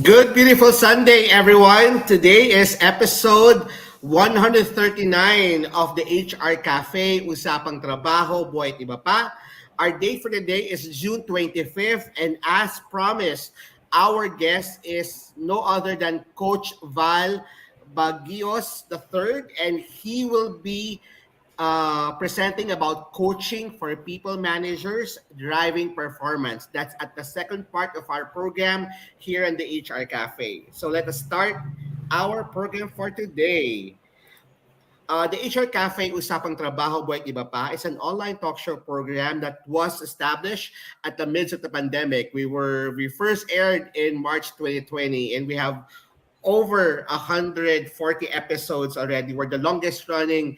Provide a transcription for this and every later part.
Good, beautiful Sunday, everyone. Today is episode 139 of the HR Cafe, Usapang Trabaho, Buhay at Iba Pa. Our date for the day is June 25th, and as promised, our guest is no other than Coach Val Baguios III, and he will be presenting about coaching for people managers driving performance. That's at the second part of our program here in the HR Cafe. So let us start our program for today. The HR Cafe Usapang Trabaho Buhay at Iba Pa is an online talk show program that was established at the midst of the pandemic. We first aired in March 2020, and we have over 140 episodes already. We're the longest running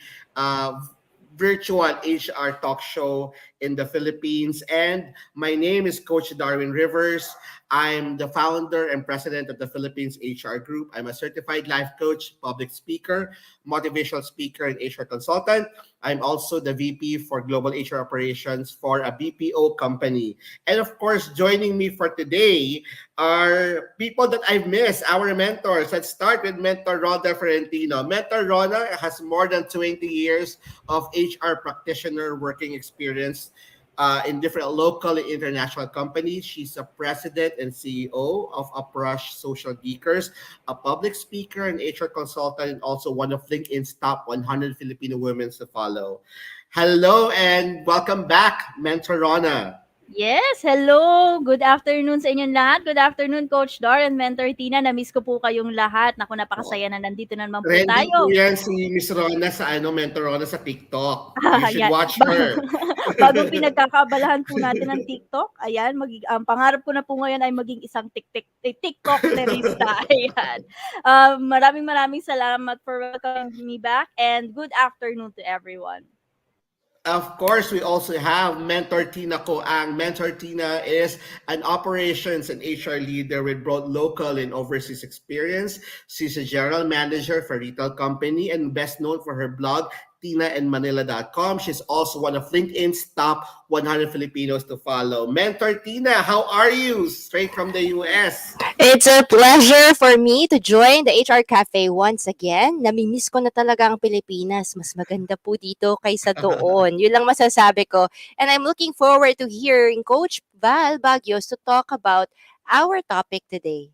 virtual HR talk show in the Philippines. And my name is Coach Darwin Rivers. I'm the founder and president of the Philippines HR Group. I'm a certified life coach, public speaker, motivational speaker, and HR consultant. I'm also the VP for Global HR Operations for a BPO company. And of course, joining me for today are people that I've missed, our mentors. Let's start with Mentor Rhoda Ferentino. Mentor Rhoda has more than 20 years of HR practitioner working experience in different local and international companies. She's a president and CEO of Approach Social Geekers, a public speaker and HR consultant, and also one of LinkedIn's top 100 Filipino women to follow. Hello and welcome back, Mentor Rona. Yes, hello. Good afternoon sa inyong lahat. Good afternoon, Coach Dar and Mentor Tina. Na-miss ko po kayong lahat. Naku, napakasaya na nandito na naman po Trending po tayo. yan si Miss Rona sa Mentor Rona sa TikTok. You should Ayan. watch her. Bagong pinagkakaabalahan po natin ng TikTok. Ayan, ang pangarap ko na po ngayon ay maging isang TikTok-lerista. Ayan. Maraming salamat for welcoming me back and good afternoon to everyone. Of course, we also have Mentor Tina Coang. Mentor Tina is an operations and HR leader with broad local and overseas experience. She's a general manager for a retail company and best known for her blog, tinaandmanila.com. She's also one of LinkedIn's top 100 Filipinos to follow. Mentor Tina, how are you? Straight from the US. It's a pleasure for me to join the HR Cafe once again. Namimiss ko na talaga ang Pilipinas. Mas maganda po dito kaysa doon. Yun lang masasabi ko. And I'm looking forward to hearing Coach Val Baguios to talk about our topic today.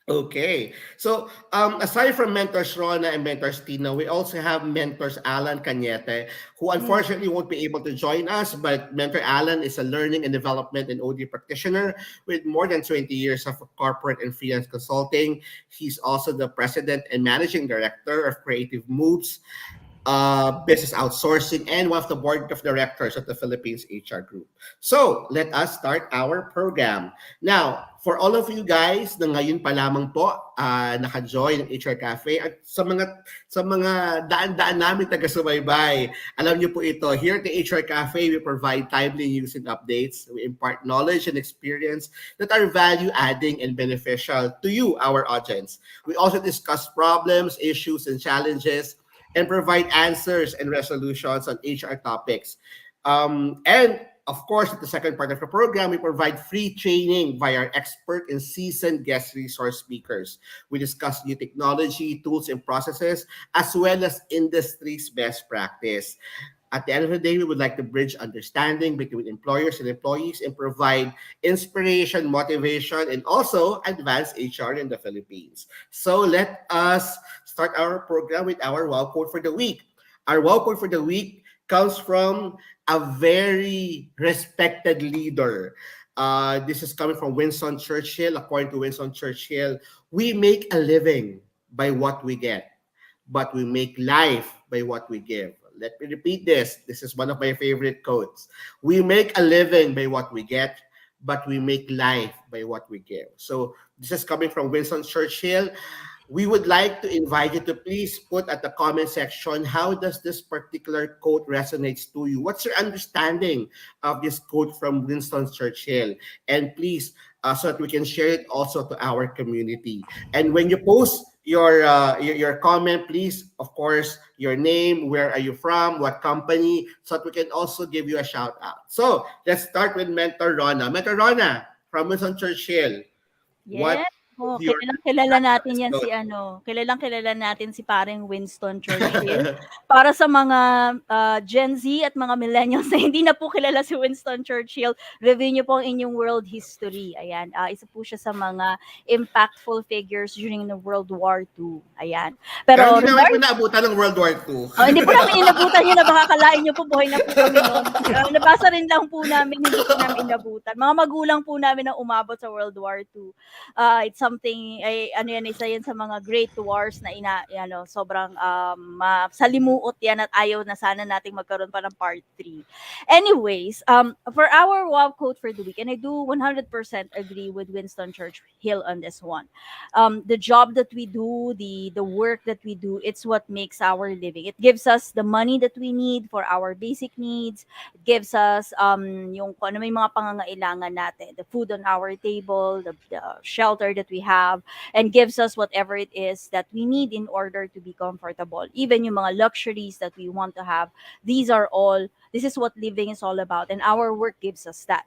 Okay. So, aside from Mentors Rona and Mentors Tina, we also have Mentors Alan Cañete, who unfortunately won't be able to join us, but Mentor Alan is a learning and development and OD practitioner with more than 20 years of corporate and freelance consulting. He's also the president and managing director of Creative Moves, business outsourcing, and one of the board of directors of the Philippines HR Group. So, let us start our program. Now, for all of you guys na ngayon pa lamang po naka-join ng HR Cafe at sa mga daan-daan namin taga-subaybay, alam niyo po ito, here at the HR Cafe, we provide timely news and updates. We impart knowledge and experience that are value-adding and beneficial to you, our audience. We also discuss problems, issues, and challenges and provide answers and resolutions on HR topics. And of course, at the second part of the program, we provide free training via our expert and seasoned guest resource speakers. We discuss new technology, tools, and processes, as well as industry's best practice. At the end of the day, we would like to bridge understanding between employers and employees and provide inspiration, motivation, and also advance HR in the Philippines. So let us start our program with our wow quote for the week. Our wow quote for the week comes from a very respected leader. This is coming from Winston Churchill. According to Winston Churchill, we make a living by what we get, but we make life by what we give. Let me repeat this. This is one of my favorite quotes. We make a living by what we get, but we make life by what we give. So this is coming from Winston Churchill. We would like to invite you to please put at the comment section, how does this particular quote resonates to you? What's your understanding of this quote from Winston Churchill? And please, so that we can share it also to our community. And when you post your comment, please, of course, your name, where are you from, what company, so that we can also give you a shout out. So let's start with Mentor Rona. Mentor Rona, from Winston Churchill. Yes. Oh, Your kilalang-kilala natin 'yan episode. si ano, kilalang-kilala natin si paring Winston Churchill. Para sa mga, Gen Z at mga millennials na hindi na po kilala si Winston Churchill, review niyo po ang inyong world history, ayan. Isa po siya sa mga impactful figures during the World War II, ayan. Pero Pero hindi namin po naabutan ng World War II. hindi po namin inabutan yun na baka akalain niyo po buhay na po kami nun. Nabasa rin lang po namin, hindi po namin inabutan. Mga magulang po namin ang umabot sa World War II. It's something, ay, ano yan, isa yan sa mga great wars na sobrang salimuot yan at ayaw na sana nating magkaroon pa ng part 3. Anyways, for our wow quote for the week, and I do 100% agree with Winston Churchill on this one. The job that we do, the work that we do, it's what makes our living. It gives us the money that we need for our basic needs. It gives us yung kung ano may mga pangangailangan natin, the food on our table, the shelter that we have, and gives us whatever it is that we need in order to be comfortable. Even yung mga luxuries that we want to have, this is what living is all about, and our work gives us that.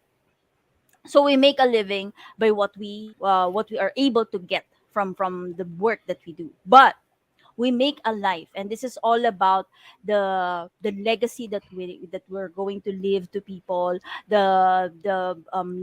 So we make a living by what we are able to get from the work that we do. But we make a life, and this is all about the legacy that we're going to leave to people, the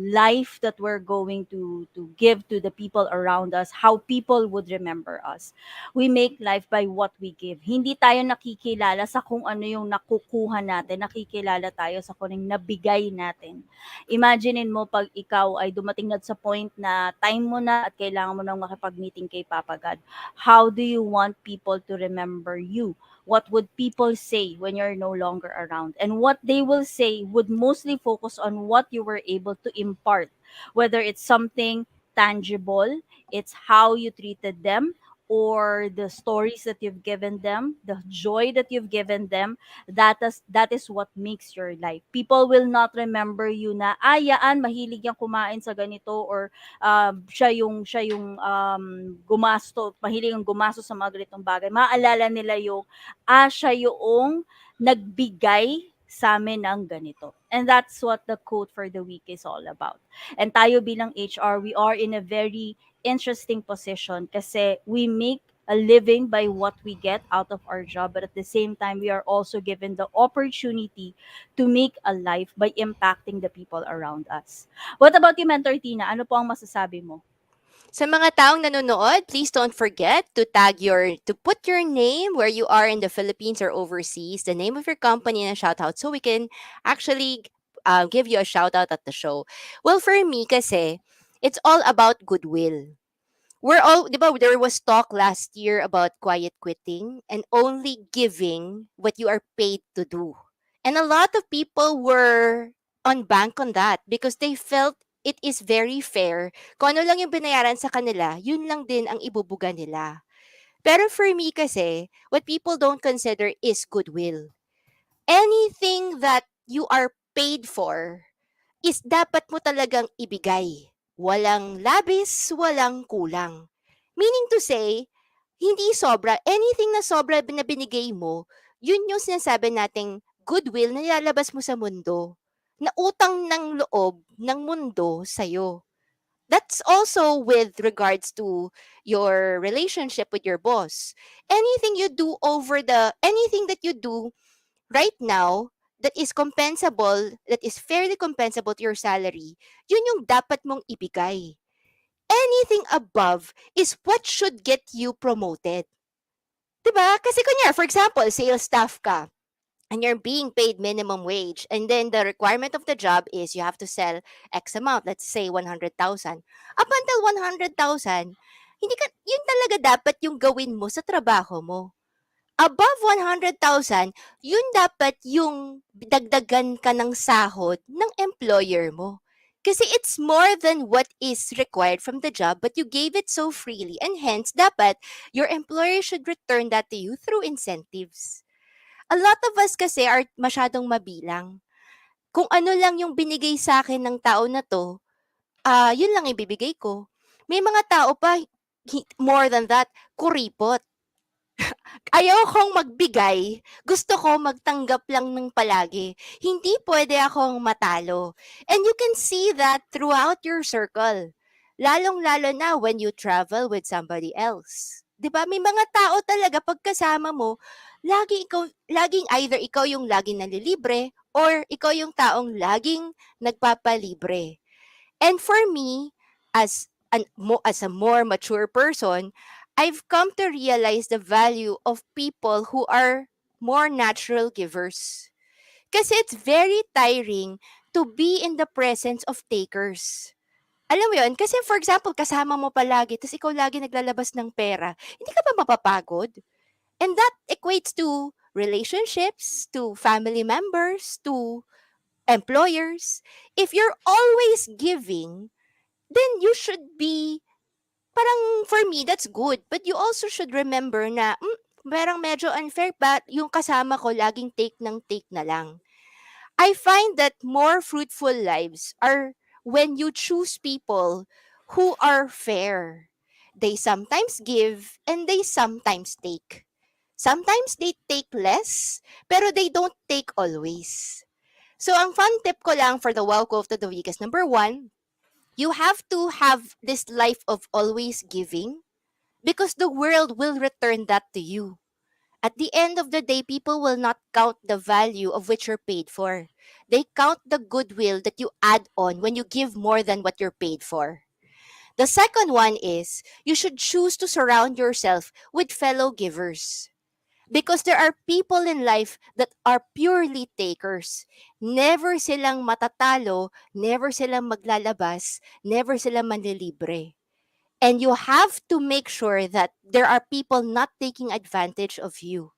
life that we're going to give to the people around us, how people would remember us. We make life by what we give. Hindi tayo nakikilala sa kung ano yung nakukuha natin, nakikilala tayo sa kung ano yung nabigay natin. Imaginein mo pag ikaw ay dumating na sa point na time mo na at kailangan mo nang makipag-meeting kay Papa God. How do you want people to remember you? What would people say when you're no longer around? And what they will say would mostly focus on what you were able to impart, whether it's something tangible, it's how you treated them, or the stories that you've given them, the joy that you've given them. That is what makes your life. People will not remember you na yaan mahilig yang kumain sa ganito, or siya yung mahilig yung gumasto sa mga ganitong bagay. Maaalala nila yung siya yung nagbigay sa amin ng ganito. And that's what the quote for the week is all about. And tayo bilang HR, we are in a very interesting position kasi we make a living by what we get out of our job, but at the same time we are also given the opportunity to make a life by impacting the people around us. What about you, Mentor Tina? Ano po ang masasabi mo? Sa mga taong nanonood, please don't forget to put your name where you are in the Philippines or overseas, the name of your company and a shout out so we can actually give you a shout out at the show. Well, for me kasi, it's all about goodwill. Di ba, there was talk last year about quiet quitting and only giving what you are paid to do. And a lot of people were on bank on that because they felt it is very fair. Kung ano lang yung binayaran sa kanila, yun lang din ang ibubuga nila. Pero for me kasi, what people don't consider is goodwill. Anything that you are paid for is dapat mo talagang ibigay. Walang labis, walang kulang. Meaning to say, hindi sobra. Anything na sobra na binigay mo, yun yung sinasabi nating goodwill na nilalabas mo sa mundo. Na utang ng loob ng mundo sa'yo. That's also with regards to your relationship with your boss. Anything that you do right now that is compensable, that is fairly compensable to your salary, yun yung dapat mong ibigay. Anything above is what should get you promoted. Diba? Kasi kunya, for example, sales staff ka and you're being paid minimum wage, and then the requirement of the job is you have to sell X amount, let's say 100,000. Up until 100,000, yun talaga dapat yung gawin mo sa trabaho mo. Above 100,000, yun dapat yung dagdagan ka ng sahod ng employer mo. Kasi it's more than what is required from the job, but you gave it so freely, and hence, dapat your employer should return that to you through incentives. A lot of us kasi are masyadong mabilang. Kung ano lang yung binigay sa akin ng tao na to, yun lang ibibigay ko. May mga tao pa, more than that, kuripot. Ayaw kong magbigay, gusto ko magtanggap lang ng palagi. Hindi pwede akong matalo. And you can see that throughout your circle. Lalong-lalo na when you travel with somebody else. 'Di ba? May mga tao talaga pag kasama mo, laging either ikaw yung laging nalilibre or ikaw yung taong laging nagpapalibre. And for me, as a more mature person, I've come to realize the value of people who are more natural givers. Kasi it's very tiring to be in the presence of takers. Alam mo yun? Kasi for example, kasama mo palagi, tapos ikaw lagi naglalabas ng pera, hindi ka ba mapapagod? And that equates to relationships, to family members, to employers. If you're always giving, then you should be, parang for me, that's good. But you also should remember na, parang medyo unfair ba yung kasama ko laging take na lang. I find that more fruitful lives are when you choose people who are fair. They sometimes give and they sometimes take. Sometimes they take less, pero they don't take always. So, ang fun tip ko lang for the wow quote of the week is number one, you have to have this life of always giving because the world will return that to you. At the end of the day, people will not count the value of which you're paid for. They count the goodwill that you add on when you give more than what you're paid for. The second one is you should choose to surround yourself with fellow givers. Because there are people in life that are purely takers. Never silang matatalo, never silang maglalabas, never silang manlilibre. And you have to make sure that there are people not taking advantage of you.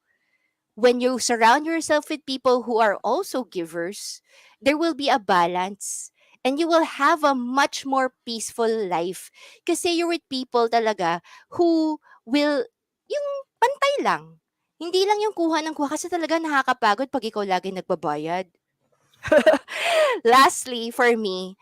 When you surround yourself with people who are also givers, there will be a balance and you will have a much more peaceful life. Kasi you're with people talaga who will, yung pantay lang. Hindi lang yung kuha ng kuha kasi talaga nakakapagod pag ikaw lagi nagbabayad. Lastly, for me,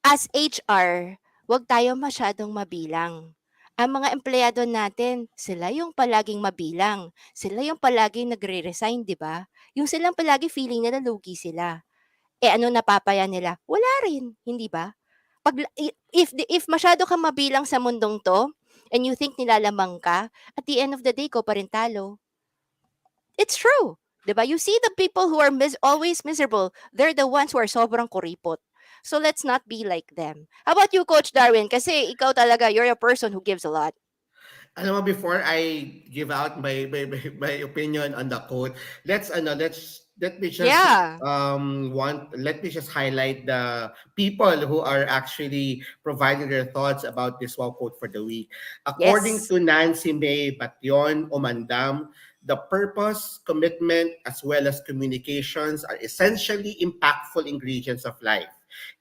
as HR, wag tayo masyadong mabilang. Ang mga empleyado natin, sila yung palaging mabilang. Sila yung palaging nagre-resign, di ba? Yung silang palagi feeling nila lugi sila. Eh ano napapaya nila? Wala rin, hindi ba? If masyado ka mabilang sa mundong to, and you think nilalamang ka, at the end of the day, ko pa rin talo. It's true. 'Di ba? You see the people who are always miserable, they're the ones who are sobrang kuripot. So let's not be like them. How about you, Coach Darwin? Kasi ikaw talaga, you're a person who gives a lot. Alam mo, before I give out my opinion on the quote, let me just Yeah. let me just highlight the people who are actually providing their thoughts about this wow quote for the week. According Yes. to Nancy May Bation Omandam, the purpose, commitment, as well as communications are essentially impactful ingredients of life.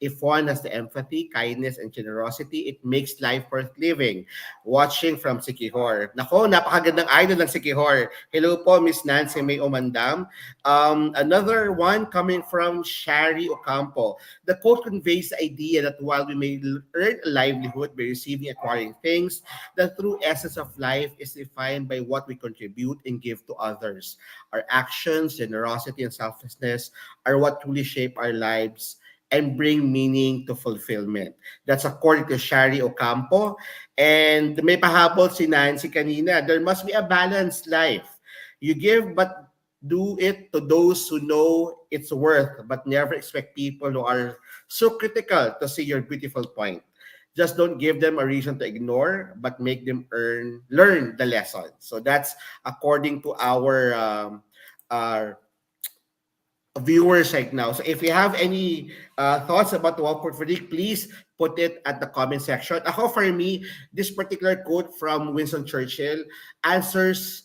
If one has the empathy, kindness, and generosity, it makes life worth living. Watching from Sikihor. Nako, napakagandang idol ng Sikihor. Hello po, Miss Nancy May Omandam. Another one coming from Shari Ocampo. The quote conveys the idea that while we may earn a livelihood by receiving acquiring things, the true essence of life is defined by what we contribute and give to others. Our actions, generosity, and selflessness are what truly shape our lives and bring meaning to fulfillment. That's according to Shari Ocampo. And may pahabol si Nancy kanina, there must be a balanced life. You give, but do it to those who know its worth, but never expect people who are so critical to see your beautiful point. Just don't give them a reason to ignore, but make them learn the lesson. So that's according to our viewers right now. So if you have any thoughts about the Walport verdict, please put it at the comment section. Ako, for me, this particular quote from Winston Churchill answers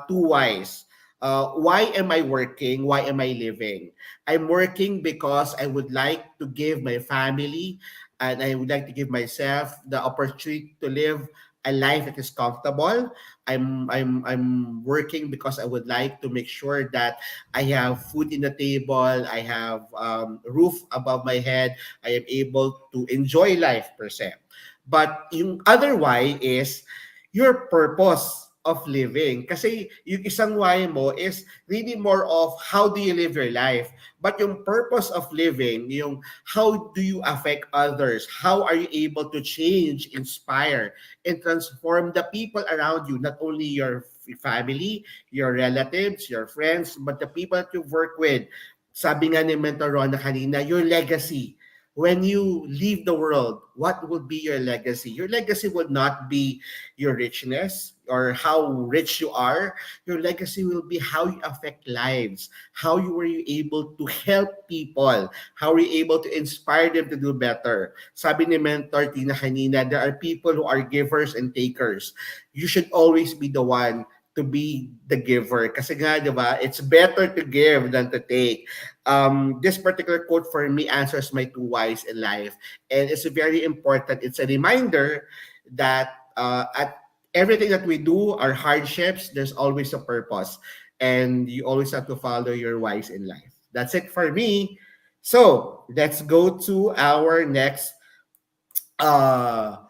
two whys. Why am I working? Why am I living? I'm working because I would like to give my family and I would like to give myself the opportunity to live a life that is comfortable. I'm working because I would like to make sure that I have food in the table, I have roof above my head, I am able to enjoy life per se. But yung other why is your purpose of living. Kasi yung isang why mo is really more of how do you live your life. But yung purpose of living, yung how do you affect others? How are you able to change, inspire, and transform the people around you, not only your family, your relatives, your friends, but the people that you work with. Sabi nga ni Mentor Rona kanina, your legacy. When you leave the world, what will be your legacy? Your legacy would not be your richness or how rich you are. Your legacy will be how you affect lives. How you were you able to help people? How were you able to inspire them to do better? Sabi ni Mentor Tina kanina, there are people who are givers and takers. You should always be the one to be the giver. Kasi nga, di ba, it's better to give than to take. This particular quote for me answers my two whys in life. And it's very important. It's a reminder that at everything that we do, our hardships, there's always a purpose. And you always have to follow your whys in life. That's it for me. So let's go to our next uh,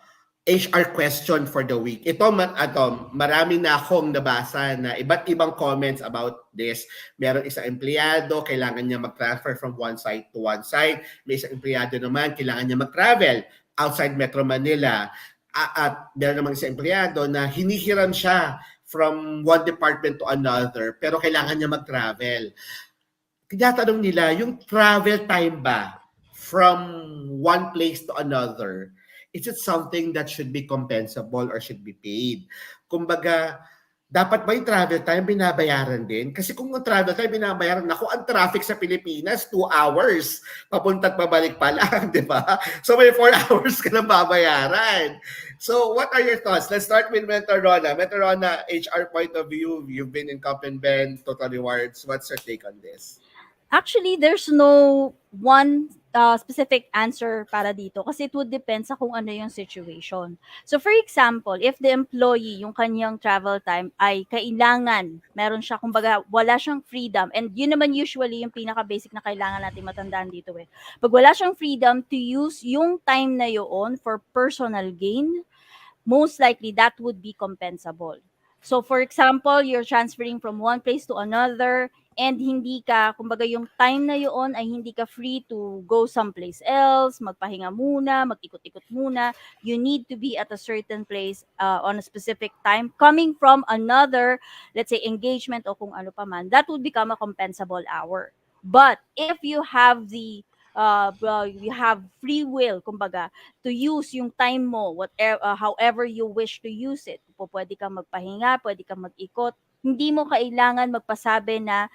HR question for the week. Marami na akong nabasa na iba't ibang comments about this. Meron isang empleyado, kailangan niya mag-transfer from one site to one site. May isang empleyado naman, kailangan niya mag-travel outside Metro Manila. At meron naman isang empleyado na hinihiram siya from one department to another, pero kailangan niya mag-travel. Tinatanong nila, yung travel time ba from one place to another, is it something that should be compensable or should be paid? Kumbaga, dapat ba yung travel time binabayaran din? Kasi kung ang travel time binabayaran, naku, ang traffic sa Pilipinas, 2 hours. Papunta at pabalik pa lang, di ba? So may 4 hours ka na babayaran. So what are your thoughts? Let's start with Mentor Rona. Mentor Rona, HR point of view, you've been in Comp and Ben, Total Rewards. What's your take on this? Actually, there's no one specific answer para dito kasi it would depend sa kung ano yung situation. So for example, if the employee, yung kanyang travel time ay kailangan, meron siya, kumbaga, wala siyang freedom, and yun naman usually yung pinaka-basic na kailangan natin matandaan dito eh. Pag wala siyang freedom to use yung time na yun for personal gain, most likely that would be compensable. So for example, you're transferring from one place to another and hindi ka, kumbaga yung time na yun ay hindi ka free to go someplace else, magpahinga muna, mag-ikot-ikot muna. You need to be at a certain place on a specific time coming from another, let's say, engagement o kung ano pa man. That would become a compensable hour. But if you have you have free will, kumbaga, to use yung time mo, whatever, however you wish to use it. Pwede kang magpahinga, pwede kang mag-ikot. Hindi mo kailangan magpasabi na,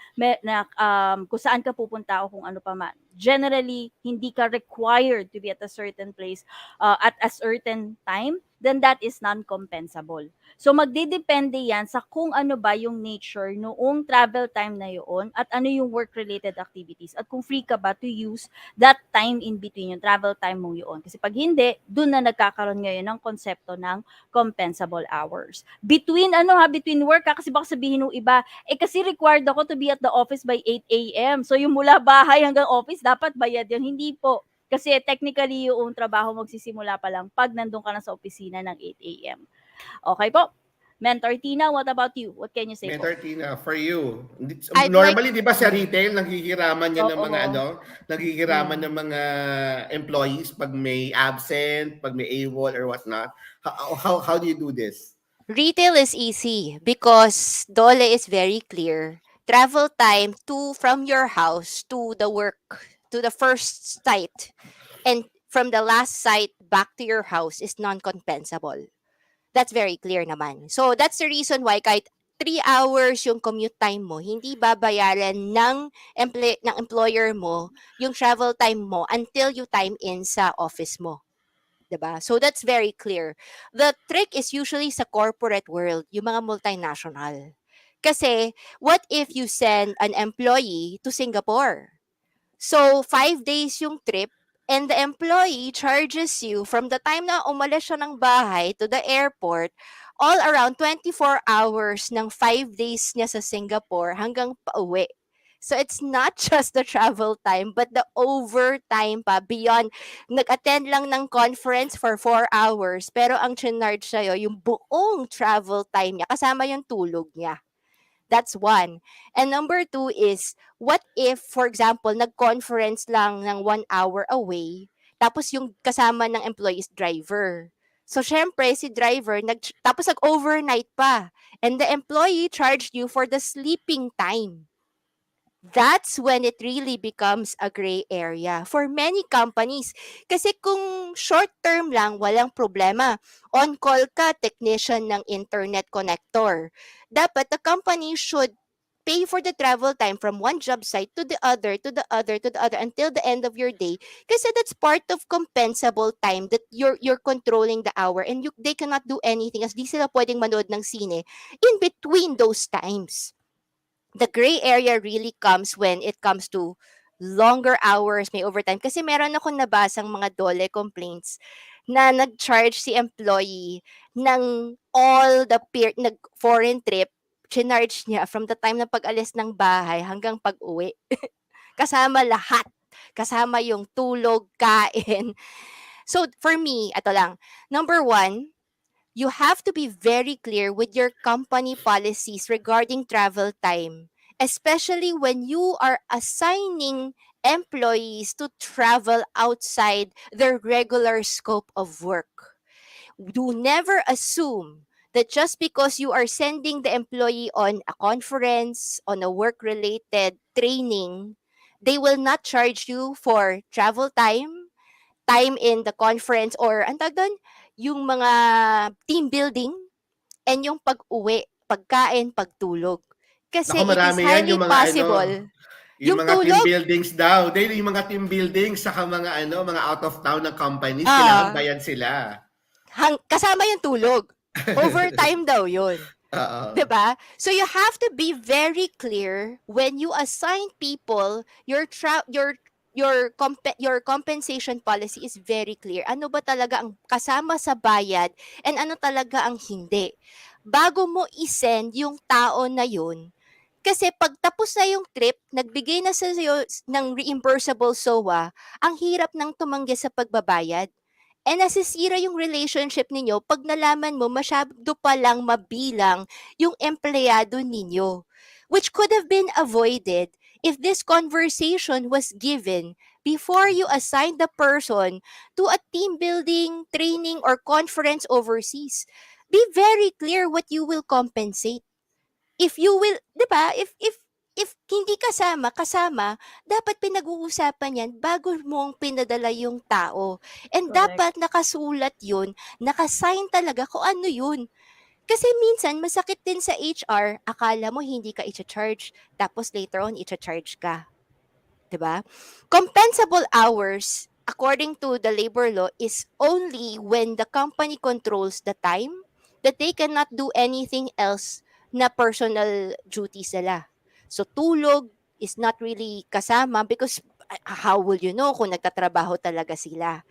kung saan ka pupunta o kung ano pa man. Generally, hindi ka required to be at a certain place at a certain time, then that is non-compensable. So magdedepende yan sa kung ano ba yung nature noong travel time na yun at ano yung work-related activities at kung free ka ba to use that time in between, yung travel time mong yun. Kasi pag hindi, dun na nagkakaroon ngayon ng konsepto ng compensable hours. Between work kasi baka sabihin ng iba, kasi required ako to be at the office by 8 a.m. So yung mula bahay hanggang office, dapat bayad yun. Hindi po. Kasi technically yung trabaho magsisimula pa lang pag nandun ka na sa opisina ng 8 a.m. Okay po. Mentor Tina, what about you? What can you say po? Mentor Tina, for you. I'd like Normally, di ba sa retail, naghihiraman yan ng mga naghihiraman Mm. ng mga employees pag may absent, pag may AWOL or whatnot. How do you do this? Retail is easy because Dole is very clear. Travel time from your house to the work, to the first site, and from the last site back to your house is non-compensable. That's very clear naman. So that's the reason why kahit 3 hours yung commute time mo, hindi babayaran ng employer mo yung travel time mo until you time in sa office mo. 'Di ba? So that's very clear. The trick is usually sa corporate world, yung mga multinational. Kasi what if you send an employee to Singapore? So 5 days yung trip and the employee charges you from the time na umalis siya ng bahay to the airport, all around 24 hours ng 5 days niya sa Singapore hanggang pauwi. So it's not just the travel time, but the overtime pa beyond. Nag-attend lang ng conference for 4 hours, pero ang charge sa'yo, yung buong travel time niya, kasama yung tulog niya. That's one. And number two is, what if, for example, nag-conference lang ng 1 hour away, tapos yung kasama ng employee is driver. So, syempre, si driver, tapos nag-overnight pa. And the employee charged you for the sleeping time. That's when it really becomes a gray area for many companies. Kasi kung short term lang, walang problema. On-call ka, technician ng internet connector. Dapat the company should pay for the travel time from one job site to the other, to the other, to the other until the end of your day. Kasi that's part of compensable time that you're controlling the hour and they cannot do anything as di sila pwedeng manood ng sine in between those times. The gray area really comes when it comes to longer hours, may overtime. Kasi meron akong nabasang mga dole complaints na nag-charge si employee ng all the foreign trip, chinarge niya from the time na pag-alis ng bahay hanggang pag-uwi. Kasama lahat. Kasama yung tulog, kain. So, for me, ito lang. Number one, you have to be very clear with your company policies regarding travel time, especially when you are assigning employees to travel outside their regular scope of work. Do never assume that just because you are sending the employee on a conference, on a work related training, they will not charge you for travel time in the conference, or ang tawag doon, yung mga team building and yung pag-uwi, pagkain, pagtulog. Naku, Kasi it is marami yan highly yung mga possible. yung Yung mga team tulog, buildings daw. Dahil yung mga team buildings saka mga out of town na companies, kailangan ah, bayan sila. kasama yung tulog. Overtime daw yun. Oo. 'Di ba? So you have to be very clear when you assign people your compensation policy is very clear. Ano ba talaga ang kasama sa bayad and ano talaga ang hindi. Bago mo i-send yung tao na yun, kasi pag tapos na yung trip, nagbigay na sa sa'yo ng reimbursable SOA, ang hirap ng tumanggi sa pagbabayad. And nasisira yung relationship ninyo pag nalaman mo masyado pa lang mabilang yung empleyado ninyo. Which could have been avoided if this conversation was given before you assign the person to a team building, training, or conference overseas. Be very clear what you will compensate. If you will, 'di ba? If hindi kasama, dapat pinag-uusapan 'yan bago mo pinadala yung tao. And Correct. dapat nakasulat 'yun, naka-sign talaga kung ano 'yun. Kasi minsan masakit din sa HR, akala mo hindi ka i-charge, tapos later on i-charge ka. 'Di ba? Compensable hours, according to the labor law, is only when the company controls the time that they cannot do anything else na personal duties nila. So tulog is not really kasama because how will you know kung nagtatrabaho talaga sila?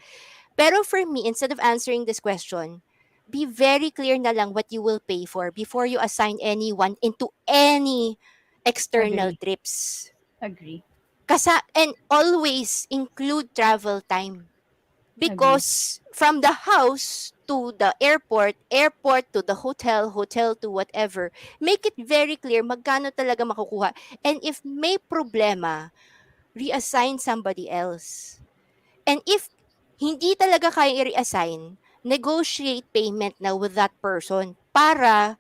Pero for me, instead of answering this question, be very clear na lang what you will pay for before you assign anyone into any external Agree. trips. Agree. And always include travel time. Agree. Because from the house to the airport, airport to the hotel, hotel to whatever, make it very clear magkano talaga makukuha. And if may problema, reassign somebody else. And if hindi talaga kaya i-reassign, negotiate payment na with that person para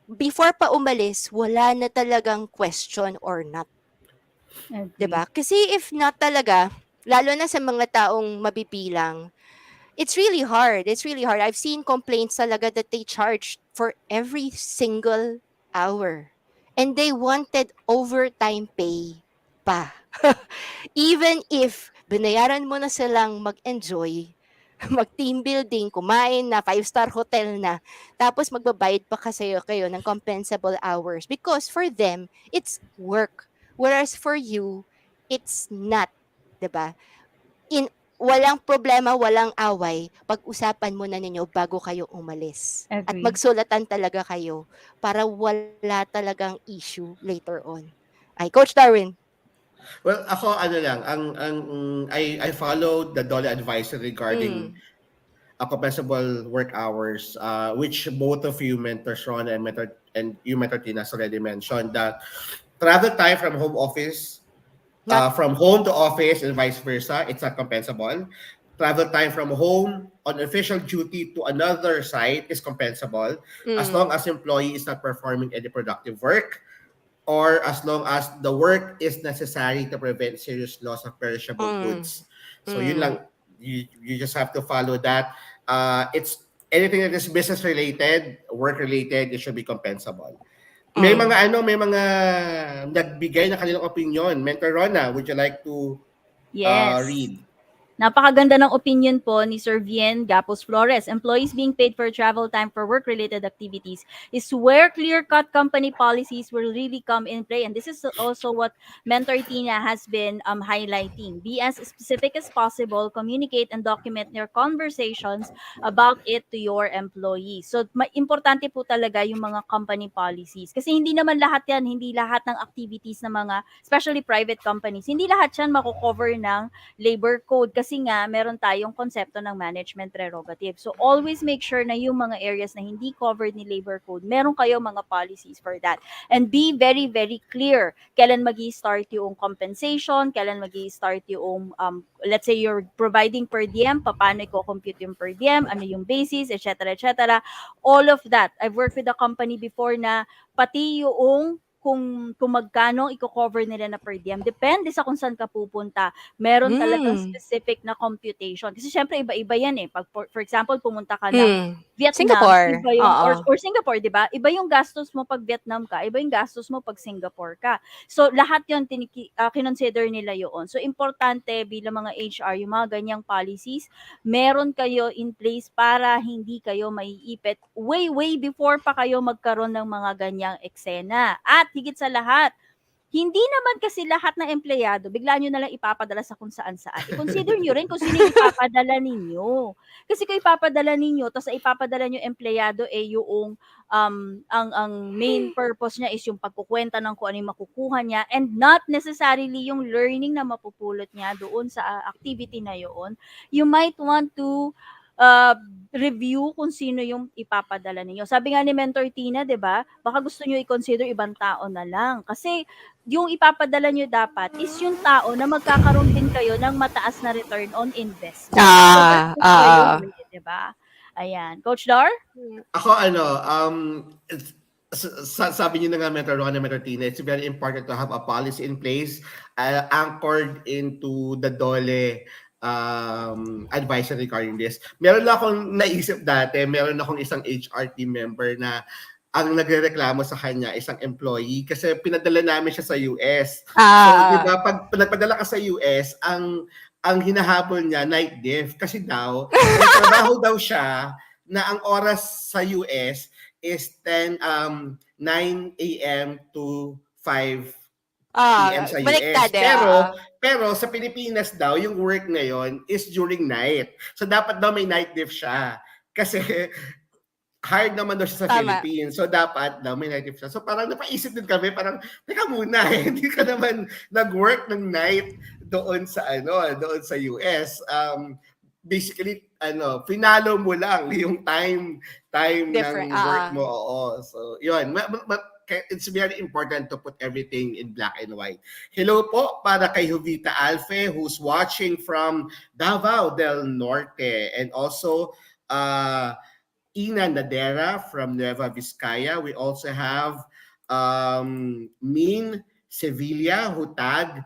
before pa umalis, wala na talagang question or not. 'Di Agree. ba? Kasi if not talaga, lalo na sa mga taong mabibilang, it's really hard. It's really hard. I've seen complaints talaga that they charged for every single hour. And they wanted overtime pay pa. Even if binayaran mo na silang mag-enjoy, mag-team building, kumain na, five-star hotel na, tapos magbabayad pa kayo ng compensable hours because for them, it's work. Whereas for you, it's not. 'Di ba? In walang problema, walang away, pag-usapan muna ninyo bago kayo umalis. At Agree. magsulatan talaga kayo para wala talagang issue later on. Ay, Coach Darwin. Well, ako ano lang, I followed the DOLE advice regarding Mm. compensable work hours, which both of you, mentors Ron and you, mentor Tina, has already mentioned that travel time from home office, Not. from home to office and vice versa, it's not compensable. Travel time from home on official duty to another site is compensable as long Mm. as employee is not performing any productive work or as long as the work is necessary to prevent serious loss of perishable Mm. goods. So yun lang, Mm. you just have to follow that. It's anything that is business related, work related, it should be compensable. Mm. May mga nagbigay na kanilang opinion. Mentor Rona, would you like to Yes. read? Napakaganda ng opinion po ni Sir Vien Gapos Flores. Employees being paid for travel time for work-related activities is where clear-cut company policies will really come in play. And this is also what Mentor Tina has been highlighting. Be as specific as possible, communicate and document your conversations about it to your employees. So, importante po talaga yung mga company policies. Kasi hindi naman lahat yan, hindi lahat ng activities ng mga, especially private companies, hindi lahat yan mako-cover ng labor code kasi nga meron tayong konsepto ng management prerogative. So always make sure na yung mga areas na hindi covered ni labor code, meron kayo mga policies for that. And be very, very clear kailan magi-start yung compensation, kailan magi-start yung, let's say you're providing per diem, paano i-compute yung per diem, ano yung basis, etc. etc. All of that. I've worked with a company before na pati yung kung magkano i-cover nila na per diem. Depende sa kung saan ka pupunta, meron talagang Mm. specific na computation. Kasi syempre iba-iba yan eh. Pag for example, pumunta ka ng Mm. Vietnam, Singapore. iba yung Oo. or Singapore, 'di ba? Iba yung gastos mo pag Vietnam ka, iba yung gastos mo pag Singapore ka. So lahat 'yon kinonsider nila 'yon. So importante bilang mga HR yung mga ganyang policies, meron kayo in place para hindi kayo maiipit way before pa kayo magkaroon ng mga ganyang eksena. At higit sa lahat, hindi naman kasi lahat ng empleyado bigla nyo na lang ipapadala sa kung saan-saan. I-consider nyo rin kung sino yung ipapadala ninyo. Kasi kung ipapadala ninyo, tapos ipapadala nyo empleyado yung ang main purpose niya is yung pagkukwenta ng kung ano yung makukuha niya and not necessarily yung learning na mapupulot niya doon sa activity na yun, you might want to uh, review kung sino yung ipapadala ninyo. Sabi nga ni Mentor Tina, 'di ba? Baka gusto niyo i-consider ibang tao na lang kasi yung ipapadala niyo dapat is yung tao na magkakaroon din kayo ng mataas na return on investment. So that Ah, is the ah. way, 'di ba? Ayan. Coach Dar? Ako sabi niyo na nga, Mentor Ron and Mentor Tina, it's very important to have a policy in place anchored into the DOLE advisory regarding this. Meron lang akong naisip dati, meron akong isang HR team member na ang nagrereklamo sa kanya isang employee kasi pinadala namin siya sa US. So, 'di Ah. ba, pag nagpadala ka sa US, ang hinahabol niya night diff kasi daw may trabaho daw siya na ang oras sa US is 9 a.m. to 5 p.m. sa Baliktad US. eh. Oo. Pero sa Pilipinas daw, yung work ngayon is during night. So dapat daw may night diff siya. Kasi hired naman daw siya sa Tama. Philippines. So dapat daw may night shift siya. So parang napaisip din kami, parang teka muna, hindi ka naman nag-work ng night doon sa doon sa US. Basically finalo mo lang yung time Different. ng work mo. Oo. So yun, it's very important to put everything in black and white. Hello po para kay Jovita Alfe who's watching from Davao del Norte, and also Ina Nadera from Nueva Vizcaya. We also have Min Sevilla who tagged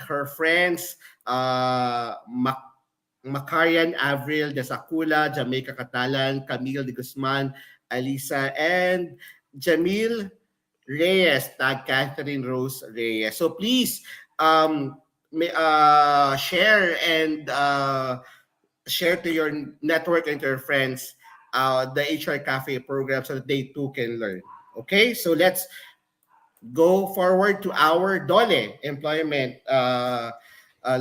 her friends, Macarian Avril de Sacula, Jamaica Catalan, Camille de Guzman, Alisa, and Jamil Reyes, tag Catherine Rose Reyes. So please share and share to your network and to your friends the HR Cafe program so that they too can learn. Okay, so let's go forward to our DOLE employment,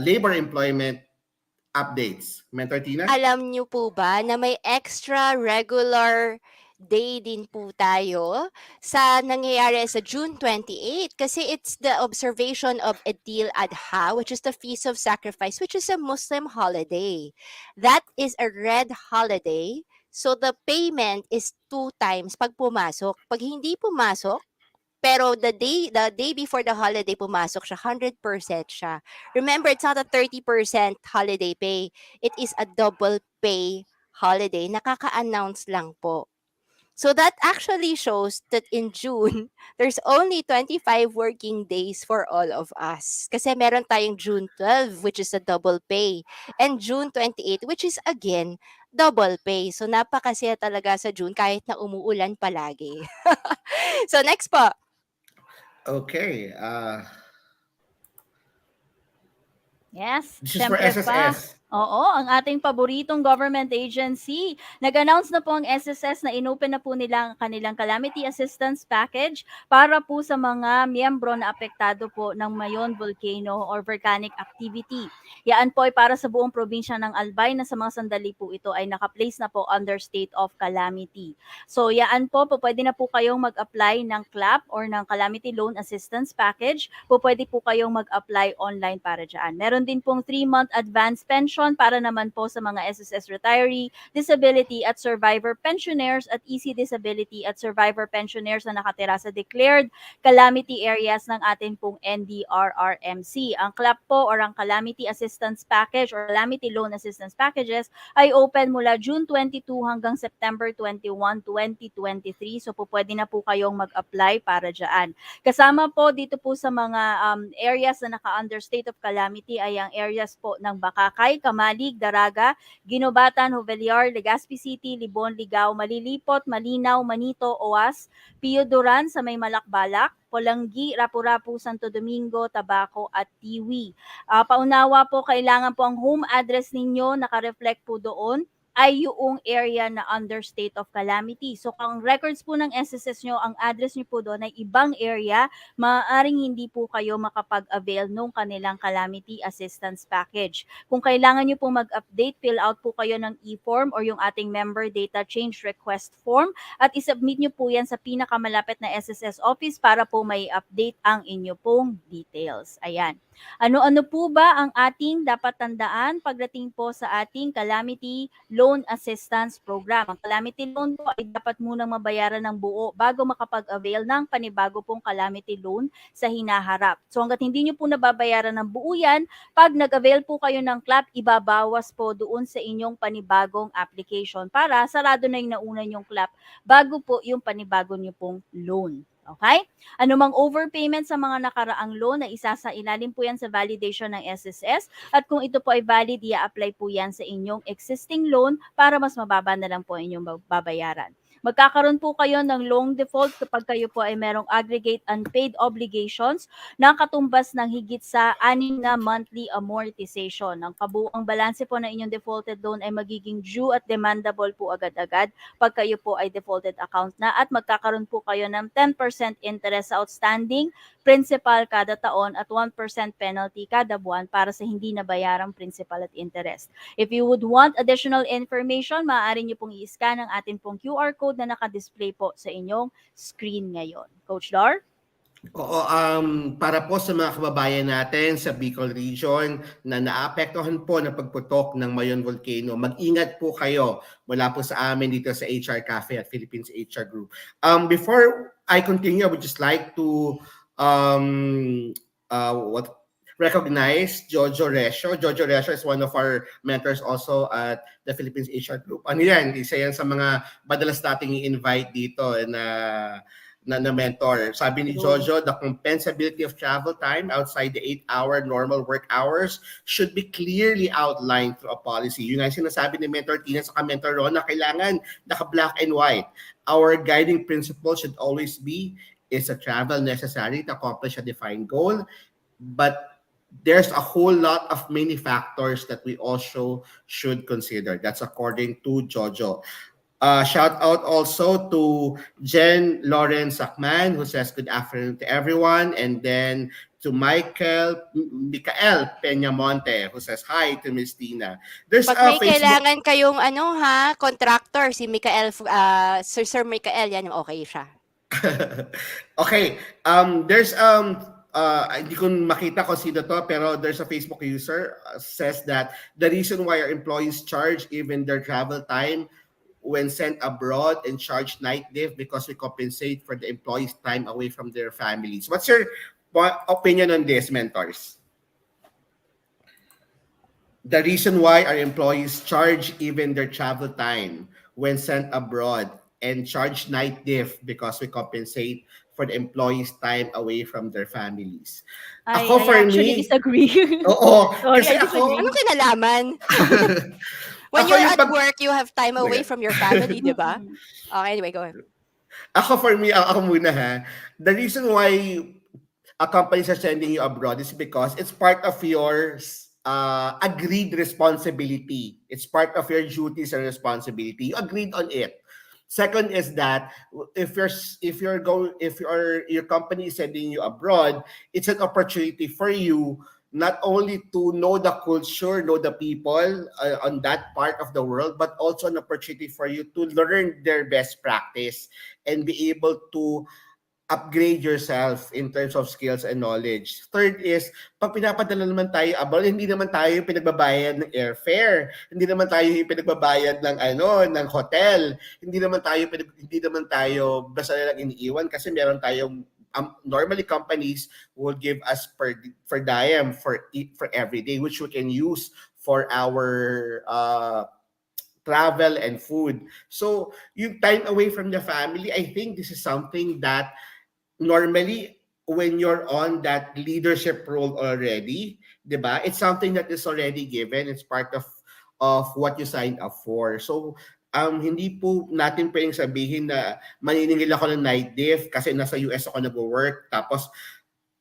labor employment updates. Mentor Tina? Alam niyo po ba na may extra regular day din po tayo sa nangyayari sa June 28 kasi it's the observation of Eid al-Adha, which is the Feast of Sacrifice, which is a Muslim holiday. That is a red holiday. So the payment is two times pag pumasok. Pag hindi pumasok, pero the day before the holiday pumasok siya, 100% siya. Remember, it's not a 30% holiday pay. It is a double pay holiday. Nakaka-announce lang po. So that actually shows that in June, there's only 25 working days for all of us. Kasi meron tayong June 12, which is a double pay, and June 28, which is again double pay. So napakasaya talaga sa June kahit na umuulan palagi. So next po. Okay. Yes, This is for syempre pa. SSS. Oo, ang ating paboritong government agency. Nag-announce na po ang SSS na inopen na po nila ang kanilang calamity assistance package para po sa mga miyembro na apektado po ng Mayon volcano or volcanic activity. Yan po ay para sa buong probinsya ng Albay na sa mga sandali po ito ay naka-place na po under state of calamity. So yan po pwede na po kayong mag-apply ng CLAP or ng Calamity Loan Assistance Package. Pwede po kayong mag-apply online para dyan. Meron din pong 3-month advance pension para naman po sa mga SSS retiree, disability at survivor pensioners at easy disability at survivor pensioners na nakatira sa declared calamity areas ng atin pong NDRRMC. Ang CLAP po or ang Calamity Assistance Package or Calamity Loan Assistance Packages ay open mula June 22 hanggang September 21, 2023. So po pwede na po kayong mag-apply para dyan. Kasama po dito po sa mga areas na naka-under state of calamity ay ang areas po ng Bakakay, Kamalig, Daraga, Ginobatan, Jovellar, Legazpi City, Libon, Ligao, Malilipot, Malinaw, Manito, Oas, Pio Duran sa may Malakbalak, Polanggi, Rapu-Rapu, Santo Domingo, Tabaco at Tiwi. Paunawa po, kailangan po ang home address ninyo naka-reflect po doon ay yung area na under state of calamity. So kung records po ng SSS nyo, ang address nyo po doon ay ibang area, maaaring hindi po kayo makapag-avail nung kanilang calamity assistance package. Kung kailangan nyo po mag-update, fill out po kayo ng e-form or yung ating member data change request form at isubmit nyo po yan sa pinakamalapit na SSS office para po may update ang inyo pong details. Ayan. Ano-ano po ba ang ating dapat tandaan pagdating po sa ating Calamity Loan Assistance Program? Ang Calamity Loan po ay dapat munang mabayaran ng buo bago makapag-avail ng panibago pong Calamity Loan sa hinaharap. So hanggat hindi nyo po nababayaran ng buo yan, pag nag-avail po kayo ng CLAP, ibabawas po doon sa inyong panibagong application para sarado na yung nauna yung CLAP bago po yung panibago nyo pong loan. Okay? Anumang overpayment sa mga nakaraang loan na isa sa ilalim po yan sa validation ng SSS at kung ito po ay valid, i-apply po yan sa inyong existing loan para mas mababa na lang po inyong babayaran. Magkakaroon po kayo ng loan default kapag kayo po ay merong aggregate unpaid obligations na katumbas ng higit sa 6 na monthly amortization. Ang kabuuang balanse po ng inyong defaulted loan ay magiging due at demandable po agad-agad pag kayo po ay defaulted account na at magkakaroon po kayo ng 10% interest sa outstanding principal kada taon at 1% penalty kada buwan para sa hindi nabayarang principal at interest. If you would want additional information, maaari niyo pong i-scan ang atin pong QR code na nakadisplay po sa inyong screen ngayon. Coach Dar? Oo, para po sa mga kababayan natin sa Bicol Region na naapektuhan po ng pagputok ng Mayon Volcano, mag-ingat po kayo mula po sa amin dito sa HR Cafe at Philippines HR Group. Before I continue, I would just like to recognize Jojo Resio. Jojo Resio is one of our mentors also at the Philippines HR Group. Ano yan? Isa yan sa mga madalas nating i-invite dito na mentor. Sabi ni Jojo, the compensability of travel time outside the 8-hour normal work hours should be clearly outlined through a policy. Yun nga sinasabi ni Mentor Tina sa Mentor Ron na kailangan naka-black and white. Our guiding principle should always be, is a travel necessary to accomplish a defined goal? But there's a whole lot of many factors that we also should consider. That's according to Jojo. Shout out also to Jen Lauren Sakman who says good afternoon to everyone. And then to Michael Peñamonte, who says hi to Miss Tina. There's Pag a may Facebook. kailangan kayong ano ha, contractor, si Michael, Sir Michael, yan, okay siya. Okay, there's hindi ko makita kung sino to, pero there's a Facebook user says that the reason why our employees charge even their travel time when sent abroad and charge night leave because we compensate for the employees' time away from their families. What's your opinion on this, mentors? The reason why our employees charge even their travel time when sent abroad and charge night diff because we compensate for the employees' time away from their families. Ako I for actually me, disagree. oo, Sorry, kasi I ako, Anong disagree. kinalaman? When ako you're yung at pag, work, you have time oh my away God. from your family, di ba? Mm. Okay, anyway, go. Ako for me, ako muna ha. The reason why companies are sending you abroad is because it's part of your agreed responsibility. It's part of your duties and responsibility. You agreed on it. Second is that if your company is sending you abroad, it's an opportunity for you not only to know the culture, know the people on that part of the world, but also an opportunity for you to learn their best practice and be able to upgrade yourself in terms of skills and knowledge. Third is, pag pinapadala naman tayo abroad, hindi naman tayo yung pinagbabayad ng airfare, hindi naman tayo yung pinagbabayad ng ng hotel, hindi naman tayo basta lang iniiwan kasi meron tayong normally companies will give us per diem for every day which we can use for our travel and food. So, yung time away from the family, I think this is something that normally when you're on that leadership role already, 'di ba? It's something that is already given. It's part of what you signed up for. So hindi po natin pwedeng sabihin na maniningil ako ng night diff kasi nasa US ako nag-work tapos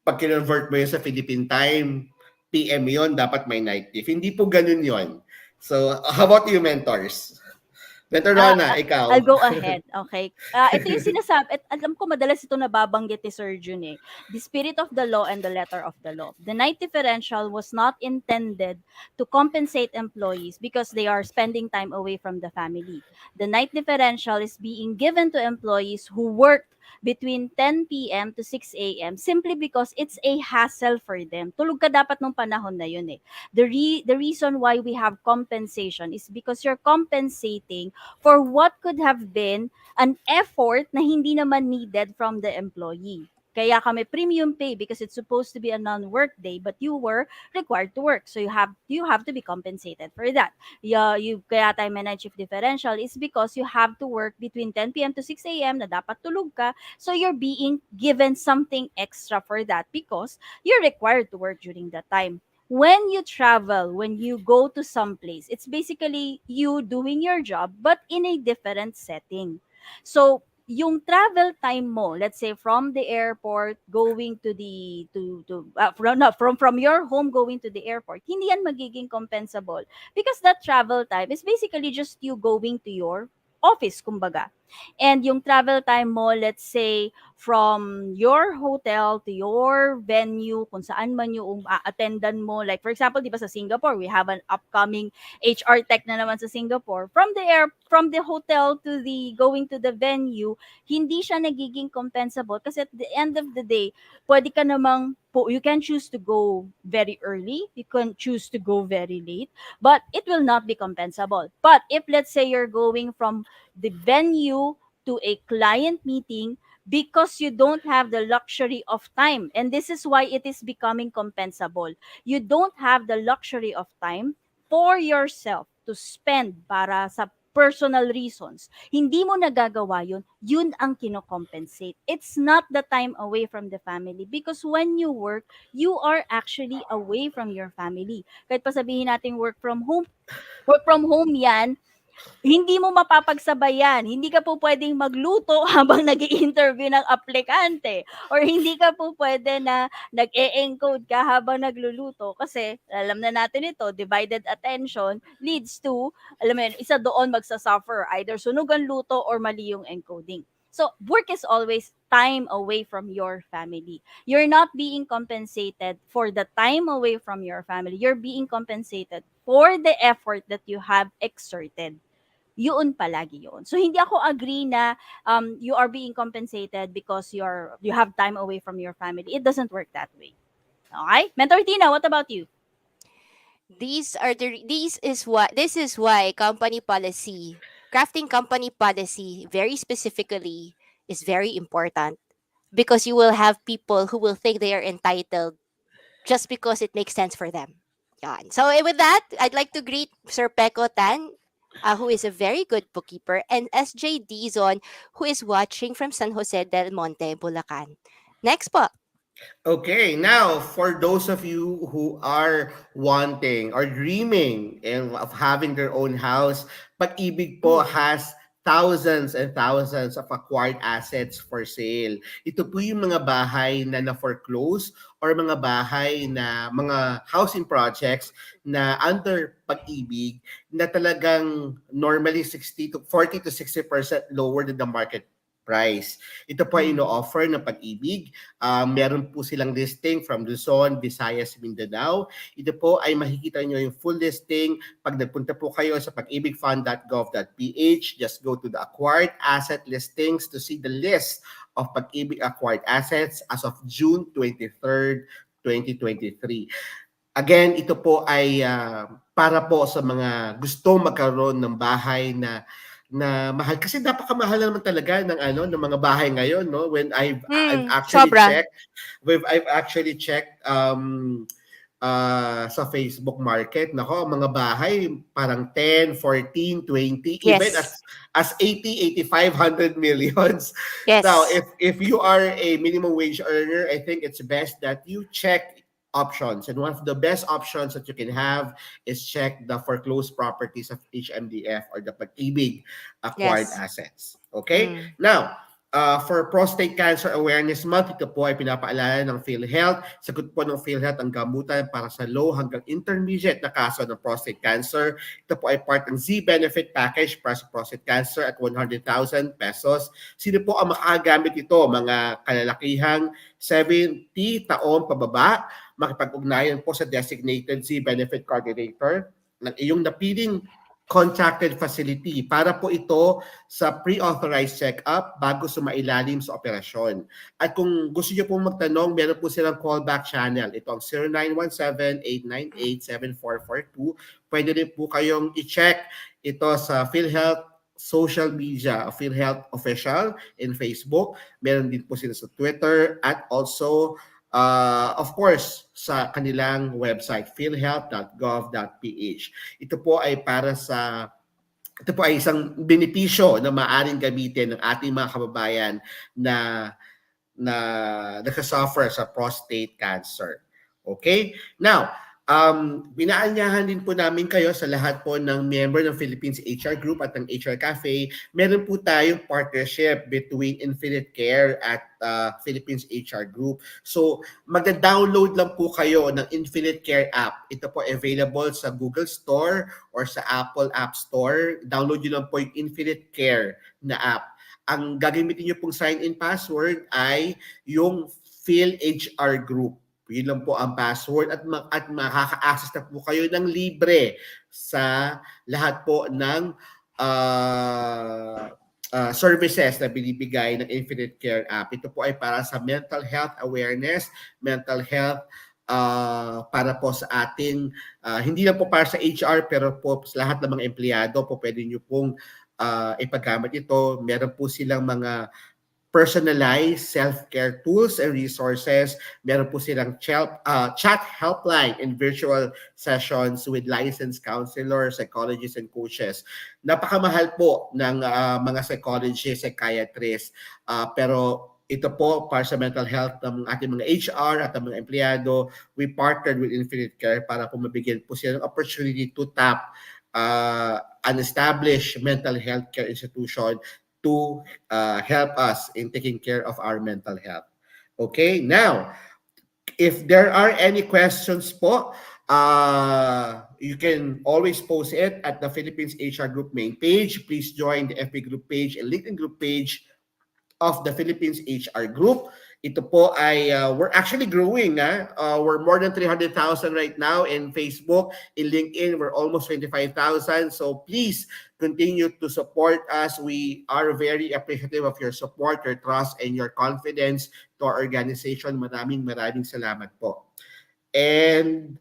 pag kinonvert mo yun sa Philippine time, PM yon dapat may night diff. Hindi po ganun yon. So, how about you, mentors? Mentor Rona, I'll ikaw. go ahead, okay? Ito yung sinasabi, at alam ko madalas ito nababanggit ni Sir Jun eh. The spirit of the law and the letter of the law. The night differential was not intended to compensate employees because they are spending time away from the family. The night differential is being given to employees who worked between 10 p.m. to 6 a.m. simply because it's a hassle for them. Tulog ka dapat nung panahon na yun eh. The reason why we have compensation is because you're compensating for what could have been an effort na hindi naman needed from the employee. Kaya kami premium pay because it's supposed to be a non-work day but you were required to work. So you have to be compensated for that. Kaya tayo may night shift differential is because you have to work between 10 p.m. to 6 a.m. na dapat tulog ka. So you're being given something extra for that because you're required to work during that time. When you travel, when you go to some place, it's basically you doing your job but in a different setting. So, yung travel time mo, let's say from the airport going to the to from no, from your home going to the airport, hindi yan magiging compensable because that travel time is basically just you going to your office kumbaga. And yung travel time mo, let's say from your hotel to your venue, kung saan man yung attendan mo. Like for example, di ba sa Singapore, we have an upcoming HR tech na naman sa Singapore. From the hotel to the going to the venue, hindi siya nagiging compensable kasi at the end of the day, pwede ka namang you can choose to go very early, you can choose to go very late, but it will not be compensable. But if let's say you're going from the venue to a client meeting because you don't have the luxury of time. And this is why it is becoming compensable. You don't have the luxury of time for yourself to spend para sa personal reasons. Hindi mo nagagawa yun, yun ang kinocompensate. It's not the time away from the family because when you work, you are actually away from your family. Kahit pa sabihin natin work from home yan, hindi mo mapapagsabayan. Hindi ka po pwedeng magluto habang nag-i-interview ng aplikante or hindi ka po pwede na nag-e-encode ka habang nagluluto kasi alam na natin ito, divided attention leads to, alam mo yun, isa doon magsasuffer, either sunog ang luto or mali yung encoding. So work is always time away from your family. You're not being compensated for the time away from your family. You're being compensated for the effort that you have exerted. Yun palagi yun. So hindi ako agree na you are being compensated because you have time away from your family. It doesn't work that way. Okay? Mentor Tina, what about you? This is why company policy, crafting company policy very specifically, is very important, because you will have people who will think they are entitled just because it makes sense for them. Yan. So with that, I'd like to greet Sir Peko Tan, who is a very good bookkeeper, and SJ Dizon, who is watching from San Jose del Monte, Bulacan. Next po. Okay, now for those of you who are wanting or dreaming of having their own house, Pag-ibig po Mm. has thousands and thousands of acquired assets for sale. Ito po yung mga bahay na na-foreclose or mga bahay na mga housing projects na under Pag-ibig na talagang normally 60 to 40 to 60% lower than the market price. Ito po ay Mm. ino-offer ng Pag-ibig. Meron po silang listing from Luzon, Visayas, Mindanao. Ito po ay makikita nyo yung full listing pag nagpunta po kayo sa pag-ibigfund.gov.ph. Just go to the acquired asset listings to see the list of Pag-ibig acquired assets as of June 23rd, 2023. Again, ito po ay para po sa mga gusto magkaroon ng bahay na mahal, kasi napakamahal naman talaga ng ng mga bahay ngayon, no, when I've actually Sobra. checked, sa Facebook Market, nako, mga bahay parang 10, 14, 20, even Yes. as 80, 85, 100 millions. Now, Yes. if you are a minimum wage earner, I think it's best that you check options. And one of the best options that you can have is check the foreclosed properties of HMDF or the Pag-ibig acquired Yes. assets. Okay? Mm. Now, for Prostate Cancer Awareness Month, ito po ay pinapaalala ng PhilHealth. Sagot po ng PhilHealth ang gamutan para sa low hanggang intermediate na kaso ng prostate cancer. Ito po ay part ng Z-Benefit Package para sa prostate cancer at 100,000 pesos. Sino po ang makagamit ito? Mga kalalakihang 70 taon pababa. Makipag-ugnayan po sa designated Z-Benefit Coordinator ng iyong napiling contracted facility para po ito sa pre-authorized check-up bago sumailalim sa operasyon. At kung gusto niyo po magtanong, meron po silang callback channel. Ito ang 0917-898-7442. Pwede rin po kayong i-check ito sa PhilHealth social media, PhilHealth Official in Facebook. Meron din po sila sa Twitter at also of course, sa kanilang website, philhealth.gov.ph. Ito po ay isang benepisyo na maaaring gamitin ng ating mga kababayan na na nagka-suffer sa prostate cancer. Okay? Now, binaanyahan din po namin kayo sa lahat po ng member ng Philippines HR Group at ng HR Cafe. Meron po tayong partnership between Infinite Care at Philippines HR Group. So, mag-download lang po kayo ng Infinite Care app. Ito po available sa Google Store or sa Apple App Store. Download nyo lang po yung Infinite Care na app. Ang gagamitin nyo pong sign-in password ay yung PhilHR Group. Yun lang po ang password at makaka-access na po kayo ng libre sa lahat po ng services na binibigay ng Infinite Care app. Ito po ay para sa mental health awareness, mental health para po sa ating, hindi lang po para sa HR, pero po sa lahat ng mga empleyado po pwede nyo pong ipaggamit ito. Meron po silang mga personalized self-care tools and resources. Meron po silang chat helpline and virtual sessions with licensed counselors, psychologists, and coaches. Napakamahal po ng mga psychologists, psychiatrists. Pero ito po para sa mental health ng ating mga HR at ng mga empleyado. We partnered with Infinite Care para po mabigyan po sila ng opportunity to tap an established mental health care institution to help us in taking care of our mental health. Okay, now, if there are any questions po, you can always post it at the Philippines HR Group main page. Please join the FB group page and LinkedIn group page of the Philippines HR Group. Ito po ay we're actually growing. We're more than 300,000 right now in Facebook. In LinkedIn, we're almost 25,000. So please continue to support us. We are very appreciative of your support, your trust, and your confidence to our organization. Maraming salamat po. And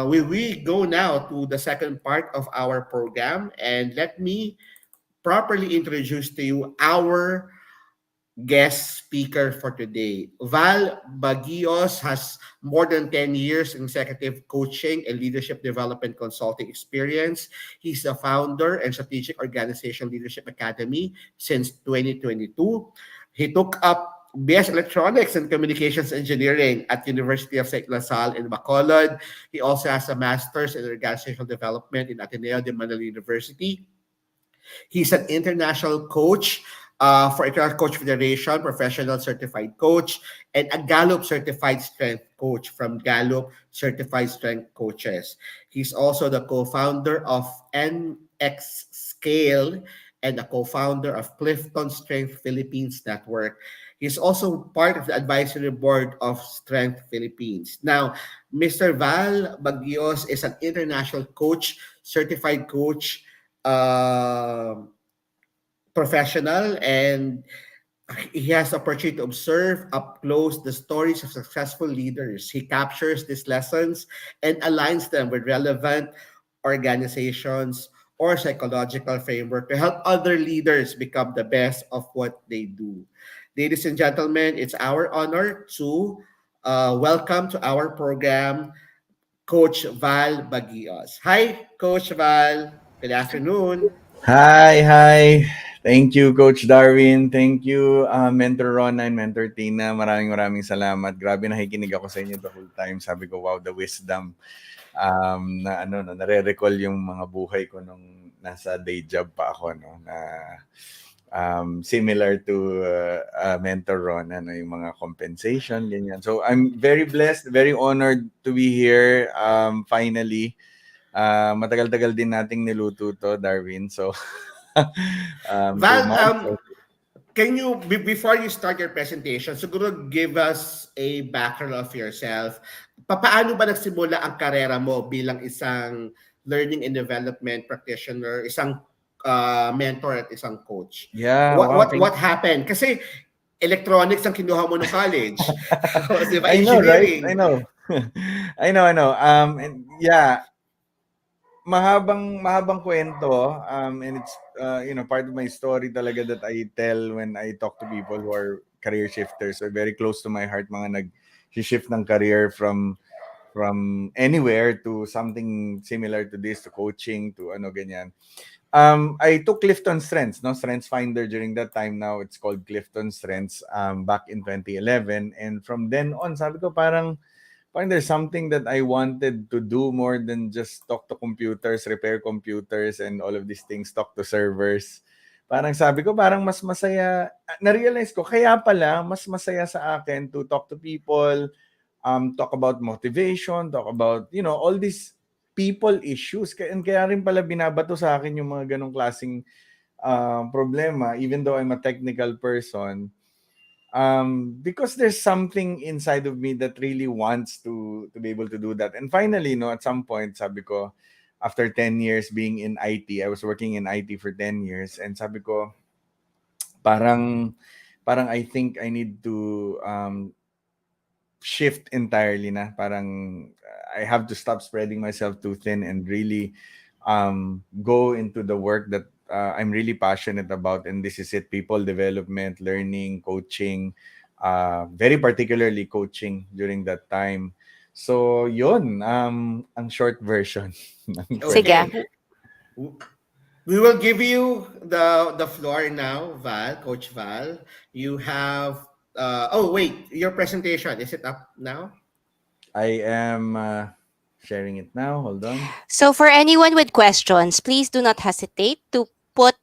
we go now to the second part of our program. And let me properly introduce to you our guest speaker for today. Val Baguios has more than 10 years in executive coaching and leadership development consulting experience. He's the founder and strategic organization Leadership Academy since 2022. He took up BS Electronics and Communications Engineering at University of St. LaSalle in Bacolod. He also has a master's in organizational development in Ateneo de Manila University. He's an international coach for International Coach Federation, professional certified coach, and a Gallup certified strength coach from Gallup Certified Strength Coaches. He's also the co-founder of NX Scale and a co-founder of Clifton Strength Philippines Network. He's also part of the advisory board of Strength Philippines. Now, Mr. Val Baguios is an international coach, certified coach, um professional, and he has the opportunity to observe up close the stories of successful leaders. He captures these lessons and aligns them with relevant organizations or psychological framework to help other leaders become the best of what they do. Ladies and gentlemen, it's our honor to welcome to our program Coach Val Baguios. Hi, Coach Val. Good afternoon. Hi, hi. Thank you, Coach Darwin. Thank you, Mentor Rona and Mentor Tina. Maraming salamat. Grabe, nakikinig ako sa inyo the whole time. Sabi ko, wow, the wisdom. Nare-recall yung mga buhay ko nung nasa day job pa ako, no? Na similar to Mentor Rona, no? Yung mga compensation, ganyan. So, I'm very blessed, very honored to be here. Finally, matagal-tagal din nating niluto to, Darwin. So, 2 Val, months. can you, before you start your presentation, siguro give us a background of yourself. Paano ba nagsimula ang karera mo bilang isang learning and development practitioner, isang mentor at isang coach? Yeah, What wow. what what happened? Kasi electronics ang kinuha mo no college. Di ba? I know, right? I Engineering. know. I know. And yeah, mahabang kwento, and it's part of my story talaga that I tell when I talk to people who are career shifters. So very close to my heart, mga nag-shift ng career from anywhere to something similar to this, to coaching, to ano ganyan. I took Clifton Strengths, no, Strengths Finder during that time. Now it's called Clifton Strengths, back in 2011, and from then on, sabi ko parang there's something that I wanted to do more than just talk to computers, repair computers, and all of these things, talk to servers. Parang sabi ko, parang mas masaya, na-realize ko, kaya pala, mas masaya sa akin to talk to people, talk about motivation, talk about, all these people issues. And kaya rin pala binabato sa akin yung mga ganong klaseng problema, even though I'm a technical person. Because there's something inside of me that really wants to be able to do that. And finally, at some point, sabi ko, after 10 years being in IT, I was working in IT for 10 years, and sabi ko, parang I think I need to shift entirely na. Parang I have to stop spreading myself too thin and really go into the work that I'm really passionate about, and this is it: people development, learning, coaching, very particularly coaching during that time. So yun, ang short version ng Sige. kwento. Okay. We will give you the floor now, Val, Coach Val. You have oh wait, your presentation, is it up now? I am sharing it now. Hold on. So for anyone with questions, please do not hesitate to put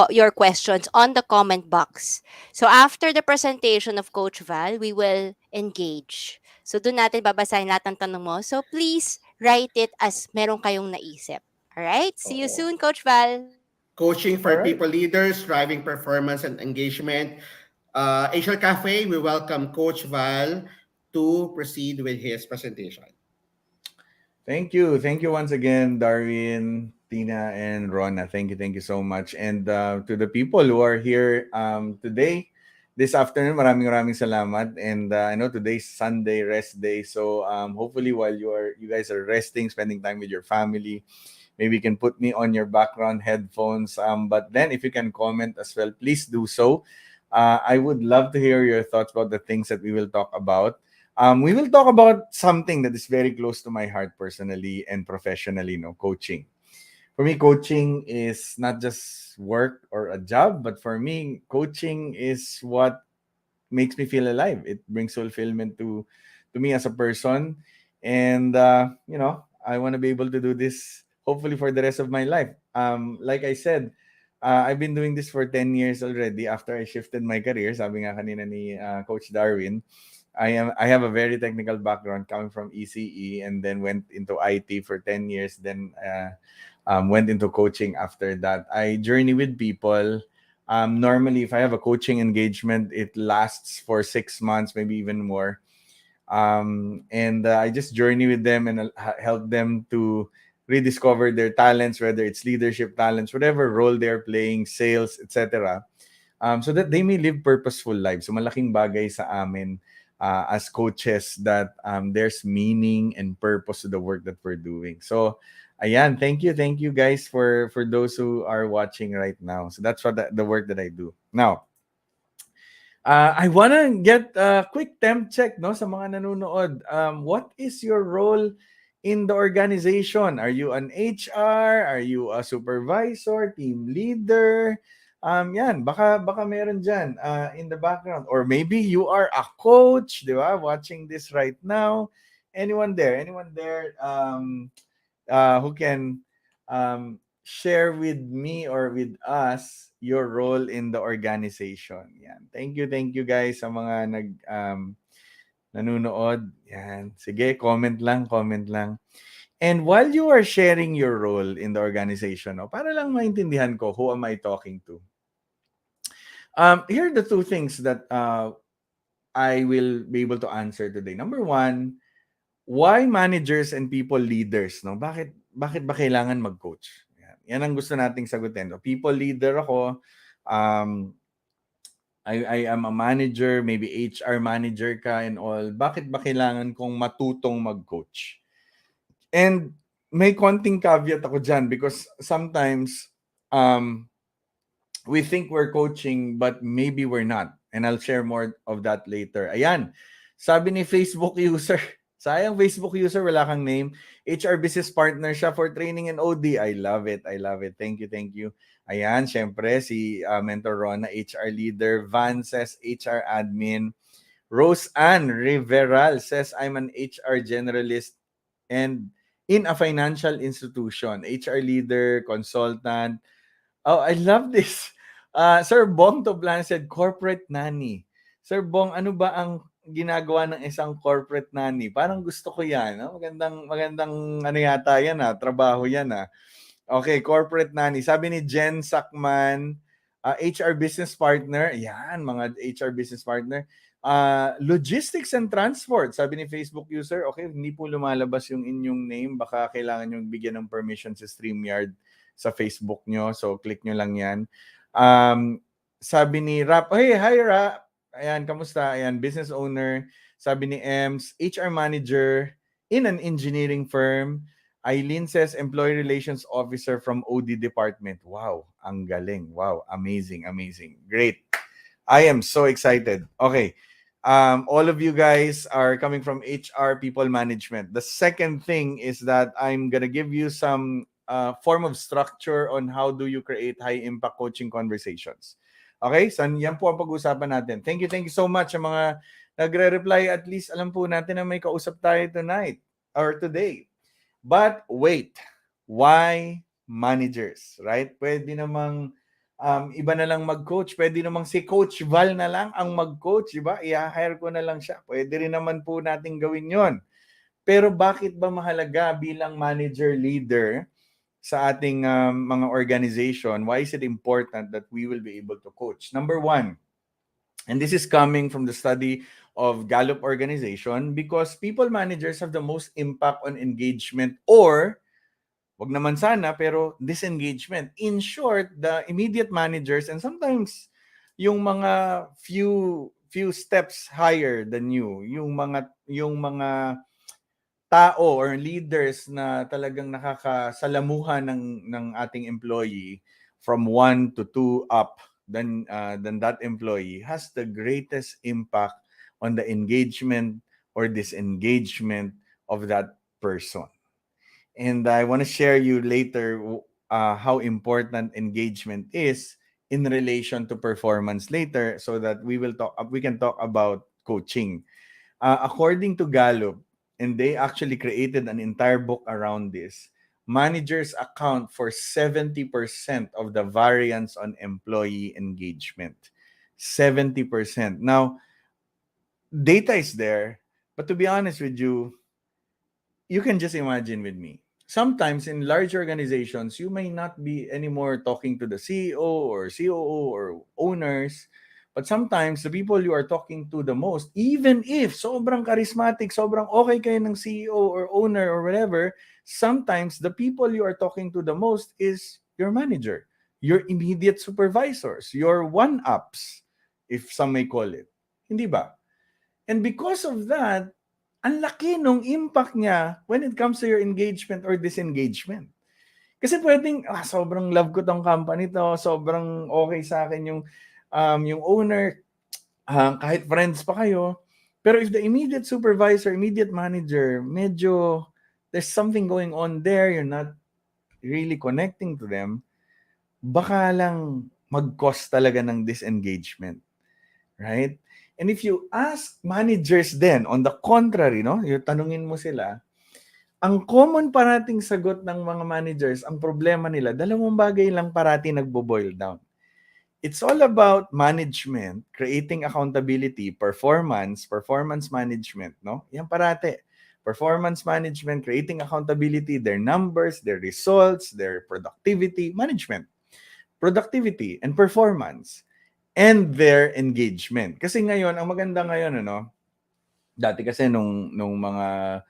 your questions on the comment box. So after the presentation of Coach Val, we will engage. So doon natin babasahin lahat ng tanong mo. So please write it as meron kayong naisip. Alright? See you Oo. soon, Coach Val. Coaching All for right. people leaders, driving performance and engagement. Asia Cafe, we welcome Coach Val to proceed with his presentation. Thank you. Thank you once again, Darwin, Tina, and Rona. Thank you. Thank you so much. And to the people who are here today, this afternoon, maraming salamat. And I know today's Sunday, rest day. So hopefully while you guys are resting, spending time with your family, maybe you can put me on your background headphones. But then if you can comment as well, please do so. I would love to hear your thoughts about the things that we will talk about. We will talk about something that is very close to my heart personally and professionally, no, coaching. For me, coaching is not just work or a job, but for me, coaching is what makes me feel alive. It brings fulfillment to me as a person, and I want to be able to do this hopefully for the rest of my life. Like I said, I've been doing this for 10 years already. After I shifted my career, sabi nga kanina ni Coach Darwin, I have a very technical background coming from ECE and then went into IT for 10 years. Then went into coaching after that. I journey with people. Normally, if I have a coaching engagement, it lasts for 6 months, maybe even more. And I just journey with them and help them to rediscover their talents, whether it's leadership talents, whatever role they're playing, sales, etc. So that they may live purposeful lives. So malaking bagay sa amin as coaches that there's meaning and purpose to the work that we're doing. So ayan, thank you guys for those who are watching right now. So that's what the work that I do. Now, I wanna get a quick temp check, no, sa mga nanonood. What is your role in the organization? Are you an HR? Are you a supervisor, team leader? Yan, baka meron dyan in the background. Or maybe you are a coach, di ba? Watching this right now. Anyone there? Anyone there who can share with me or with us your role in the organization. Yan. Thank you guys sa mga nanonood. Yan. Sige, comment lang, comment lang. And while you are sharing your role in the organization, no, para lang maintindihan ko who am I talking to. Here are the two things that I will be able to answer today. Number one, why managers and people leaders, no? Bakit ba kailangan mag-coach? Yan ang gusto nating sagutin. No? People leader ako, I am a manager, maybe HR manager ka and all. Bakit ba kailangan kong matutong mag-coach? And may konting caveat ako dyan because sometimes we think we're coaching but maybe we're not. And I'll share more of that later. Ayan, sabi ni Facebook user, sayang Facebook user, wala kang name. HR business partner siya for training and OD. I love it. I love it. Thank you. Ayan, syempre, si Mentor Rona, HR leader. Van says, HR admin. Rose Ann Riveral says, I'm an HR generalist and in a financial institution. HR leader, consultant. Oh, I love this. Sir Bong Toblan said, corporate nanny. Sir Bong, ano ba ang ginagawa ng isang corporate nanny? Parang gusto ko yan. No? Magandang ano yata yan, trabaho yan. Okay, corporate nanny. Sabi ni Jen Sakman, HR business partner. Yan, mga HR business partner. Logistics and transport. Sabi ni Facebook user, okay, hindi po lumalabas yung inyong name. Baka kailangan nyo bigyan ng permission sa StreamYard sa Facebook nyo. So, click nyo lang yan. Sabi ni Rap, hey, hi Rap. Ayan, kamusta? Ayan, business owner. Sabi ni Ems, HR manager in an engineering firm. Eileen says, employee relations officer from OD department. Wow, ang galing. Wow, amazing. Great. I am so excited. Okay. All of you guys are coming from HR people management. The second thing is that I'm going to give you some form of structure on how do you create high-impact coaching conversations. Okay? So, yan po ang pag-usapan natin. Thank you so much sa mga nagre-reply. At least alam po natin na may kausap tayo tonight or today. But wait, why managers? Right? Pwede namang iba na lang mag-coach. Pwede namang si Coach Val na lang ang mag-coach. Diba? I-hire ko na lang siya. Pwede rin naman po natin gawin yon. Pero bakit ba mahalaga bilang manager leader sa ating mga organization, why is it important that we will be able to coach? Number one, and this is coming from the study of Gallup organization, because people managers have the most impact on engagement, or wag naman sana, pero disengagement. In short, the immediate managers and sometimes yung mga few steps higher than you, yung mga tao or leaders na talagang nakakasalamuhan ng ating employee from 1 to 2 up, then that employee has the greatest impact on the engagement or disengagement of that person. And I want to share you later how important engagement is in relation to performance later, so that we can talk about coaching. According to Gallup, and they actually created an entire book around this, managers account for 70% of the variance on employee engagement. 70%. Now, data is there, but to be honest with you can just imagine with me. Sometimes in large organizations, you may not be anymore talking to the CEO or COO or owners, but sometimes the people you are talking to the most, even if sobrang charismatic, sobrang okay kayo ng CEO or owner or whatever, sometimes the people you are talking to the most is your manager, your immediate supervisors, your one-ups, if some may call it. Hindi ba? And because of that, ang laki nung impact niya when it comes to your engagement or disengagement. Kasi pwedeng, sobrang love ko tong company to, sobrang okay sa akin yung owner, kahit friends pa kayo. Pero if the immediate supervisor, immediate manager, medyo there's something going on there, you're not really connecting to them, baka lang mag-cause talaga ng disengagement. Right? And if you ask managers then, on the contrary, no, yung tanungin mo sila, ang common parating sagot ng mga managers, ang problema nila, dalawang bagay lang parati nagbo-boil down. It's all about management, creating accountability, performance management, no? Yan parati. Performance management, creating accountability, their numbers, their results, their productivity, management. Productivity and performance. And their engagement. Kasi ngayon, ang maganda ngayon, dati kasi nung mga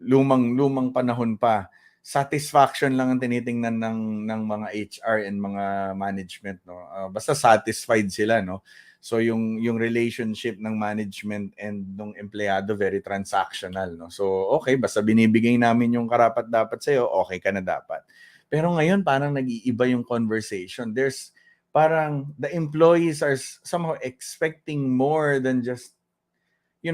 lumang panahon pa, satisfaction lang ang tinitingnan ng mga HR and mga management, no. Basta satisfied sila, no. So yung relationship ng management and ng empleyado very transactional, no. So okay, basta binibigay namin yung karapat-dapat sa iyo, okay ka na dapat. Pero ngayon parang nag-iiba yung conversation. There's parang the employees are somehow expecting more than just, you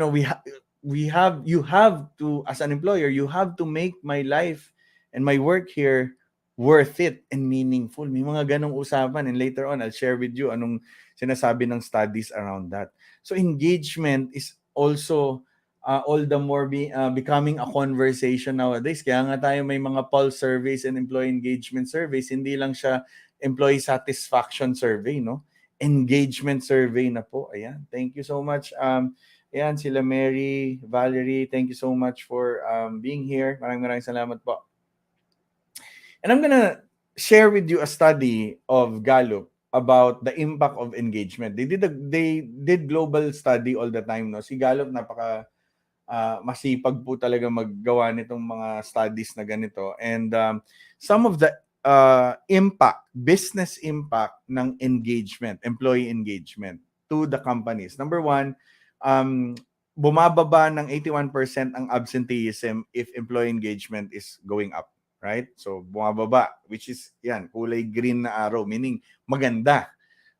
have to, as an employer, you have to make my life and my work here worth it and meaningful. May mga ganong usapan, and later on, I'll share with you anong sinasabi ng studies around that. So engagement is also all the more becoming a conversation nowadays. Kaya nga tayo may mga pulse surveys and employee engagement surveys. Hindi lang siya employee satisfaction survey, no? Engagement survey na po. Ayan. Thank you so much. Ayan, sila Mary, Valerie, thank you so much for being here. Maraming salamat po. And I'm gonna share with you a study of Gallup about the impact of engagement. They did global study all the time, no? Si Gallup napaka masipag po talaga maggawa nitong mga studies na ganito. And some of the business impact ng engagement, employee engagement to the companies. Number one, bumababa ng 81% ang absenteeism if employee engagement is going up, right? So bumababa, which is yan, kulay green na arrow, meaning maganda.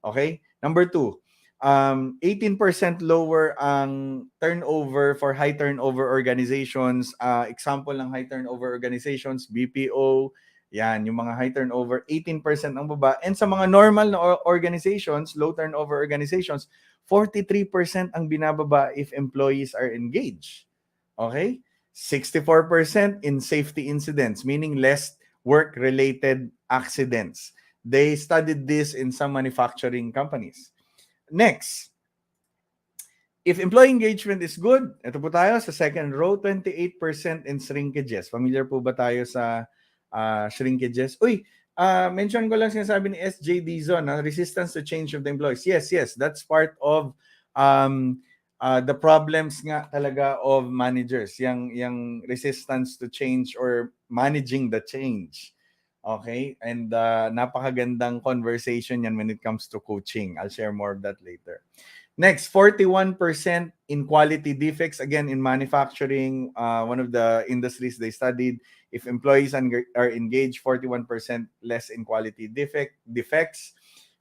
Okay? Number two, 18% lower ang turnover for high turnover organizations. Example ng high turnover organizations, BPO, yan, yung mga high turnover, 18% ang baba. And sa mga normal na organizations, low turnover organizations, 43% ang binababa if employees are engaged. Okay? 64% in safety incidents, meaning less work-related accidents. They studied this in some manufacturing companies. Next, if employee engagement is good, ito po tayo sa second row, 28% in shrinkages. Familiar po ba tayo sa shrinkages. Mention ko lang sinasabi ni SJ Dizon, resistance to change of the employees. Yes, that's part of the problems nga talaga of managers, yung resistance to change or managing the change. Okay? And napakagandang conversation yan when it comes to coaching. I'll share more of that later. Next, 41% in quality defects. Again, in manufacturing, one of the industries they studied, if employees are engaged, 41% less in quality defects.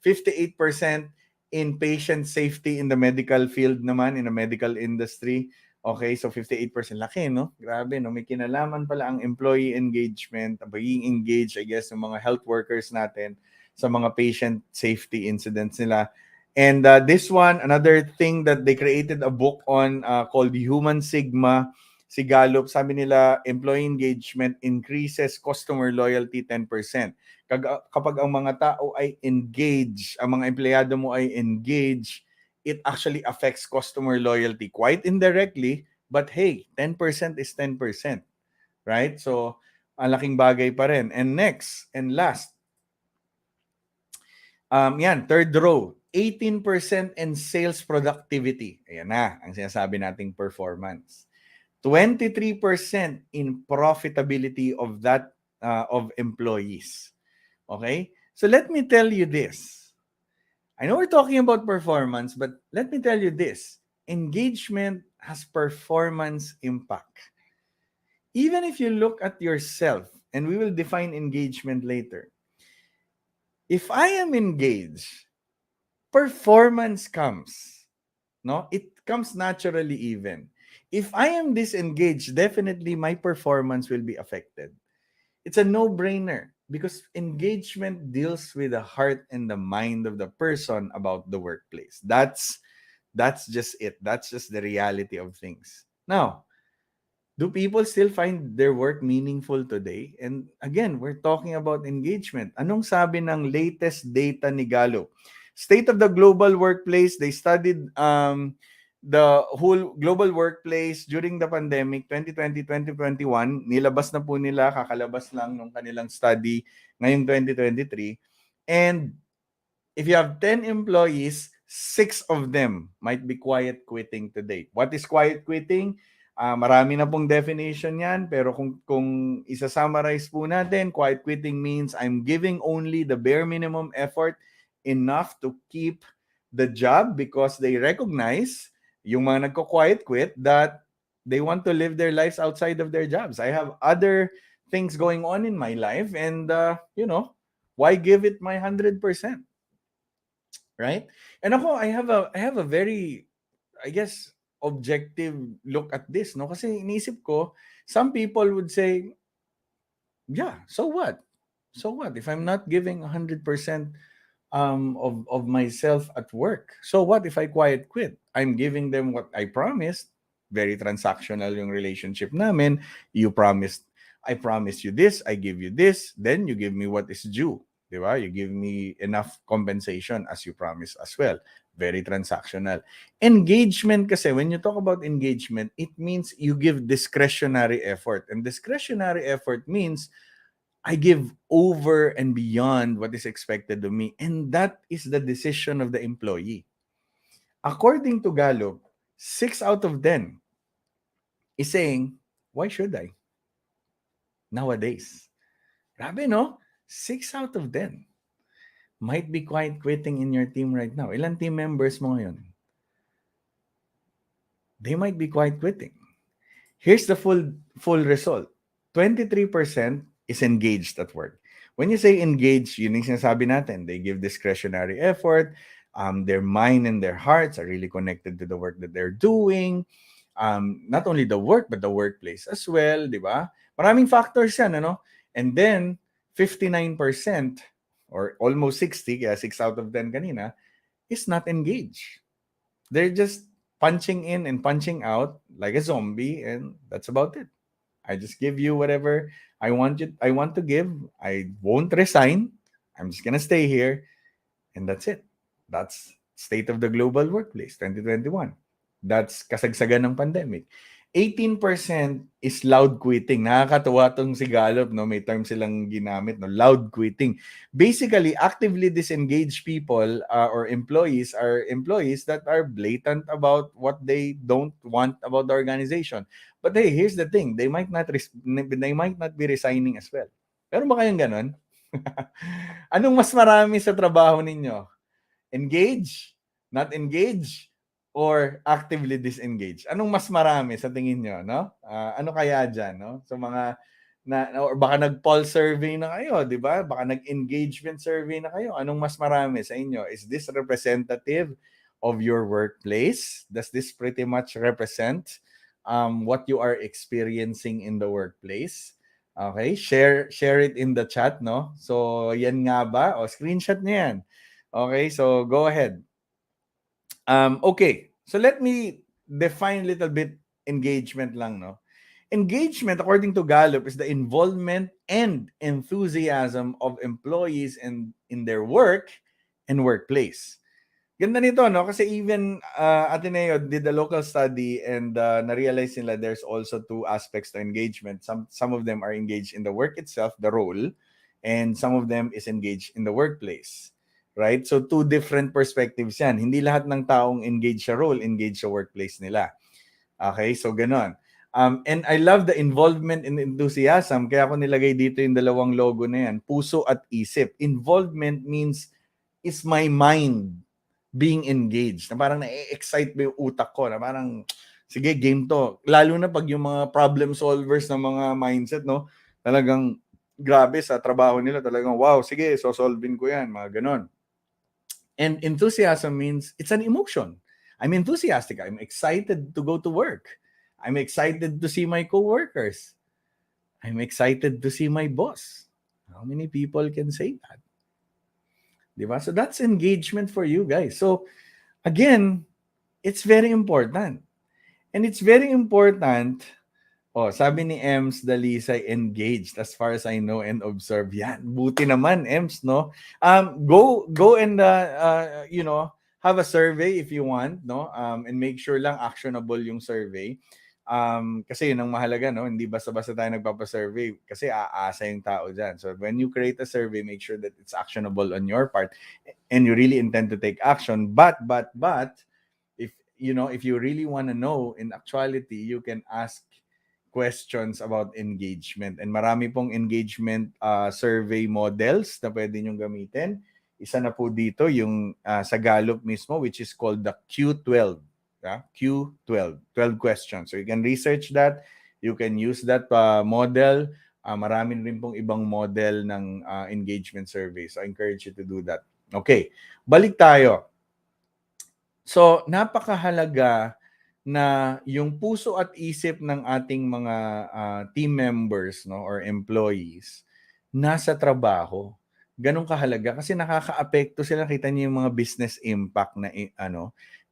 58% in patient safety in the medical field naman, in the medical industry. Okay, so 58%. Laki, no? Grabe, no? May kinalaman pala ang employee engagement, being engaged, I guess, ng mga health workers natin sa mga patient safety incidents nila. And this one, another thing that they created a book on called Human Sigma. Si Gallup, sabi nila, employee engagement increases customer loyalty 10%. Kapag ang mga tao ay engaged, ang mga empleyado mo ay engaged, it actually affects customer loyalty quite indirectly, but hey, 10% is 10%. Right? So, ang laking bagay pa rin. And next, and last, third row, 18% in sales productivity. Ayan na, ang sinasabi nating performance. 23% in profitability of that of employees. Okay? So let me tell you this. I know we're talking about performance, but let me tell you this. Engagement has performance impact. Even if you look at yourself, and we will define engagement later. If I am engaged, performance comes. No? It comes naturally even. If I am disengaged, definitely my performance will be affected. It's a no-brainer because engagement deals with the heart and the mind of the person about the workplace. That's just it. That's just the reality of things. Now, do people still find their work meaningful today? And again, we're talking about engagement. Anong sabi ng latest data ni Gallup? State of the global workplace, they studied the whole global workplace during the pandemic, 2020-2021. Nilabas na po nila, kakalabas lang nung kanilang study ngayong 2023. And if you have 10 employees, 6 of them might be quiet quitting today. What is quiet quitting? Marami na pong definition yan, pero kung isa-summarize po natin, quiet quitting means I'm giving only the bare minimum effort enough to keep the job because they recognize, yung mga nagko-quiet quit, that they want to live their lives outside of their jobs. I have other things going on in my life and, why give it my 100%? Right? And ako, I have a very, I guess, objective look at this, no? Kasi iniisip ko, some people would say, yeah, so what? So what? If I'm not giving 100% of myself at work, so what if I quiet quit? I'm giving them what I promised. Very transactional yung relationship namin. I promised you this, I give you this, then you give me what is due. Diba? You give me enough compensation as you promised as well. Very transactional. Engagement kasi, when you talk about engagement, it means you give discretionary effort. And discretionary effort means I give over and beyond what is expected of me. And that is the decision of the employee. According to Gallup, 6 out of 10 is saying, why should I? Nowadays. Grabe, no? 6 out of 10 might be quiet quitting in your team right now. Ilan team members mo ngayon? They might be quiet quitting. Here's the full result. 23% is engaged at work. When you say engaged, yun yung sinasabi natin. They give discretionary effort. Their mind and their hearts are really connected to the work that they're doing. Not only the work, but the workplace as well, di ba? Maraming factors yan, ano? And then, 59% or almost 60, kaya 6 out of 10 kanina, is not engaged. They're just punching in and punching out like a zombie, and that's about it. I just give you whatever I want to give. I won't resign. I'm just gonna stay here, and that's it. That's state of the global workplace 2021. That's kasagsagan ng pandemic. 18% is loud quitting. Nakakatuwa tong si Gallup, no? May term silang ginamit, no? Loud quitting. Basically, actively disengaged people or employees are employees that are blatant about what they don't want about the organization. But hey, here's the thing. They might not be resigning as well. Pero ba kayong ganun? Anong mas marami sa trabaho ninyo? Engage, not engage, or actively disengage? Anong mas marami sa tingin nyo, no? Ano kaya dyan, no? So mga, or baka nag-poll survey na kayo, di ba? Baka nag-engagement survey na kayo. Anong mas marami sa inyo? Is this representative of your workplace? Does this pretty much represent what you are experiencing in the workplace? Okay, share it in the chat, no? So, yan nga ba? O, screenshot niyo yan. Okay, so go ahead. Okay, so let me define a little bit engagement lang, no? Engagement, according to Gallup, is the involvement and enthusiasm of employees in their work and workplace. Ganda nito, no? Kasi even Ateneo did a local study and na-realize nila there's also two aspects to engagement. Some of them are engaged in the work itself, the role, and some of them is engaged in the workplace. Right? So, two different perspectives yan. Hindi lahat ng taong engaged sa role, engaged sa workplace nila. Okay? So, ganon. And I love the involvement and enthusiasm. Kaya ako nilagay dito yung dalawang logo na yan. Puso at isip. Involvement means, is my mind being engaged? Na parang na-excite ba yung utak ko? Na parang, sige, game to. Lalo na pag yung mga problem solvers ng mga mindset, no? Talagang, grabe sa trabaho nila. Talagang, wow, sige, so-solving ko yan. Mga ganon. And enthusiasm means it's an emotion. I'm enthusiastic. I'm excited to go to work. I'm excited to see my coworkers. I'm excited to see my boss. How many people can say that? Diba? So that's engagement for you guys. So again, it's very important. And it's very important. Oh, sabi ni Ems Dalisay, engaged as far as I know and observe. Yan, buti naman, Ems, no? Go and have a survey if you want, no? And make sure lang actionable yung survey. Kasi yun ang mahalaga, no? Hindi basta-basta tayo nagpapa-survey kasi aasa yung tao dyan. So when you create a survey, make sure that it's actionable on your part and you really intend to take action. But if you really want to know, in actuality, you can ask questions about engagement. And marami pong engagement survey models na pwede nyong gamitin. Isa na po dito yung sa Gallup mismo, which is called the Q12. Q12, 12 questions. So you can research that. You can use that model. Marami rin pong ibang model ng engagement survey. So I encourage you to do that. Okay, balik tayo. So napakahalaga na yung puso at isip ng ating mga team members, no, or employees nasa trabaho. Ganun kahalaga kasi nakakaapekto sila, kita niyo yung mga business impact na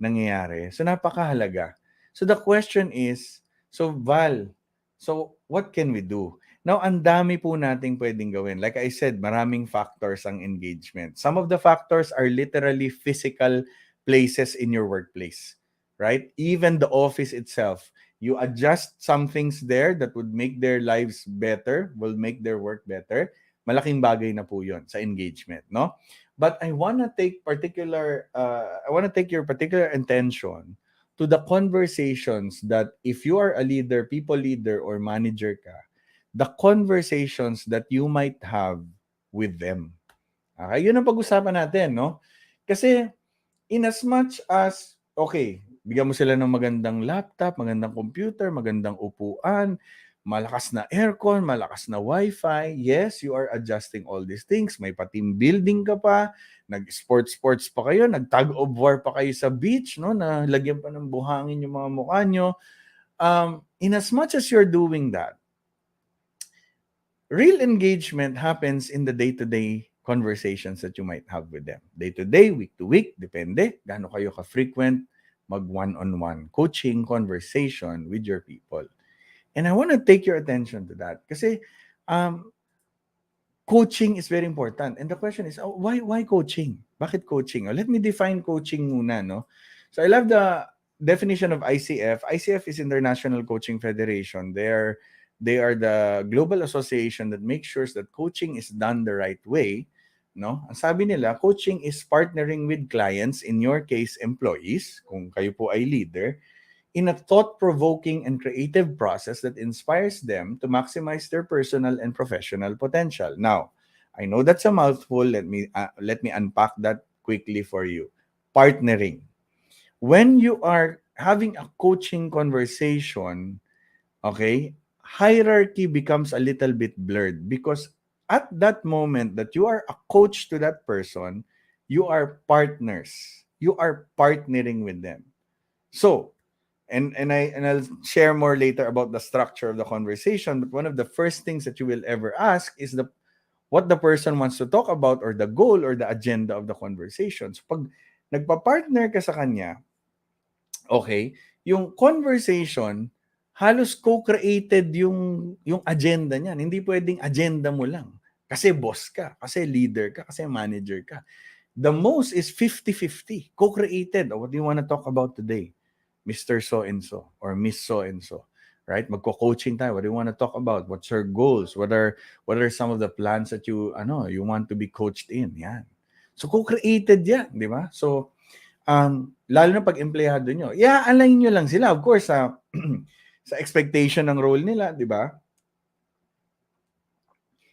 nangyayari. So napakahalaga. So the question is, so Val, so what can we do? Now, ang dami po nating pwedeng gawin. Like I said, maraming factors ang engagement. Some of the factors are literally physical places in your workplace. Right? Even the office itself, you adjust some things there that would make their lives better, will make their work better. Malaking bagay na po 'yon sa engagement, no? But I want to take your particular attention to the conversations that if you are a leader, people leader or manager ka, the conversations that you might have with them. Okay, 'yun ang pag-usapan natin, no? Kasi in as much as okay, bigyan mo sila ng magandang laptop, magandang computer, magandang upuan, malakas na aircon, malakas na wifi. Yes, you are adjusting all these things. May pa-team building ka pa, nag-sports pa kayo, nag-tug of war pa kayo sa beach, no? Na lagyan pa ng buhangin yung mga mukha nyo. In as much as you're doing that, real engagement happens in the day-to-day conversations that you might have with them. Day-to-day, week-to-week, depende. Gaano kayo ka-frequent mag one-on-one coaching conversation with your people. And I want to take your attention to that kasi coaching is very important. And the question is, why coaching? Bakit coaching? Let me define coaching muna, no? So I love definition of ICF is International Coaching Federation. They are the global association that makes sure that coaching is done the right way. No? Ang sabi nila, coaching is partnering with clients, in your case, employees, kung kayo po ay leader, in a thought-provoking and creative process that inspires them to maximize their personal and professional potential. Now, I know that's a mouthful. Let me unpack that quickly for you. Partnering. When you are having a coaching conversation, okay, hierarchy becomes a little bit blurred, because at that moment that you are a coach to that person, you are partners. You are partnering with them. So, I'll share more later about the structure of the conversation, but one of the first things that you will ever ask is what the person wants to talk about, or the goal or the agenda of the conversation. So pag nagpa-partner ka sa kanya, okay, yung conversation halos co-created yung agenda niyan. Hindi pwedeng agenda mo lang. Kasi boss ka, kasi leader ka, kasi manager ka. The most is 50-50, co-created. What do you want to talk about today? Mr. So-and-so or Miss So-and-so, right? Magko-coaching tayo. What do you want to talk about? What's your goals? What are some of the plans that you want to be coached in? Yan. So, co-created yan, di ba? So, lalo na pag empleyado nyo, i-align nyo lang sila. Of course, sa expectation ng role nila, di ba?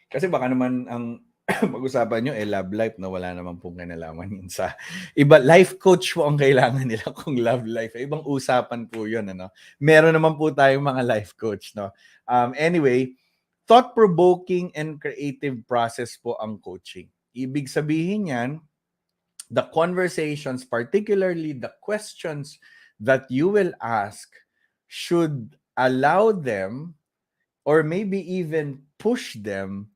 Kasi baka naman ang pag-usapan nyo, love life, na wala naman pong kinalaman yun sa iba. Life coach po ang kailangan nila kung love life. Ibang usapan po yun, ano? Meron naman po tayong mga life coach, no? Anyway, thought-provoking and creative process po ang coaching. Ibig sabihin yan, the conversations, particularly the questions that you will ask, should allow them, or maybe even push them,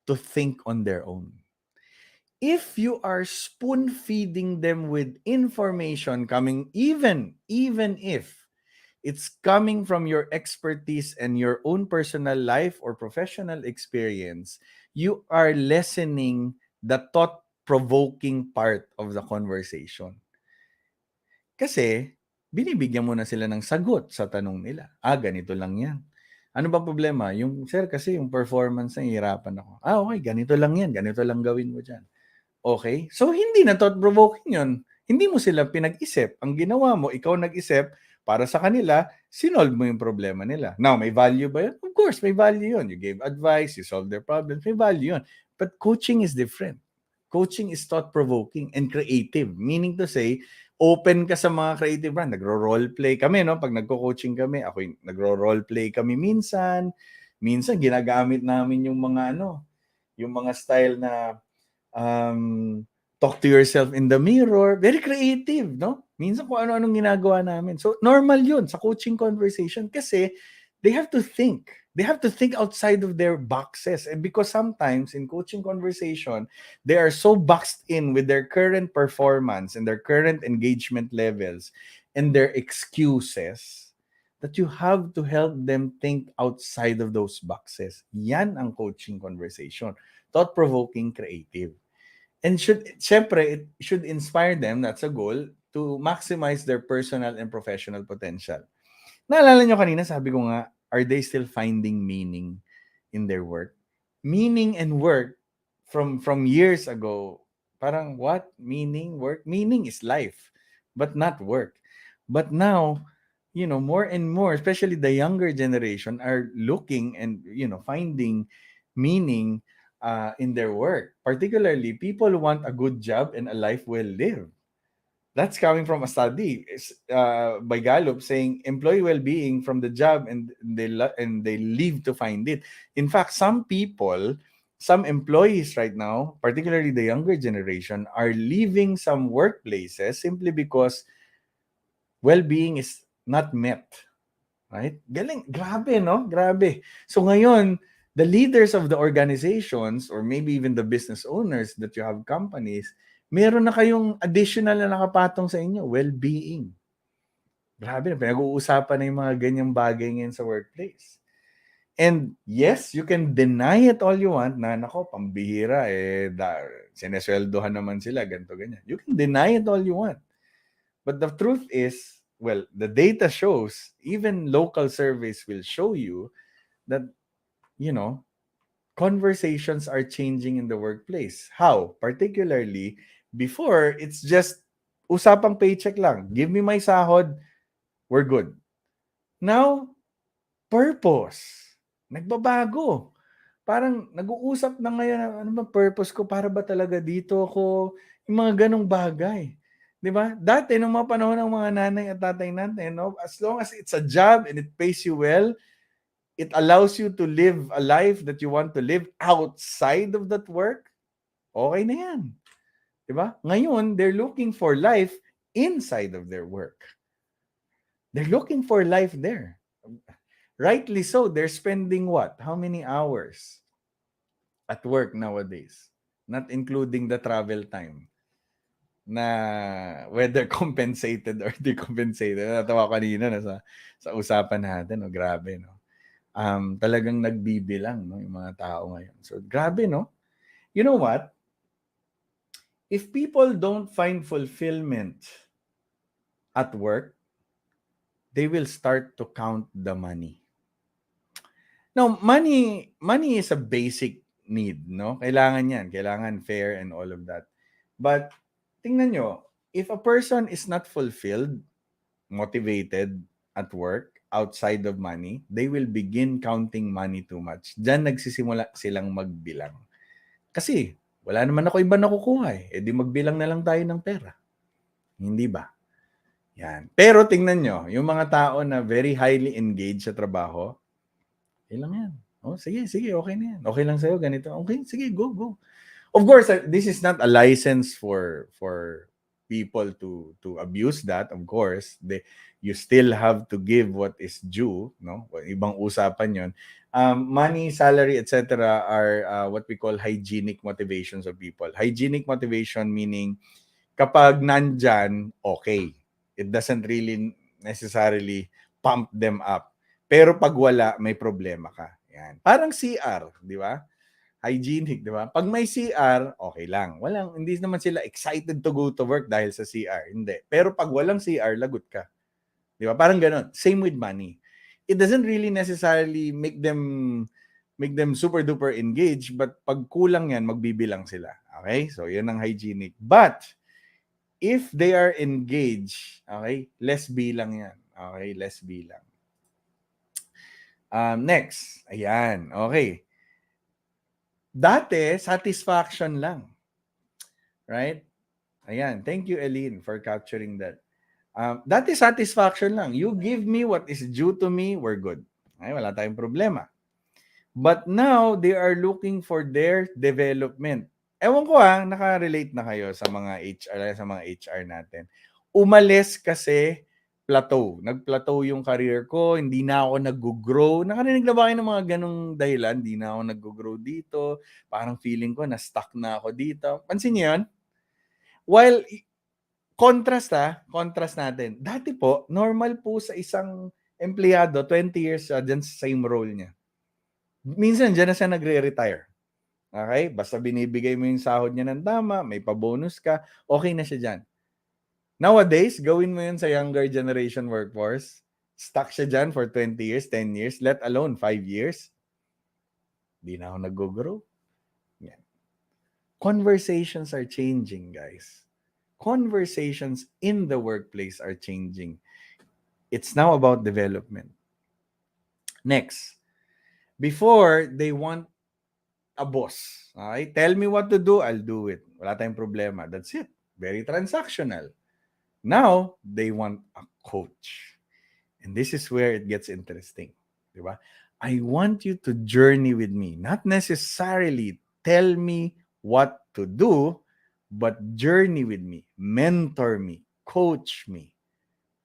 to think on their own. If you are spoon-feeding them with information coming, even if it's coming from your expertise and your own personal life or professional experience, you are lessening the thought-provoking part of the conversation. Kasi, binibigyan mo na sila ng sagot sa tanong nila. Ganito lang yan. Ano ba problema? Sir, kasi yung performance na hihirapan ako. Okay, ganito lang yan. Ganito lang gawin mo dyan. Okay? So, hindi na thought-provoking yun. Hindi mo sila pinag-isip. Ang ginawa mo, ikaw nag-isip, para sa kanila, sinolve mo yung problema nila. Now, may value ba yun? Of course, may value yun. You gave advice, you solved their problems, may value yun. But coaching is different. Coaching is thought-provoking and creative. Meaning to say, open ka sa mga creative brand. Nagro-roleplay kami, no? Pag nagko-coaching kami, nagro-roleplay kami minsan. Minsan, ginagamit namin yung mga, yung mga style na talk to yourself in the mirror. Very creative, no? Minsan kung ano-anong ginagawa namin. So, normal yun sa coaching conversation kasi they have to think. They have to think outside of their boxes. And because sometimes in coaching conversation, they are so boxed in with their current performance and their current engagement levels and their excuses that you have to help them think outside of those boxes. Yan ang coaching conversation. Thought-provoking, creative. And it should inspire them, that's a goal, to maximize their personal and professional potential. Naalala nyo kanina, sabi ko nga, are they still finding meaning in their work? Meaning and work from years ago, parang what? Meaning, work? Meaning is life, but not work. But now, more and more, especially the younger generation, are looking and, finding meaning in their work. Particularly, people want a good job and a life well lived. That's coming from a study by Gallup saying employee well-being from the job and they live to find it. In fact, some employees right now, particularly the younger generation, are leaving some workplaces simply because well-being is not met. Right? Galing, grabe, no? Grabe. So ngayon, the leaders of the organizations or maybe even the business owners that you have companies, meron na kayong additional na nakapatong sa inyo, well-being. Grabe na, pinag-uusapan na yung mga ganyang bagay ngayon sa workplace. And yes, you can deny it all you want na, nako, pambihira, sinesweldohan naman sila, ganito, ganyan. You can deny it all you want. But the truth is, well, the data shows, even local surveys will show you that, you know, conversations are changing in the workplace. How? Particularly, before, it's just usapang paycheck lang. Give me my sahod, we're good. Now, purpose. Nagbabago. Parang nag-uusap na ngayon, ano ba purpose ko? Para ba talaga dito ako? Yung mga ganong bagay. Di ba? Dati, nung mga panahon ng mga nanay at tatay natin, no, as long as it's a job and it pays you well, it allows you to live a life that you want to live outside of that work, okay na yan. Di ba? Ngayon, they're looking for life inside of their work. They're looking for life there. Rightly so, they're spending what? How many hours at work nowadays? Not including the travel time na whether compensated or decompensated. Natawa kanina na sa usapan natin, no? Grabe, no? Talagang nagbibilang, no, yung mga tao ngayon. So, grabe, no? You know what? If people don't find fulfillment at work, they will start to count the money. Now, money is a basic need, no? Kailangan yan. Kailangan fair and all of that. But, tingnan nyo, if a person is not fulfilled, motivated at work, outside of money, they will begin counting money too much. Diyan nagsisimula silang magbilang. Kasi, wala naman ako iba nakukuha eh. E di magbilang na lang tayo ng pera. Hindi ba? Yan. Pero tingnan nyo, yung mga tao na very highly engaged sa trabaho, lang yan. Oh, sige, okay na yan. Okay lang sa'yo, ganito. Okay, sige, go. Of course, this is not a license for people to abuse that. Of course, you still have to give what is due, no? Ibang usapan 'yon. Money, salary, etc. are what we call hygienic motivations of people. Hygienic motivation meaning kapag nandyan, okay. It doesn't really necessarily pump them up. Pero pag wala, may problema ka. Yan. Parang CR, di ba? Hygienic, di ba? Pag may CR, okay lang. Hindi naman sila excited to go to work dahil sa CR. Hindi. Pero pag walang CR, lagot ka. Di ba? Parang ganun. Same with money. It doesn't really necessarily make them super duper engaged, but pag kulang yan, magbibilang sila. Okay? So, yun ang hygienic. But, if they are engaged, okay, less bilang yan. Okay, less bilang. Next. Ayan. Okay. Dati, satisfaction lang. Right? Ayan. Thank you, Eileen, for capturing that. Dati, satisfaction lang. You give me what is due to me, we're good. Ay, wala tayong problema. But now, they are looking for their development. Ewan ko naka-relate na kayo sa mga HR natin. Umalis kasi plateau. Nag-plateau yung career ko, hindi na ako nag-grow. Nakarinig na ba kayo ng mga ganong dahilan? Hindi na ako nag-grow dito. Parang feeling ko na-stuck na ako dito. Pansin niyo yun? While, contrast natin. Dati po, normal po sa isang empleyado, 20 years dyan sa same role niya. Minsan, dyan na siya nagre-retire. Okay? Basta binibigay mo yung sahod niya ng tama, may pa-bonus ka, okay na siya dyan. Nowadays, gawin mo yun sa younger generation workforce. Stuck siya dyan for 20 years, 10 years, let alone 5 years. Di na ako nag-grow. Yan. Conversations are changing, guys. Conversations in the workplace are changing. It's now about development. Next. Before, they want a boss. Okay? Tell me what to do, I'll do it. Wala tayong problema. That's it. Very transactional. Now, they want a coach. And this is where it gets interesting. Diba? I want you to journey with me. Not necessarily tell me what to do, but journey with me. Mentor me. Coach me.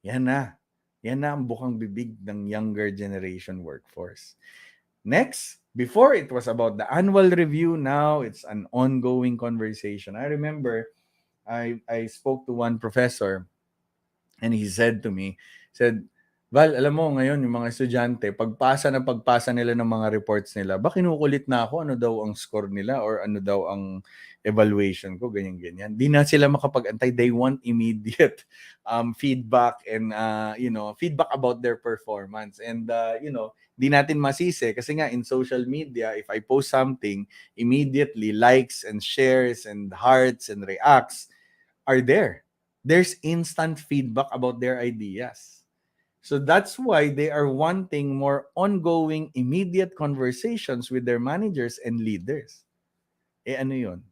Yan na. Yan na ang bukang bibig ng younger generation workforce. Next, before it was about the annual review, now it's an ongoing conversation. I remember I spoke to one professor and he said to me, Val, alam mo ngayon yung mga estudyante, pagpasa nila ng mga reports nila, ba kinukulit na ako ano daw ang score nila or ano daw ang evaluation ko, ganyan-ganyan. Di na sila makapag-antay. They want immediate feedback and feedback about their performance. And di natin masisi kasi nga in social media, if I post something, immediately likes and shares and hearts and reacts are there. There's instant feedback about their ideas. So that's why they are wanting more ongoing, immediate conversations with their managers and leaders. Ano yun?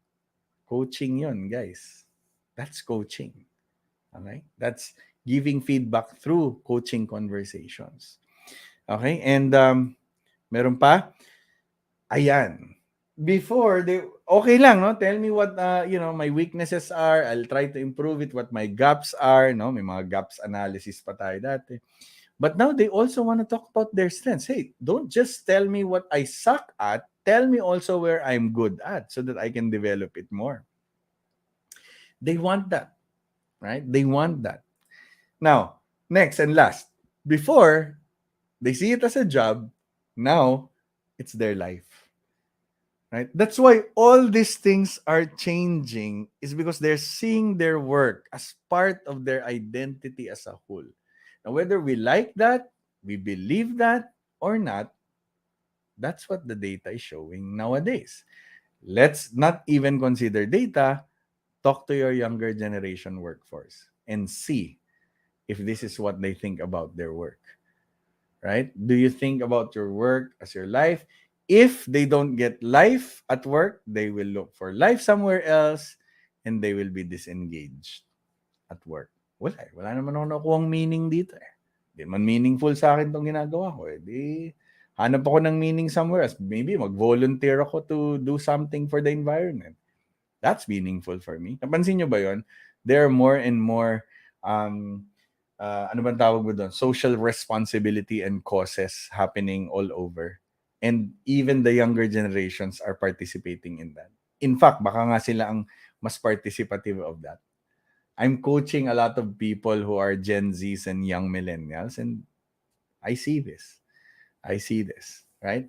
Coaching yun, guys. That's coaching. Okay? That's giving feedback through coaching conversations. Okay? And meron pa? Ayan. Before, okay lang, no? Tell me what, my weaknesses are. I'll try to improve it. What my gaps are, no? May mga gaps analysis pa tayo dati. But now they also want to talk about their strengths. Hey, don't just tell me what I suck at. Tell me also where I'm good at so that I can develop it more. They want that, right? They want that. Now, next and last. Before, they see it as a job. Now, it's their life. Right? That's why all these things are changing is because they're seeing their work as part of their identity as a whole. Now, whether we like that, we believe that, or not, that's what the data is showing nowadays. Let's not even consider data. Talk to your younger generation workforce and see if this is what they think about their work. Right? Do you think about your work as your life? If they don't get life at work, they will look for life somewhere else and they will be disengaged at work. Wala naman ako nakuhang meaning dito eh. Di man meaningful sa akin itong ginagawa ko eh. Di hanap ako ng meaning somewhere else. Maybe mag-volunteer ako to do something for the environment. That's meaningful for me. Napansin nyo ba yun? There are more and more ano bang tawag mo doon? Social responsibility and causes happening all over. And even the younger generations are participating in that. In fact, baka nga sila ang mas participative of that. I'm coaching a lot of people who are Gen Zs and young millennials, and I see this. Right?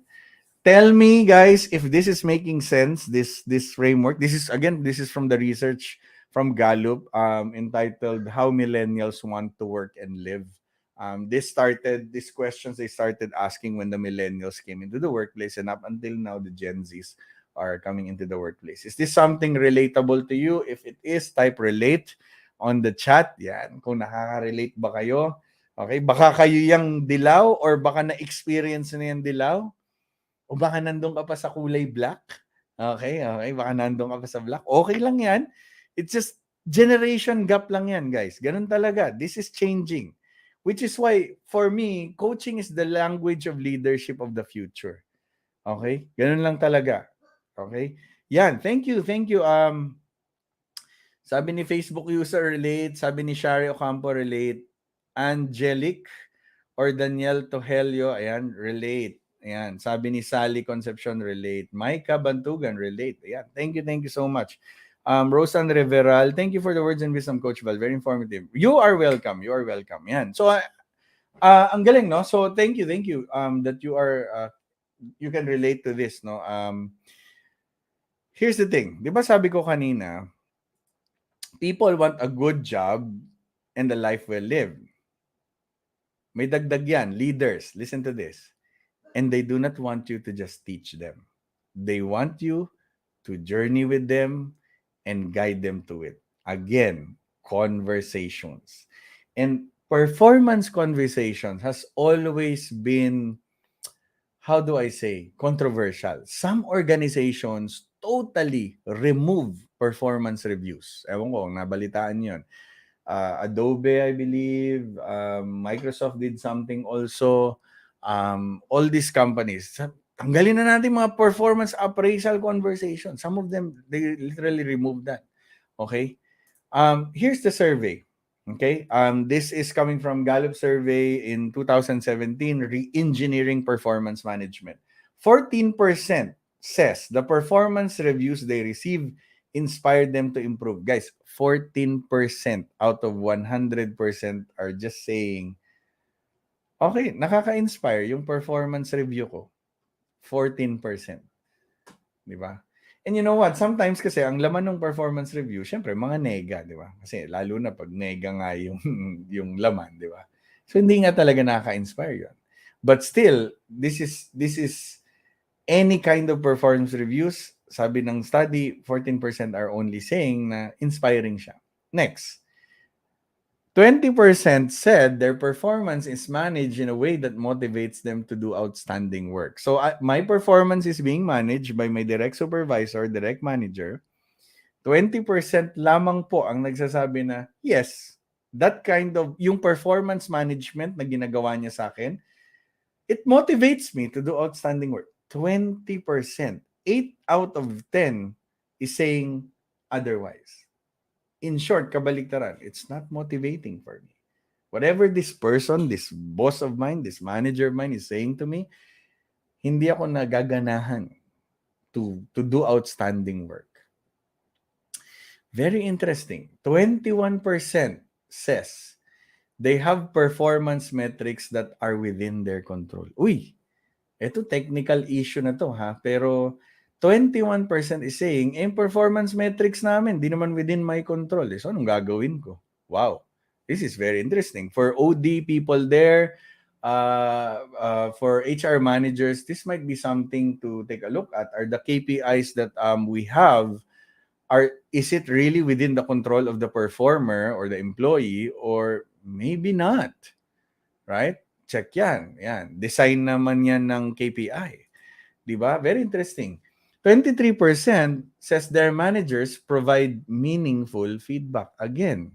Tell me, guys, if this is making sense, this framework. This is from the research from Gallup entitled How Millennials Want to Work and Live. These questions they started asking when the millennials came into the workplace, and up until now, the Gen Zs are coming into the workplace. Is this something relatable to you? If it is, type relate on the chat. Yan, kung nakaka-relate ba kayo? Okay, baka kayo yung dilaw or baka na-experience na yung dilaw. O baka nandun ka pa sa kulay black. Okay, baka nandun ka pa sa black. Okay lang yan. It's just generation gap lang yan, guys. Ganun talaga. This is changing. Which is why, for me, coaching is the language of leadership of the future. Okay? Ganun lang talaga. Okay? Yan. Thank you. Sabi ni Facebook user relate. Sabi ni Shari Ocampo relate. Angelic or Daniel Tohelio, ayan, relate. Ayan, sabi ni Sally Concepcion, relate. Micah Bantugan, relate. Ayan, thank you so much. Rosan Riveral, thank you for the words and wisdom, Coach Val. Very informative. You are welcome. Ayan. So, ang galing, no? So, thank you that you are, you can relate to this, no? Here's the thing. Di ba sabi ko kanina, people want a good job and a life well lived. May dagdag yan. Leaders, listen to this. And they do not want you to just teach them. They want you to journey with them and guide them to it. Again, conversations. And performance conversations has always been, how do I say, controversial. Some organizations totally remove performance reviews. Ewan ko, nabalitaan yun. Adobe, I believe, Microsoft did something also. All these companies, tanggalin na natin mga performance appraisal conversation. Some of them, they literally remove that. Okay? Here's the survey. Okay? This is coming from Gallup survey in 2017, Re-engineering Performance Management. 14% says the performance reviews they receive inspired them to improve. Guys, 14% out of 100% are just saying Okay, nakaka-inspire yung performance review ko. 14%. Di ba? And you know what? Sometimes kasi ang laman ng performance review, syempre mga nega, di ba? Kasi lalo na pag nega nga yung, yung laman, di ba? So hindi nga talaga nakaka-inspire yun. But still, this is any kind of performance reviews, sabi ng study, 14% are only saying na inspiring siya. Next, 20% said their performance is managed in a way that motivates them to do outstanding work. So my performance is being managed by my direct supervisor, direct manager. 20% lamang po ang nagsasabi na, yes, that kind of, yung performance management na ginagawa niya sa akin, it motivates me to do outstanding work. 20%. 8 out of 10 is saying otherwise. In short, kabaliktaran, it's not motivating for me. Whatever this person, this boss of mine, this manager of mine is saying to me, hindi ako nagaganahan to do outstanding work. Very interesting. 21% says they have performance metrics that are within their control. Uy, ito technical issue na to ha, pero 21% is saying, performance metrics namin, di naman within my control. So, anong gagawin ko? Wow, this is very interesting. For OD people there, for HR managers, this might be something to take a look at. Are the KPIs that we have, is it really within the control of the performer or the employee, or maybe not? Right? Check yan. Yan. Design naman yan ng KPI. Diba? Very interesting. 23% says their managers provide meaningful feedback. Again,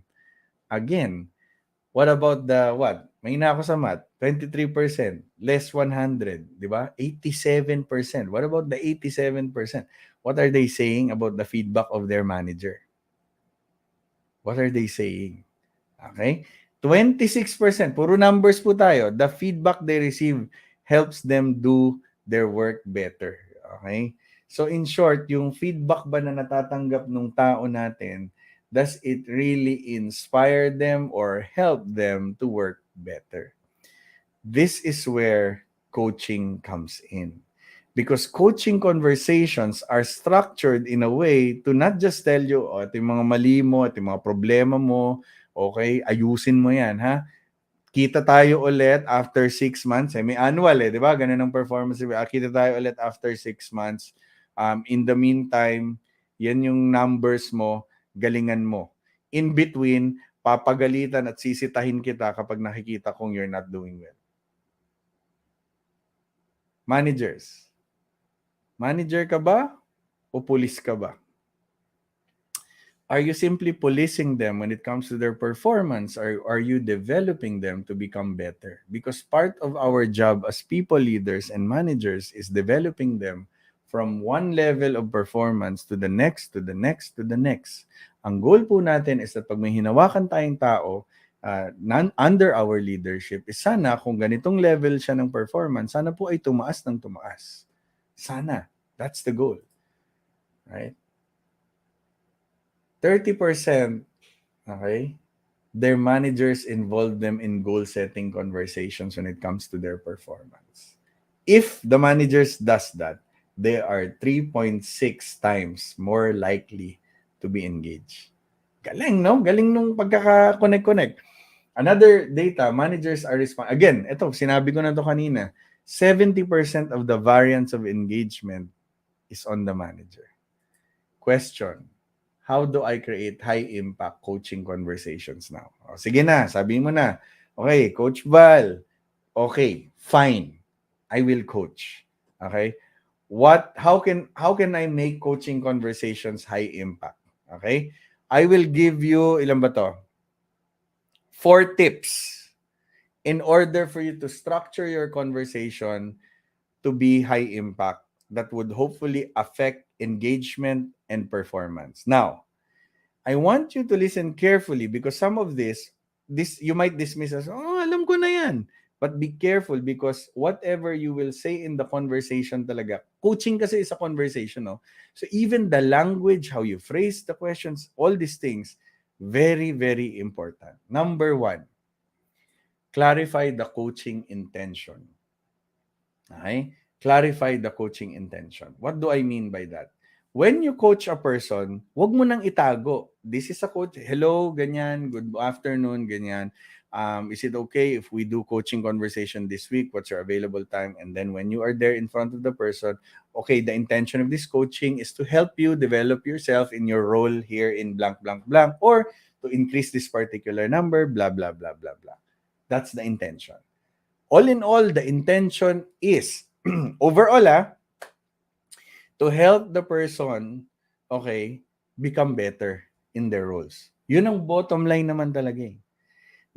what about the what? May na ako sa math. 23%, less 100, di ba? 87%. What about the 87%? What are they saying about the feedback of their manager? What are they saying? Okay? 26%, puro numbers po tayo. The feedback they receive helps them do their work better. Okay? So in short, yung feedback ba na natatanggap ng tao natin, does it really inspire them or help them to work better? This is where coaching comes in. Because coaching conversations are structured in a way to not just tell you, ito yung mga mali mo, ito yung mga problema mo, okay, ayusin mo yan, ha? Kita tayo ulit after 6 months. May annual di ba? Ganun ang performance. Kita tayo ulit after 6 months. In the meantime, yan yung numbers mo, galingan mo. In between, papagalitan at sisitahin kita kapag nakikita kong you're not doing well. Managers. Manager ka ba o police ka ba? Are you simply policing them when it comes to their performance, or are you developing them to become better? Because part of our job as people leaders and managers is developing them from one level of performance to the next, to the next, to the next. Ang goal po natin is that pag may hinawakan tayong tao under our leadership, is sana kung ganitong level siya ng performance, sana po ay tumaas ng tumaas. Sana. That's the goal. Right? 30%, okay, their managers involve them in goal-setting conversations when it comes to their performance. If the managers does that, they are 3.6 times more likely to be engaged. Galing, no? Galing nung pagkaka-connect-connect. Another data, managers are again, ito, sinabi ko na to kanina, 70% of the variance of engagement is on the manager. Question, how do I create high-impact coaching conversations now? O, sige na, sabi mo na, okay, Coach Val, okay, fine, I will coach. Okay? How can I make coaching conversations high-impact? Okay? I will give you, ilan ba to? 4 tips in order for you to structure your conversation to be high-impact that would hopefully affect engagement and performance. Now, I want you to listen carefully because some of this you might dismiss as, oh, alam ko na yan. But be careful because whatever you will say in the conversation talaga, coaching kasi is a conversation, no? So even the language, how you phrase the questions, all these things, very, very important. Number 1, clarify the coaching intention. Okay? Clarify the coaching intention. What do I mean by that? When you coach a person, wag mo nang itago. This is a coach. Hello, ganyan. Good afternoon, ganyan. Is it okay if we do coaching conversation this week? What's your available time? And then when you are there in front of the person, okay, the intention of this coaching is to help you develop yourself in your role here in blank, blank, blank, or to increase this particular number, blah, blah, blah, blah, blah. That's the intention. All in all, the intention is, overall, to help the person, okay, become better in their roles. Yun ang bottom line naman talaga eh.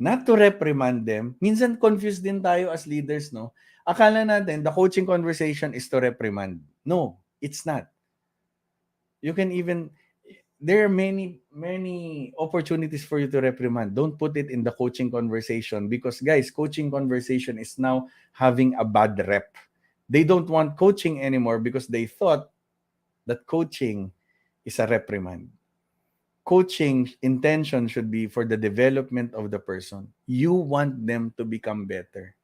Not to reprimand them. Minsan confused din tayo as leaders, no? Akala natin the coaching conversation is to reprimand. No, it's not. You can even, there are many opportunities for you to reprimand. Don't put it in the coaching conversation because, guys, coaching conversation is now having a bad rep. They don't want coaching anymore because they thought that coaching is a reprimand. Coaching intention should be for the development of the person. You want them to become better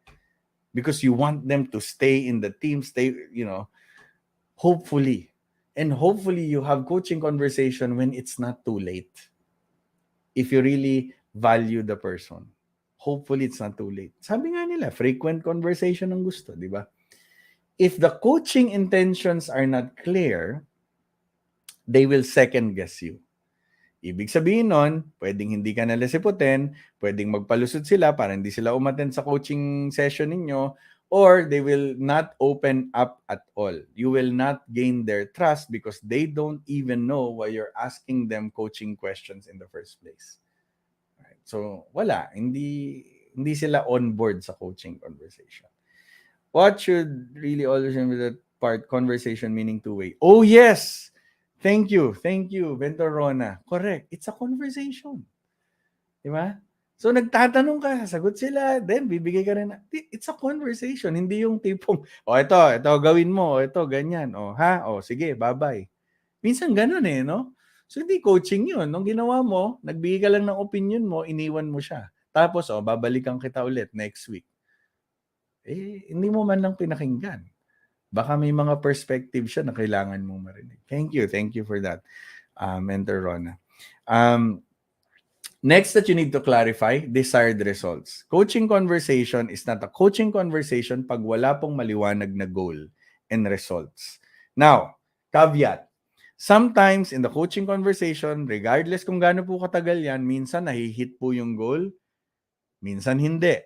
because you want them to stay in the team, hopefully. And hopefully you have coaching conversation when it's not too late. If you really value the person. Hopefully it's not too late. Sabi nga nila, frequent conversation ang gusto, di ba? If the coaching intentions are not clear, they will second guess you. Ibig sabihin nun, pwedeng hindi ka nalasiputin, pwedeng magpalusot sila para hindi sila umattend sa coaching session ninyo, or they will not open up at all. You will not gain their trust because they don't even know why you're asking them coaching questions in the first place. Right? So, wala. Hindi sila on board sa coaching conversation. What should really always remember that part, conversation meaning two-way? Oh, yes! Thank you, Ventorona. Correct. It's a conversation. Di ba? So, nagtatanong ka, sagot sila, then bibigay ka rin. It's a conversation. Hindi yung tipong, ito, gawin mo, ito, ganyan. Sige, bye-bye. Minsan ganun no? So, hindi coaching yun. Nung ginawa mo, nagbigay ka lang ng opinion mo, iniwan mo siya. Tapos, babalikan kita ulit next week. Hindi mo man lang pinakinggan. Baka may mga perspective siya na kailangan mong marinig. Thank you for that, Mentor Rona. Next that you need to clarify, desired results. Coaching conversation is not a coaching conversation pag wala pong maliwanag na goal and results. Now, caveat. Sometimes in the coaching conversation, regardless kung gaano po katagal yan, minsan nahihit po yung goal, minsan hindi.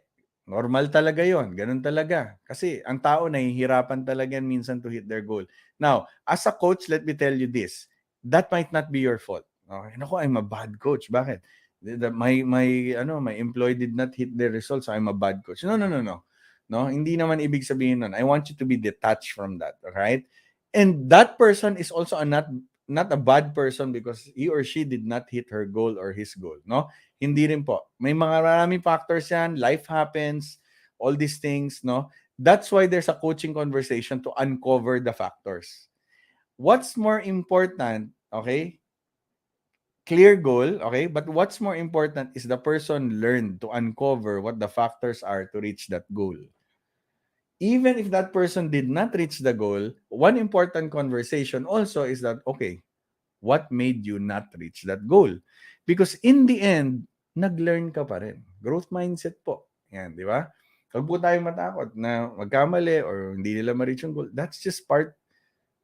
Normal talaga yon, ganun talaga. Kasi ang tao nahihirapan talaga yan minsan to hit their goal. Now, as a coach, let me tell you this. That might not be your fault. Okay, naku, I'm a bad coach. Bakit? My employee did not hit their results, so I'm a bad coach. No. No, hindi naman ibig sabihin nun. I want you to be detached from that, right? And that person is also not a bad person because he or she did not hit her goal or his goal, no? Hindi rin po. May mga maraming factors yan. Life happens. All these things, no? That's why there's a coaching conversation to uncover the factors. What's more important, okay? Clear goal, okay? But what's more important is the person learned to uncover what the factors are to reach that goal. Even if that person did not reach the goal, one important conversation also is that, okay, what made you not reach that goal? Because in the end, nag-learn ka pa rin. Growth mindset po. Yan, di ba? Huwag po tayo matakot na magkamali or hindi nila ma-reach yung goal. That's just part.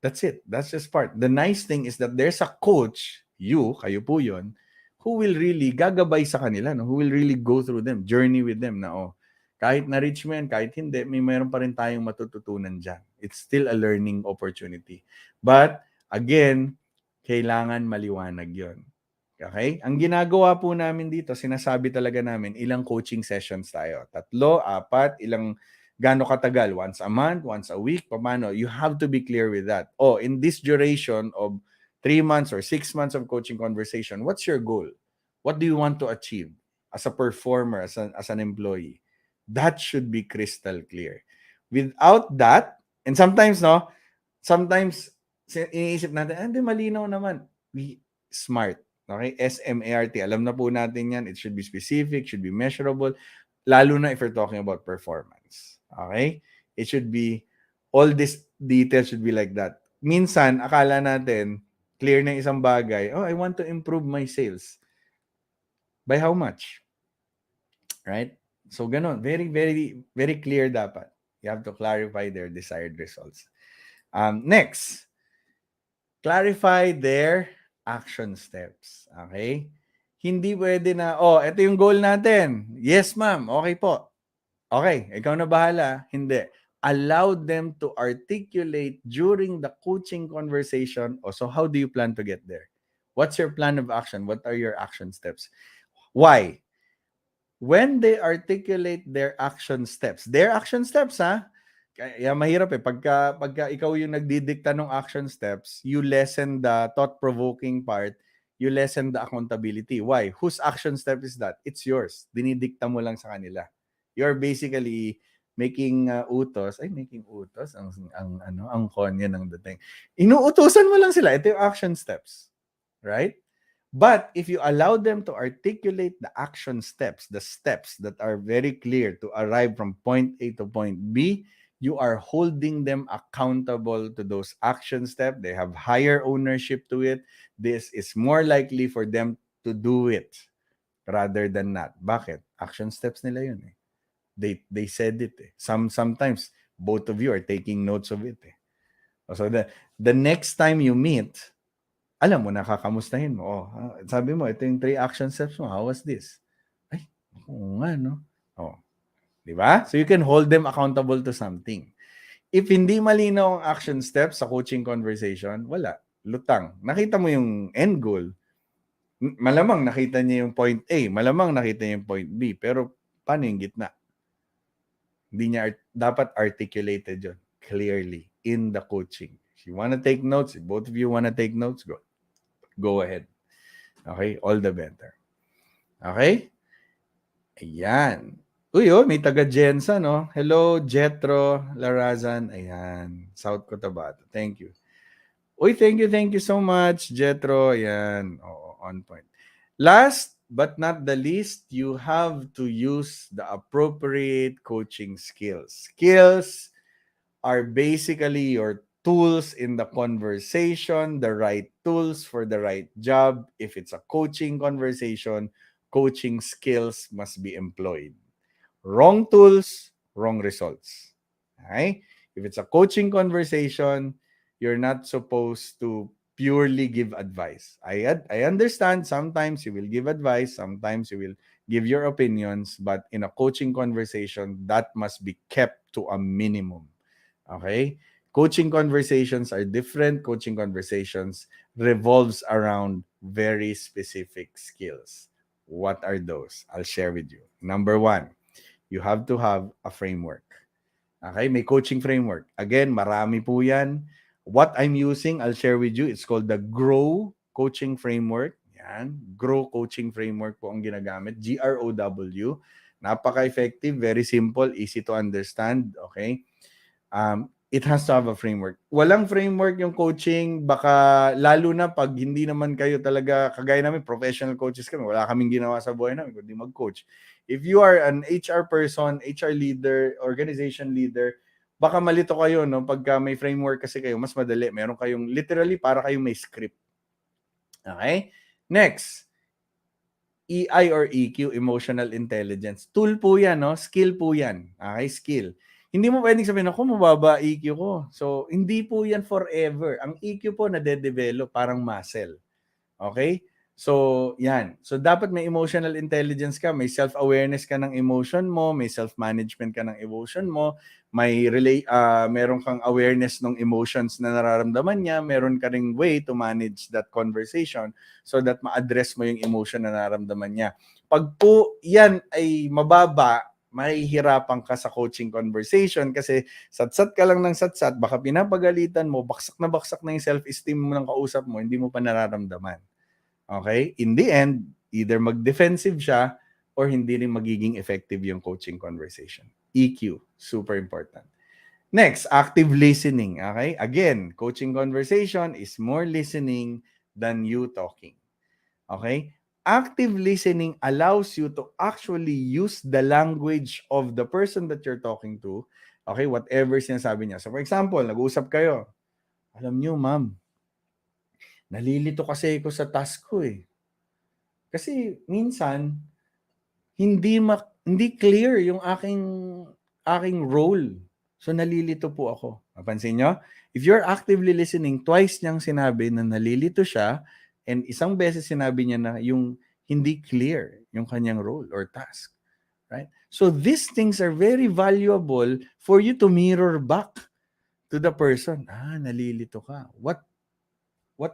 That's it. That's just part. The nice thing is that there's a coach, kayo po yun, who will really gagabay sa kanila, no? Who will really go through them, journey with them na, kahit na-reach mo yan, kahit hindi, may mayroon pa rin tayong matututunan dyan. It's still a learning opportunity. But, again, kailangan maliwanag yon. Okay? Ang ginagawa po namin dito, sinasabi talaga namin, ilang coaching sessions tayo. 3, 4, gaano katagal? Once a month, once a week, paano? You have to be clear with that. In this duration of 3 months or 6 months of coaching conversation, what's your goal? What do you want to achieve as a performer, as an employee? That should be crystal clear. Without that, and sometimes, iniisip natin, hindi, malinaw naman. Smart. Okay? SMART. Alam na po natin yan. It should be specific, should be measurable. lalo na if we're talking about performance. Okay? It should be, all this detail should be like that. Minsan, akala natin, clear na isang bagay, oh, I want to improve my sales. By how much? Right? So, ganun. Very, very, very clear dapat. You have to clarify their desired results. Next, clarify their action steps. Okay? Hindi pwede na, oh, ito yung goal natin. Yes, ma'am. Okay po. Okay, ikaw na bahala. Hindi. Allow them to articulate during the coaching conversation. Oh, so how do you plan to get there? What's your plan of action? What are your action steps? Why? When they articulate their action steps, ha? Kaya mahirap eh. Pagka ikaw yung nagdidikta ng action steps, you lessen the thought-provoking part, you lessen the accountability. Why? Whose action step is that? It's yours. Dinidikta mo lang sa kanila. You're basically making utos. Ay, making utos? Ang konya ng dating. Inuutosan mo lang sila. Ito yung action steps. Right? But if you allow them to articulate the action steps, the steps that are very clear to arrive from point A to point B, you are holding them accountable to those action steps. They have higher ownership to it. This is more likely for them to do it rather than not. Bakit? Action steps nila yun eh. They said it eh. Sometimes both of you are taking notes of it eh. So the next time you meet, alam mo, nakakamustahin mo. Oh, sabi mo, ito yung 3 action steps mo. How was this? Ay, oo nga, no? Oh, di ba? So you can hold them accountable to something. If hindi malinaw ang action steps sa coaching conversation, wala. Lutang. Nakita mo yung end goal. Malamang nakita niya yung point A. Malamang nakita niya yung point B. Pero paano yung gitna? Hindi niya dapat articulated yun clearly in the coaching. If you want to take notes, if both of you want to take notes, go ahead. Okay? All the better. Okay? Ayan. Uy, oh, may taga-Jensa, no? Hello, Jetro Larazan. Ayan. South Cotabato. Thank you. Uy, thank you so much, Jetro. Ayan. Oo, on point. Last but not the least, you have to use the appropriate coaching skills. Skills are basically your tools in the conversation, the right tools for the right job. If it's a coaching conversation, coaching skills must be employed. Wrong tools, wrong results. Okay? If it's a coaching conversation, you're not supposed to purely give advice. I understand sometimes you will give advice, sometimes you will give your opinions, but in a coaching conversation, that must be kept to a minimum. Okay? Coaching conversations are different. Coaching conversations revolves around very specific skills. What are those? I'll share with you. Number 1, you have to have a framework. Okay? May coaching framework. Again, marami po yan. What I'm using, I'll share with you. It's called the GROW Coaching Framework. Yan. GROW Coaching Framework po ang ginagamit. GROW. Napaka-effective, very simple, easy to understand. Okay? It has to have a framework. Walang framework yung coaching, baka lalo na pag hindi naman kayo talaga, kagaya namin, professional coaches kami, wala kaming ginawa sa buhay namin kundi mag-coach. If you are an HR person, HR leader, organization leader, baka malito kayo, no? Pagka may framework kasi kayo, mas madali. Meron kayong, literally, para kayong may script. Okay? Next, EI or EQ, Emotional Intelligence. Tool po yan, no? Skill po yan. Okay? Skill. Hindi mo pwedeng sabihin, ako, mababa EQ ko. So, hindi po yan forever. Ang EQ po nade-develop, parang muscle. Okay? So, yan. So, dapat may emotional intelligence ka, may self-awareness ka ng emotion mo, may self-management ka ng emotion mo, may meron kang awareness ng emotions na nararamdaman niya, meron ka ring way to manage that conversation so that ma-address mo yung emotion na nararamdaman niya. Pag po yan ay mababa, mahihirapan ka sa coaching conversation kasi satsat ka lang ng satsat, baka pinapagalitan mo, baksak na yung self-esteem mo ng kausap mo, hindi mo pa nararamdaman. Okay? In the end, either mag-defensive siya or hindi rin magiging effective yung coaching conversation. EQ, super important. Next, active listening. Okay? Again, coaching conversation is more listening than you talking. Okay? active listening allows you to actually use the language of the person that you're talking to. Okay, whatever sinasabi niya. So for example, nag-uusap kayo. Alam niyo, ma'am, nalilito kasi ako sa task ko eh. Kasi minsan, hindi clear yung aking role. So nalilito po ako. Napansin nyo? If you're actively listening, twice niyang sinabi na nalilito siya and isang beses sinabi niya na yung hindi clear yung kanyang role or task. Right? So these things are very valuable for you to mirror back to the person. Nalilito ka. What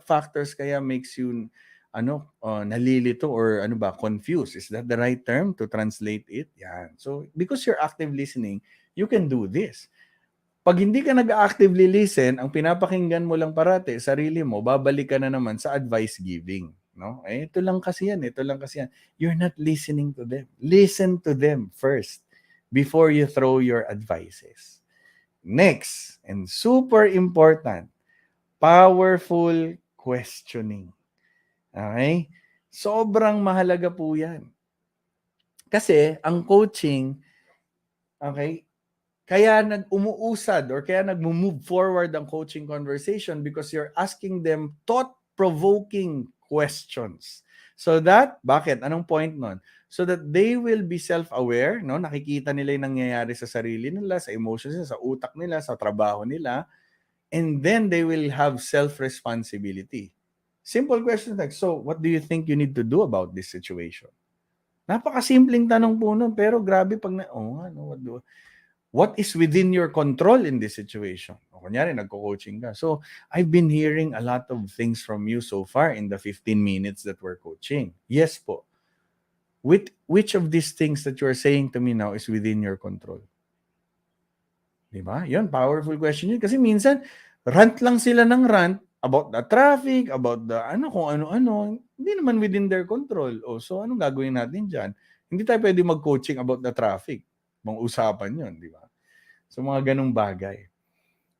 factors kaya makes you nalilito or confused? Is that the right term to translate it? Yan. So because you're active listening, you can do this. Pag hindi ka nag-actively listen, ang pinapakinggan mo lang parati sarili mo, babalik ka na naman sa advice giving, no? Ito lang kasi yan. You're not listening to them. Listen to them first before you throw your advices. Next, and super important, powerful questioning. Okay? Sobrang mahalaga po yan. Kasi ang coaching, okay, kaya umuusad or kaya nag-move forward ang coaching conversation because you're asking them thought-provoking questions. So that, bakit? Anong point nun? So that they will be self-aware, no? Nakikita nila yung nangyayari sa sarili nila, sa emotions nila, sa utak nila, sa trabaho nila, and then they will have self-responsibility. Simple questions like, so what do you think you need to do about this situation? Napakasimpleng tanong po nun, pero grabe pag what is within your control in this situation? O kunyari, nagko-coaching ka. So, I've been hearing a lot of things from you so far in the 15 minutes that we're coaching. Yes po. Which of these things that you're saying to me now is within your control? Diba? Yun, powerful question yun. Kasi minsan, rant lang sila ng rant about the traffic, about the kung ano-ano. Hindi naman within their control. So, anong gagawin natin dyan? Hindi tayo pwede mag-coaching about the traffic. Mga usapan yun, di ba? So, mga ganung bagay.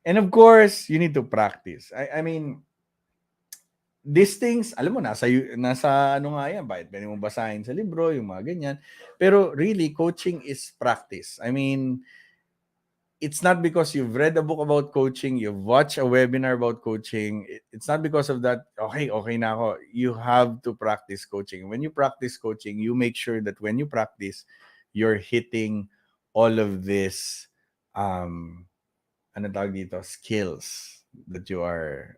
And of course, you need to practice. I mean, these things, alam mo, nasa nga yan, bakit pwede mo basahin sa libro, yung mga ganyan. Pero really, coaching is practice. I mean, it's not because you've read a book about coaching, you've watched a webinar about coaching. It's not because of that, okay na ako. You have to practice coaching. When you practice coaching, you make sure that when you practice, you're hitting all of this, skills that you are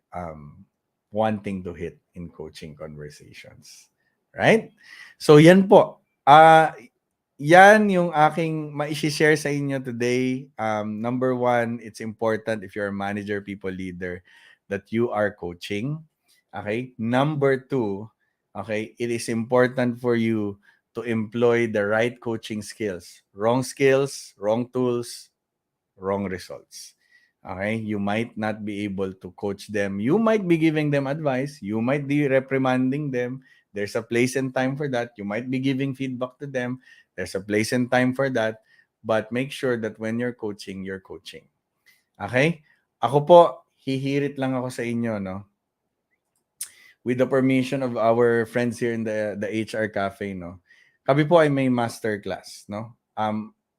wanting to hit in coaching conversations. Right? So, yan po. Yan yung aking ma-share sa inyo today. Number one, it's important if you're a manager, people leader, that you are coaching. Okay? Number two, okay, it is important for you to employ the right coaching skills. Wrong skills, wrong tools, wrong results. Okay? You might not be able to coach them. You might be giving them advice. You might be reprimanding them. There's a place and time for that. You might be giving feedback to them. There's a place and time for that. But make sure that when you're coaching, you're coaching. Okay? Ako po, hihirit lang ako sa inyo, no? With the permission of our friends here in the HR Cafe, no? Kami po ay may masterclass, no?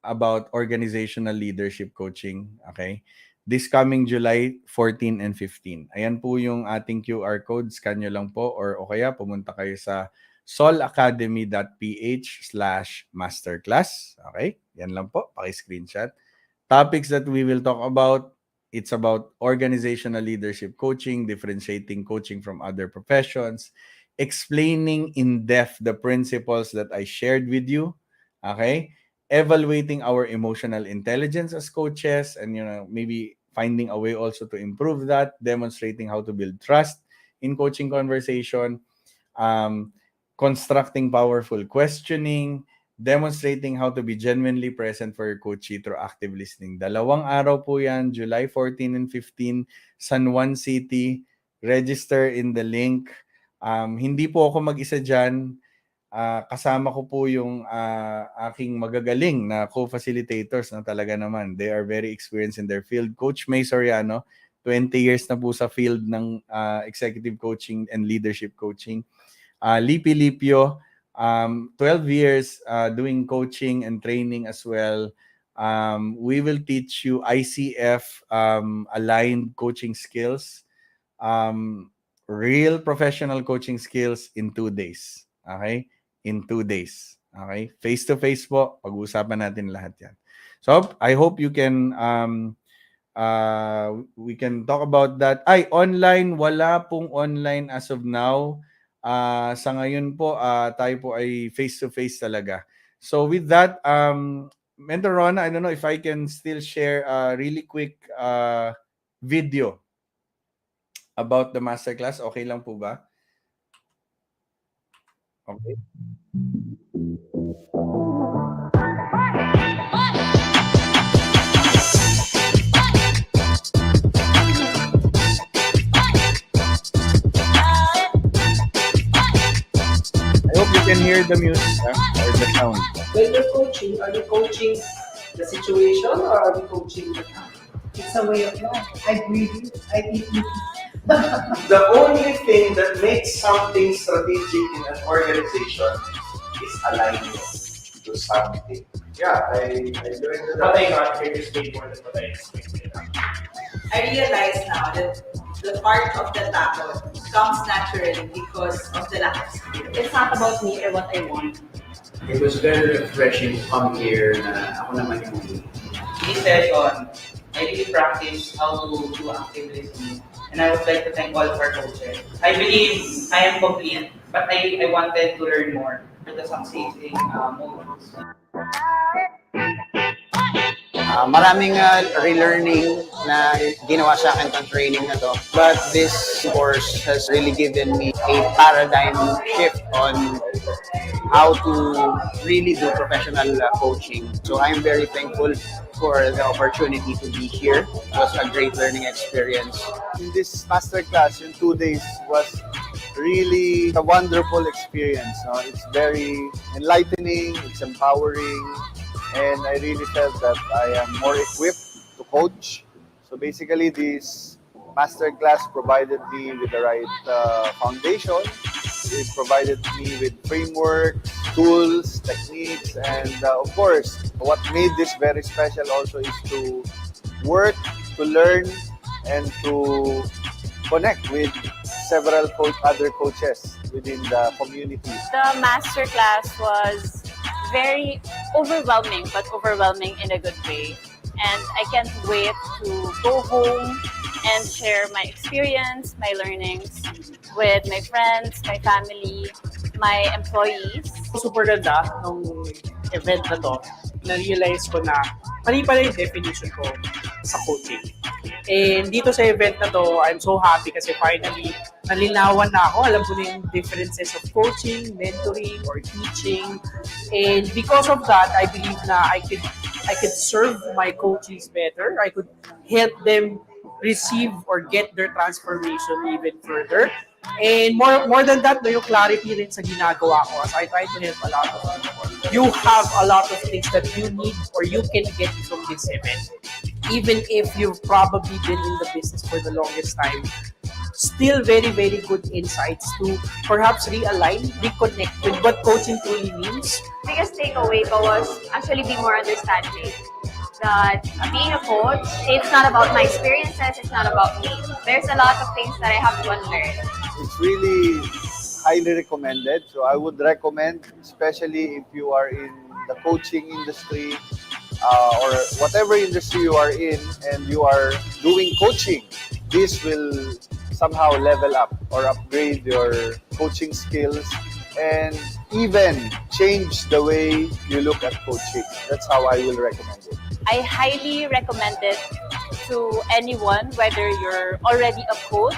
About organizational leadership coaching, okay? This coming July 14 and 15. Ayan po yung ating QR code. Scan nyo lang po or kaya pumunta kayo sa solacademy.ph/masterclass. Okay? Yan lang po. Paki-screenshot. Topics that we will talk about. It's about organizational leadership coaching, differentiating coaching from other professions, explaining in depth the principles that I shared with you. Okay? Evaluating our emotional intelligence as coaches and maybe finding a way also to improve that, demonstrating how to build trust in coaching conversation, constructing powerful questioning, demonstrating how to be genuinely present for your coachee through active listening. 2 araw po yan, July 14 and 15, San Juan City. Register in the link. Hindi po ako mag-isa dyan. Kasama ko po yung aking magagaling na co-facilitators na talaga naman. They are very experienced in their field. Coach May Soriano, 20 years na po sa field ng executive coaching and leadership coaching. Lipi Lipio, 12 years doing coaching and training as well. We will teach you ICF aligned coaching skills, real professional coaching skills in 2 days. Okay? In 2 days. Okay? Face-to-face po, pag-uusapan natin lahat yan. So, I hope you can we can talk about that. Ay, online, wala pong online as of now. Sa ngayon po, tayo po ay face-to-face talaga. So with that, Mentor Rona, I don't know if I can still share a really quick video about the masterclass. Okay lang po ba? Okay. I hope you can hear the music or the sound. When you're coaching, are you coaching the situation or are you coaching the town? It's a way of life. I breathe it. I eat it. The only thing that makes something strategic in an organization is alignment to something. Yeah, I learned that. What I got here is way more than what I expected. I realize now that the part of the tackle comes naturally because of the lack of skill. It's not about me or what I want. It was very refreshing to come here na ako naman yung lead. This session, I really practice how to do active listening. And I would like to thank all of our coaches. I believe I am complete, but I wanted to learn more for the succeeding moments. Maraming relearning na ginawa sa akin tong training na to. But this course has really given me a paradigm shift on how to really do professional coaching. So I'm very thankful for the opportunity to be here. It was a great learning experience. This masterclass in 2 days was really a wonderful experience. It's very enlightening, it's empowering, and I really felt that I am more equipped to coach. So basically, this masterclass provided me with the right foundation. It provided me with framework, tools, techniques, and of course, what made this very special also is to work, to learn, and to connect with several other coaches within the community. The masterclass was very overwhelming, but overwhelming in a good way. And I can't wait to go home and share my experience, my learnings with my friends, my family, my employees. Super ganda nung event na to. Na-realize ko na mali pala yung definition ko sa coaching. And dito sa event na to, I'm so happy kasi finally nalinawan na ako. Alam ko na yung differences of coaching, mentoring, or teaching. And because of that, I believe na I could serve my coaches better. I could help them receive or get their transformation even further. And more than that, no, yung clarity rin sa ginagawa ko as I try to help a lot of people. You have a lot of things that you need or you can get from this event. Even if you've probably been in the business for the longest time, still very, very good insights to perhaps realign, reconnect with what coaching truly means. Biggest takeaway ko was actually be more understanding that being a coach, it's not about my experiences, it's not about me. There's a lot of things that I have to unlearn. It's really highly recommended. So I would recommend, especially if you are in the coaching industry or whatever industry you are in and you are doing coaching, this will somehow level up or upgrade your coaching skills and even change the way you look at coaching. That's how I will recommend it. I highly recommend it to anyone, whether you're already a coach,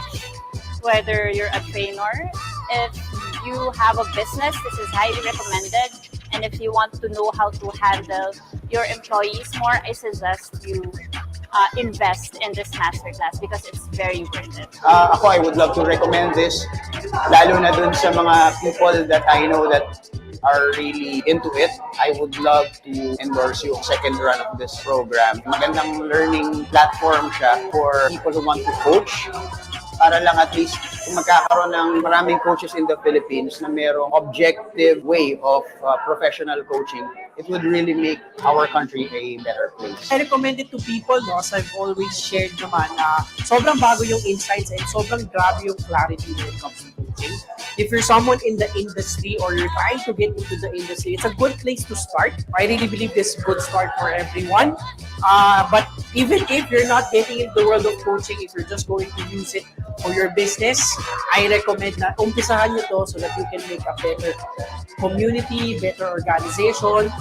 whether you're a trainer. If you have a business, this is highly recommended. And if you want to know how to handle your employees more, I suggest you invest in this masterclass because it's very worth it. Ako, I would love to recommend this, lalo na dun sa mga people that I know that are really into it. I would love to endorse you second run of this program. Magandang learning platform siya for people who want to coach, para lang at least kung magkakaroon ng maraming coaches in the Philippines na merong objective way of professional coaching, it would really make our country a better place. I recommend it to people, no, as I've always shared naman na sobrang bago yung insights and sobrang grabe yung clarity when it comes to coaching. If you're someone in the industry or you're trying to get into the industry, it's a good place to start. I really believe this is a good start for everyone. But even if you're not getting into the world of coaching, if you're just going to use it for your business, I recommend na umpisahan nyo to so that you can make a better community, better organization,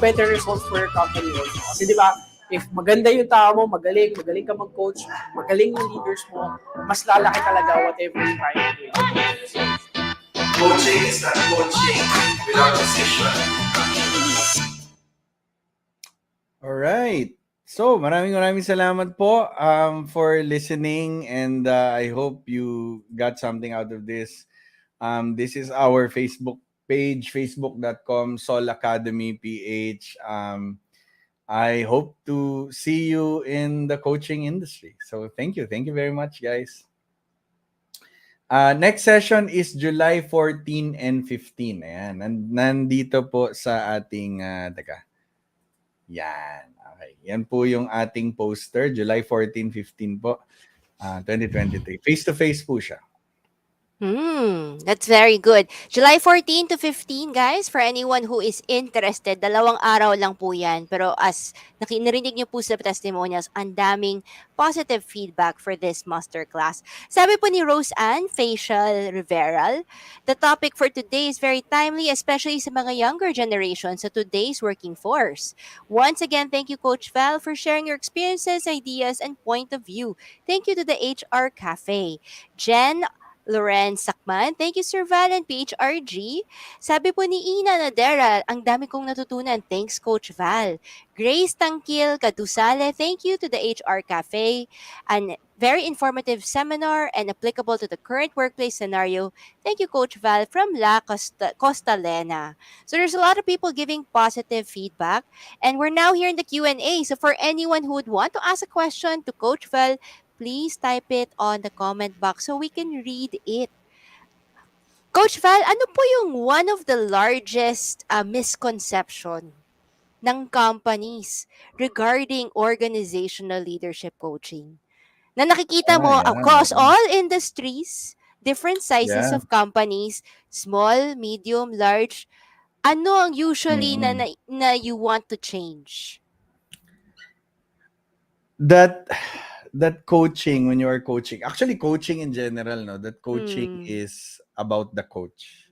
better results for your company also. Kasi di ba, if maganda yung tao mo, magaling ka mag-coach, magaling yung leaders mo, mas lalaki talaga whatever you're trying to do. Coaching is not coaching without decision. Alright. So, maraming salamat po for listening, and I hope you got something out of this. This is our Facebook page, facebook.com Sol Academy PH. I hope to see you in the coaching industry. So, thank you. Thank you very much, guys. Next session is July 14 and 15. Ayan. Nandito po sa ating, yan. Okay. Yan po yung ating poster. July 14, 15 po. 2023. Face-to-face po siya. That's very good. July 14 to 15, guys, for anyone who is interested. 2 araw lang po yan. Pero as narinig niyo po sa testimonials, ang daming positive feedback for this masterclass. Sabi po ni Rose Ann, facial reveral, the topic for today is very timely, especially sa mga younger generations sa today's working force. Once again, thank you, Coach Val, for sharing your experiences, ideas, and point of view. Thank you to the HR Cafe. Jen Loren Sakman, thank you Sir Val and PHRG. Sabi po ni Ina Nadera, ang dami kong natutunan. Thanks Coach Val. Grace Tangkil Kadusale, thank you to the HR Cafe. An very informative seminar and applicable to the current workplace scenario. Thank you Coach Val from La Costalena. So there's a lot of people giving positive feedback, and we're now here in the Q&A. So for anyone who would want to ask a question to Coach Val, please type it on the comment box so we can read it. Coach Val, ano po yung one of the largest misconception ng companies regarding organizational leadership coaching? Na nakikita mo across all industries, different sizes of companies, small, medium, large, ano ang usually na you want to change? That coaching, when you are coaching, actually coaching in general, no, that coaching is about the coach.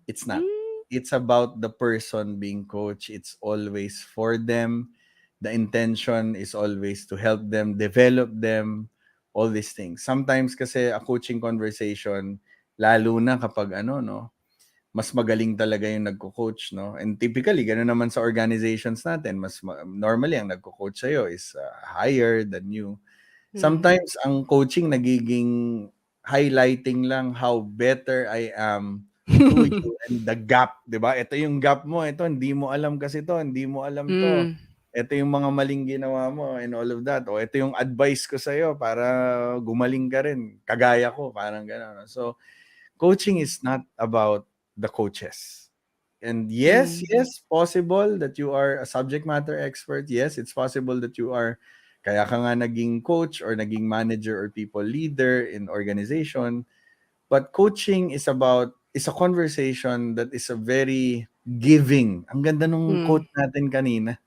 It's not. It's about the person being coached. It's always for them. The intention is always to help them, develop them, all these things. Sometimes kasi a coaching conversation, lalo na kapag mas magaling talaga yung nagko-coach, no? And typically, gano'n naman sa organizations natin. Normally, ang nagko-coach sa'yo is higher than you. Sometimes, ang coaching nagiging highlighting lang how better I am to you and the gap, di ba? Ito yung gap mo, ito, hindi mo alam kasi to, hindi mo alam to. Ito yung mga maling ginawa mo and all of that. O ito yung advice ko sa'yo para gumaling ka rin. Kagaya ko, parang gano'n. So, coaching is not about the coaches. And yes, possible that you are a subject matter expert. Yes, it's possible that you are, kaya ka nga naging coach or naging manager or people leader in organization. But coaching is a conversation that is a very giving. Ang ganda nung quote natin kanina.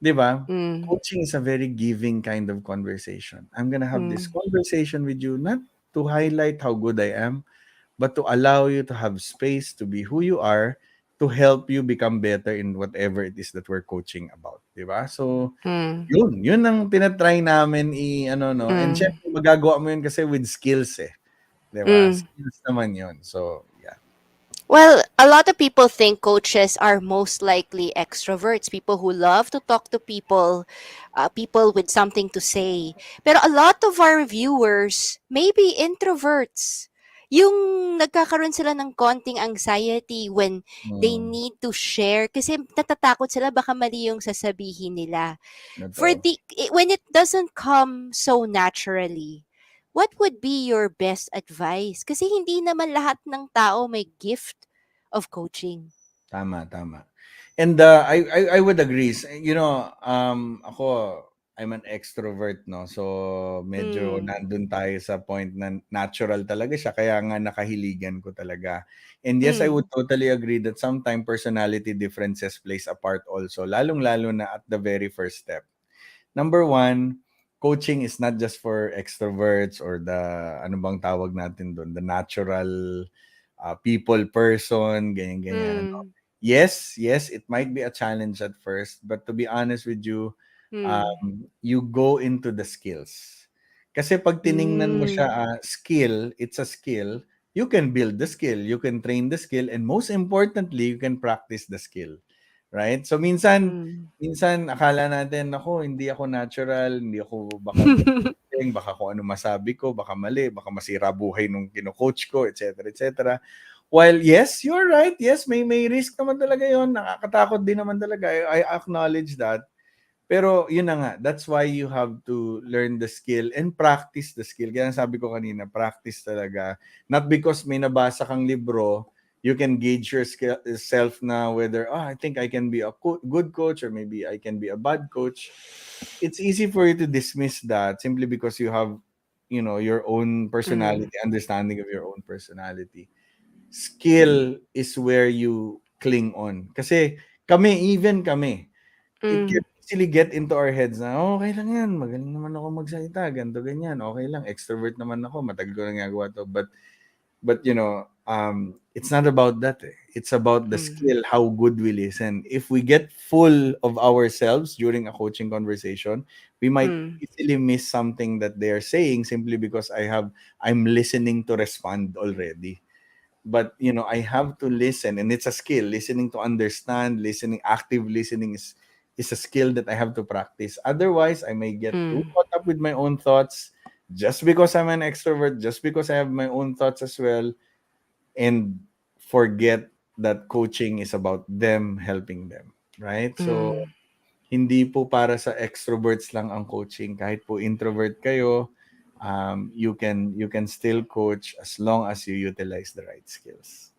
Diba? Coaching is a very giving kind of conversation. I'm gonna have this conversation with you, not to highlight how good I am, but to allow you to have space to be who you are, to help you become better in whatever it is that we're coaching about. Diba? So, yun ang tinatry namin and syempre magagawa mo yun kasi with skills diba? Skills naman yun. So, yeah. Well, a lot of people think coaches are most likely extroverts, people who love to talk to people, people with something to say. Pero a lot of our viewers may be introverts. Yung nagkakaroon sila ng konting anxiety when they need to share kasi natatakot sila baka mali yung sasabihin nila. When it doesn't come so naturally, what would be your best advice? Kasi hindi naman lahat ng tao may gift of coaching. Tama, tama. And I would agree. Ako, I'm an extrovert, no? So, medyo nandun tayo sa point na natural talaga siya. Kaya nga nakahiligan ko talaga. And yes, I would totally agree that sometimes personality differences plays a part also. Lalong-lalo na at the very first step. Number one, coaching is not just for extroverts or the, ano bang tawag natin doon, the natural people person, ganyan-ganyan. Ano? Yes, it might be a challenge at first, but to be honest with you, you go into the skills. Kasi pag tiningnan mo siya, skill, it's a skill, you can build the skill, you can train the skill, and most importantly, you can practice the skill. Right? So minsan akala natin, ako, hindi ako natural, hindi ako baka baka kung ano masabi ko, baka mali, baka masira buhay nung kino-coach ko, etc., etc. While yes, you're right. Yes, may risk naman talaga 'yon. Nakakatakot din naman talaga. I acknowledge that. Pero yun na nga, that's why you have to learn the skill and practice the skill. Kaya sabi ko kanina, practice talaga. Not because may nabasa kang libro, you can gauge yourself na whether, I think I can be a good coach or maybe I can be a bad coach. It's easy for you to dismiss that simply because you have, your own personality, understanding of your own personality. Skill is where you cling on. Kasi even kami, it can easily get into our heads na, okay lang yan, magaling naman ako magsalita, ganito, ganyan, okay lang, extrovert naman ako, matagal ko nang nagawa to. But it's not about that. It's about the skill, how good we listen. If we get full of ourselves during a coaching conversation, we might easily miss something that they are saying simply because I'm listening to respond already. But I have to listen, and it's a skill. Listening to understand, active listening is a skill that I have to practice. Otherwise, I may get too caught up with my own thoughts just because I'm an extrovert, just because I have my own thoughts as well, and forget that coaching is about them helping them, right? So hindi po para sa extroverts lang ang coaching. Kahit po introvert kayo, you can still coach as long as you utilize the right skills.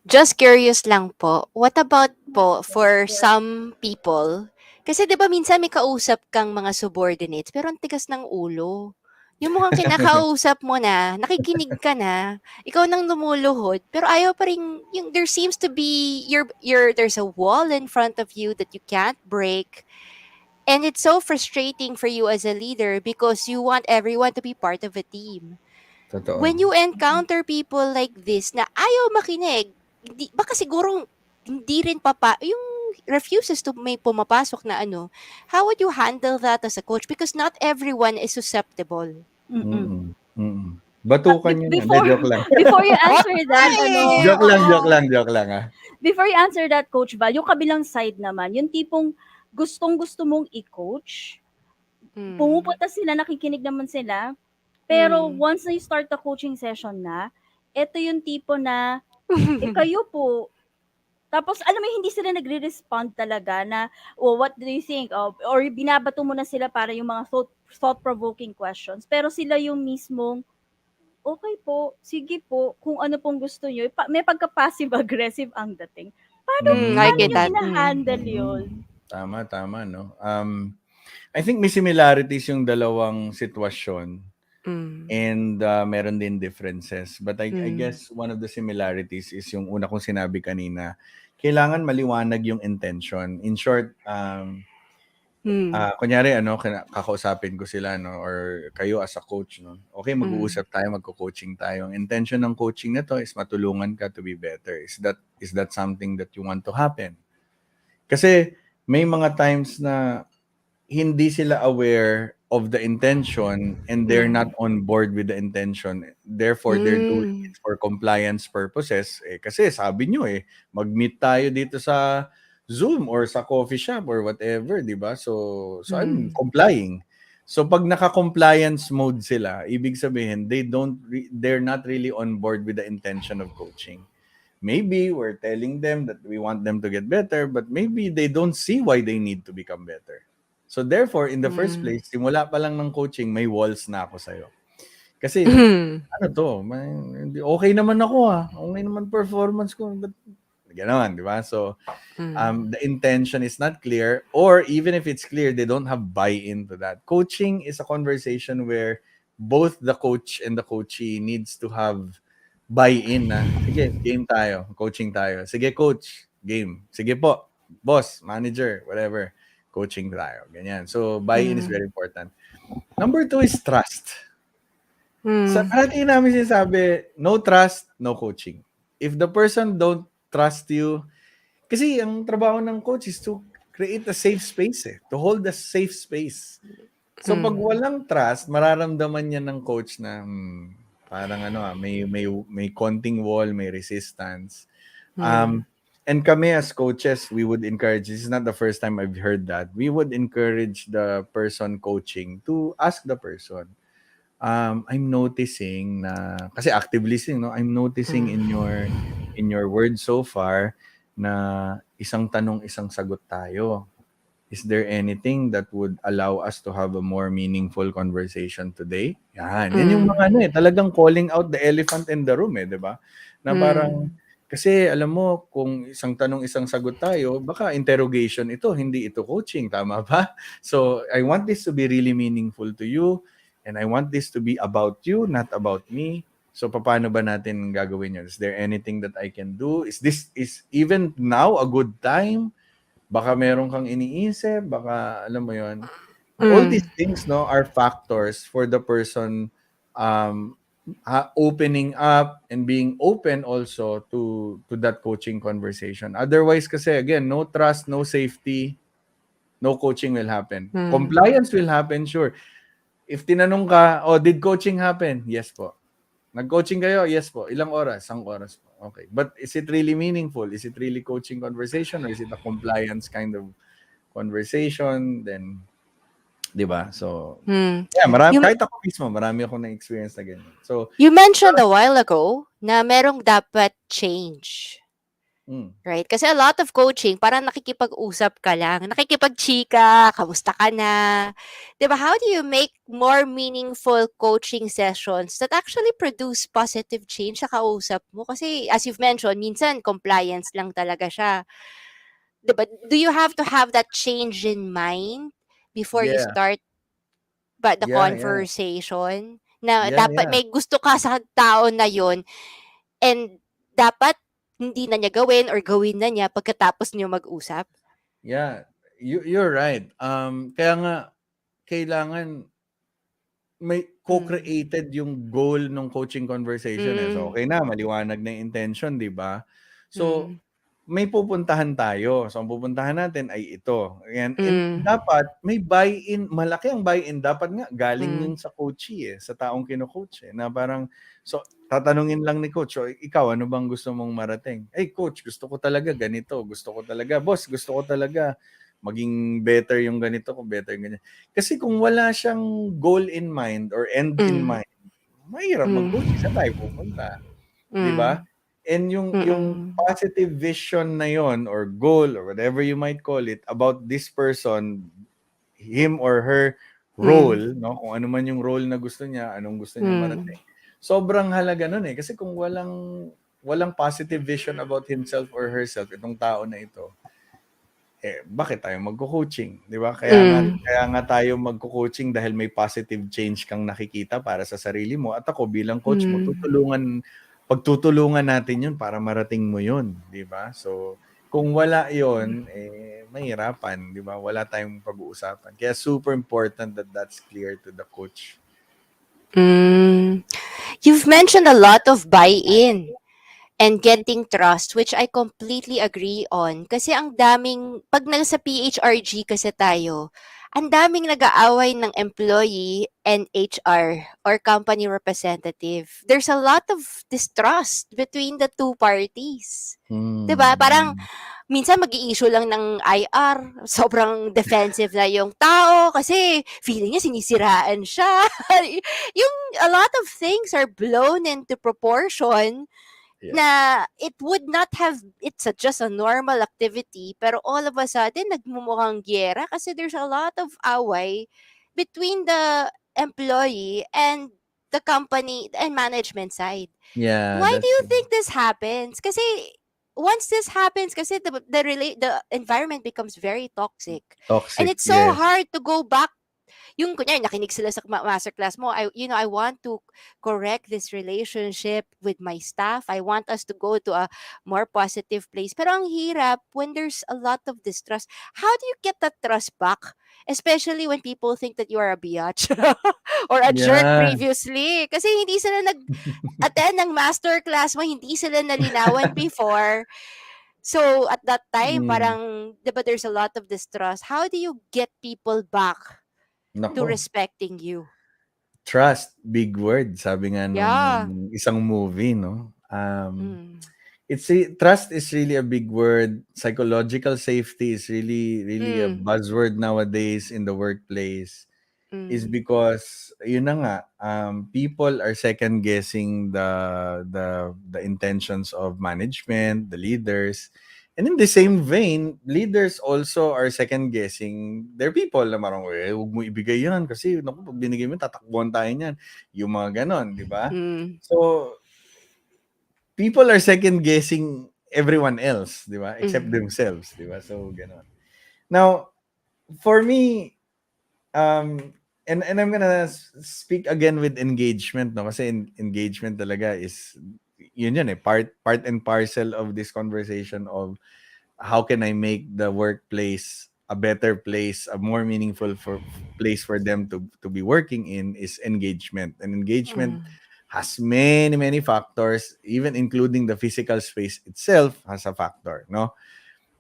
Just curious lang po, what about po for some people? Kasi 'di ba minsan may kausap kang mga subordinates pero ang tigas ng ulo. Yung mukhang kinakausap mo na, nakikinig ka na, ikaw nang lumuluhod, pero ayaw pa rin, yung there seems to be there's a wall in front of you that you can't break. And it's so frustrating for you as a leader because you want everyone to be part of a team. Totoo. When you encounter people like this na ayaw makinig, baka siguro hindi rin yung refuses to may pumapasok na ano, how would you handle that as a coach? Because not everyone is susceptible. Batukan yun. Joke lang. Before you answer that, Joke lang. Before you answer that, Coach Val, yung kabilang side naman, yung tipong gustong-gusto mong i-coach, pumupunta sila, nakikinig naman sila, pero once na you start the coaching session na, ito yung tipo na, kayo po, tapos alam mo hindi sila nagre-respond talaga na, what do you think? Or binabato mo na sila para yung mga thought-provoking questions. Pero sila yung mismong, okay po, sige po, kung ano pong gusto nyo. May pagka-passive-aggressive ang dating. Paano get nyo that. ina-handle yun? Tama, no? I think may similarities yung dalawang sitwasyon. And meron din differences. But I guess one of the similarities is yung una kong sinabi kanina, kailangan maliwanag yung intention. In short, kunyari, kakausapin ko sila, or kayo as a coach, okay, mag-uusap tayo, magko-coaching tayo. Ang intention ng coaching na to is matulungan ka to be better. Is that something that you want to happen? Kasi may mga times na hindi sila aware of the intention and they're not on board with the intention. Therefore, they're doing it for compliance purposes. Kasi sabi nyo mag-meet tayo dito sa Zoom or sa coffee shop or whatever, di ba? So I'm complying. So pag naka-compliance mode sila, ibig sabihin, they're not really on board with the intention of coaching. Maybe we're telling them that we want them to get better, but maybe they don't see why they need to become better. So therefore, in the first place, simula pa lang ng coaching, may walls na ako sa'yo. Kasi, ano to, okay naman ako okay naman performance ko, but gano'n, di ba? So, the intention is not clear, or even if it's clear, they don't have buy-in to that. Coaching is a conversation where both the coach and the coachee needs to have buy-in na, sige, game tayo, coaching tayo. Sige, coach, game. Sige po, boss, manager, whatever, coaching tayo. Ganyan. So, buy-in is very important. Number 2 is trust. Sa parati namin sinasabi, no trust, no coaching. If the person don't trust you, kasi ang trabaho ng coach is to create a safe space to hold a safe space. So pag walang trust, mararamdaman niya ng coach na parang may konting wall, may resistance. And kami as coaches, we would encourage, this is not the first time I've heard that, we would encourage the person coaching to ask the person, I'm noticing na, kasi active listening, no? I'm noticing in your words so far na isang tanong, isang sagot tayo. Is there anything that would allow us to have a more meaningful conversation today? Yan. Yan yung mga talagang calling out the elephant in the room, di ba? Na parang, kasi alam mo, kung isang tanong, isang sagot tayo, baka interrogation ito, hindi ito coaching, tama ba? So, I want this to be really meaningful to you, and I want this to be about you, not about me. So, paano ba natin gagawin yun? Is there anything that I can do? Is even now a good time? Baka meron kang iniisip, baka alam mo yon. All these things are factors for the person opening up and being open also to that coaching conversation. Otherwise kasi again, no trust, no safety, no coaching will happen. Compliance will happen, sure. If tinanong ka, did coaching happen? Yes po. Nag-coaching kayo? Yes po. Ilang oras? 1 oras po. Okay. But is it really meaningful? Is it really coaching conversation, or is it a compliance kind of conversation? Then, di ba? So, yeah, kahit ako mismo, marami akong na-experience na ganyan. So, you mentioned a while ago na merong dapat change. Right? Kasi a lot of coaching, parang nakikipag-usap ka lang, nakikipag-chika, kamusta ka na? Diba? How do you make more meaningful coaching sessions that actually produce positive change sa kausap mo? Kasi as you've mentioned, minsan compliance lang talaga siya. Diba? Do you have to have that change in mind before you start the conversation? Na dapat may gusto ka sa tao na yun, and dapat hindi na niya gawin or gawin na niya pagkatapos niyo mag-usap? Yeah, you're right. Kaya nga, kailangan may co-created yung goal ng coaching conversation. So, okay na, maliwanag na yung intention, di ba? So, may pupuntahan tayo. So, ang pupuntahan natin ay ito. And dapat may buy-in, malaki ang buy-in. Dapat nga, galing yun sa coachee, sa taong kino-coach. Na parang, so, tatanungin lang ni coach, so, ikaw, ano bang gusto mong marating? Hey, coach, gusto ko talaga ganito. Gusto ko talaga, boss, gusto ko talaga maging better yung ganito, kung better yung ganyan. Kasi kung wala siyang goal in mind or end in mind, mahirap mag-coach. Saan tayo pupunta? Di ba? And yung positive vision na yon, or goal, or whatever you might call it, about this person, him or her role, no? Kung ano man yung role na gusto niya, anong gusto niya marating. Sobrang halaga nun Kasi kung walang positive vision about himself or herself, itong tao na ito, bakit tayo magko-coaching, di ba? Kaya nga tayo magko-coaching dahil may positive change kang nakikita para sa sarili mo, at ako bilang coach mo, pagtutulungan natin yun para marating mo yun, di ba? So, kung wala yun, mahirapan, di ba? Wala tayong pag-uusapan. Kaya super important that that's clear to the coach. You've mentioned a lot of buy-in and getting trust, which I completely agree on. Kasi ang daming, pag nasa PHRG kasi tayo, ang daming nag-aaway ng employee and HR or company representative. There's a lot of distrust between the two parties. Diba? Parang, minsan mag-i-issue lang ng IR, sobrang defensive na yung tao kasi feeling niya sinisiraan siya. A lot of things are blown into proportion na it would not have, it's just a normal activity, pero all of a sudden, nagmumukhang gyera kasi there's a lot of away between the employee and the company and management side. Yeah, Why do that's you think this happens? Kasi once this happens, kasi the environment becomes very toxic. And toxic. it's so Yes. hard to go back. Yung kunyari nakinig sila sa masterclass mo, I want to correct this relationship with my staff. I want us to go to a more positive place. Pero ang hirap when there's a lot of distrust. How do you get that trust back? Especially when people think that you are a biatch or a jerk Yeah. previously. Kasi hindi sila nag-attend ng masterclass mo, hindi sila nalinawan before. So, at that time, Mm. parang, diba, there's a lot of distrust. How do you get people back to Nako. respecting you? Trust, big word, sabi nga nung Yeah. isang movie, no? Mm. Trust is really a big word. Psychological safety is really a Mm. buzzword nowadays in the workplace. Is Mm. because yun na nga, people are second guessing the intentions of management, the leaders. And in the same vein, leaders also are second guessing their people na marang, huwag mo ibigay yan kasi naku, pag binigay mo, tatakbuhan tayo niyan. Yung mga ganon, di ba? Mm. So, people are second guessing everyone else, di ba? Except Mm. themselves, di ba? So, ganon. Now, for me, and I'm gonna speak again with engagement, no? Kasi engagement talaga is yun eh, part and parcel of this conversation of how can I make the workplace a better place, a more meaningful place for them to be working in is engagement. And engagement Mm. has many factors, even including the physical space itself has a factor, no?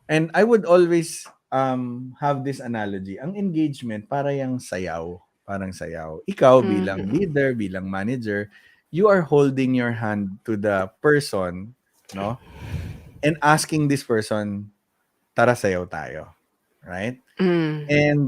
And I would always have this analogy. Ang engagement para yung sayaw, parang sayaw. Ikaw bilang Mm. leader, bilang manager, you are holding your hand to the person, no? And asking this person, tara sayaw tayo, right? Mm. And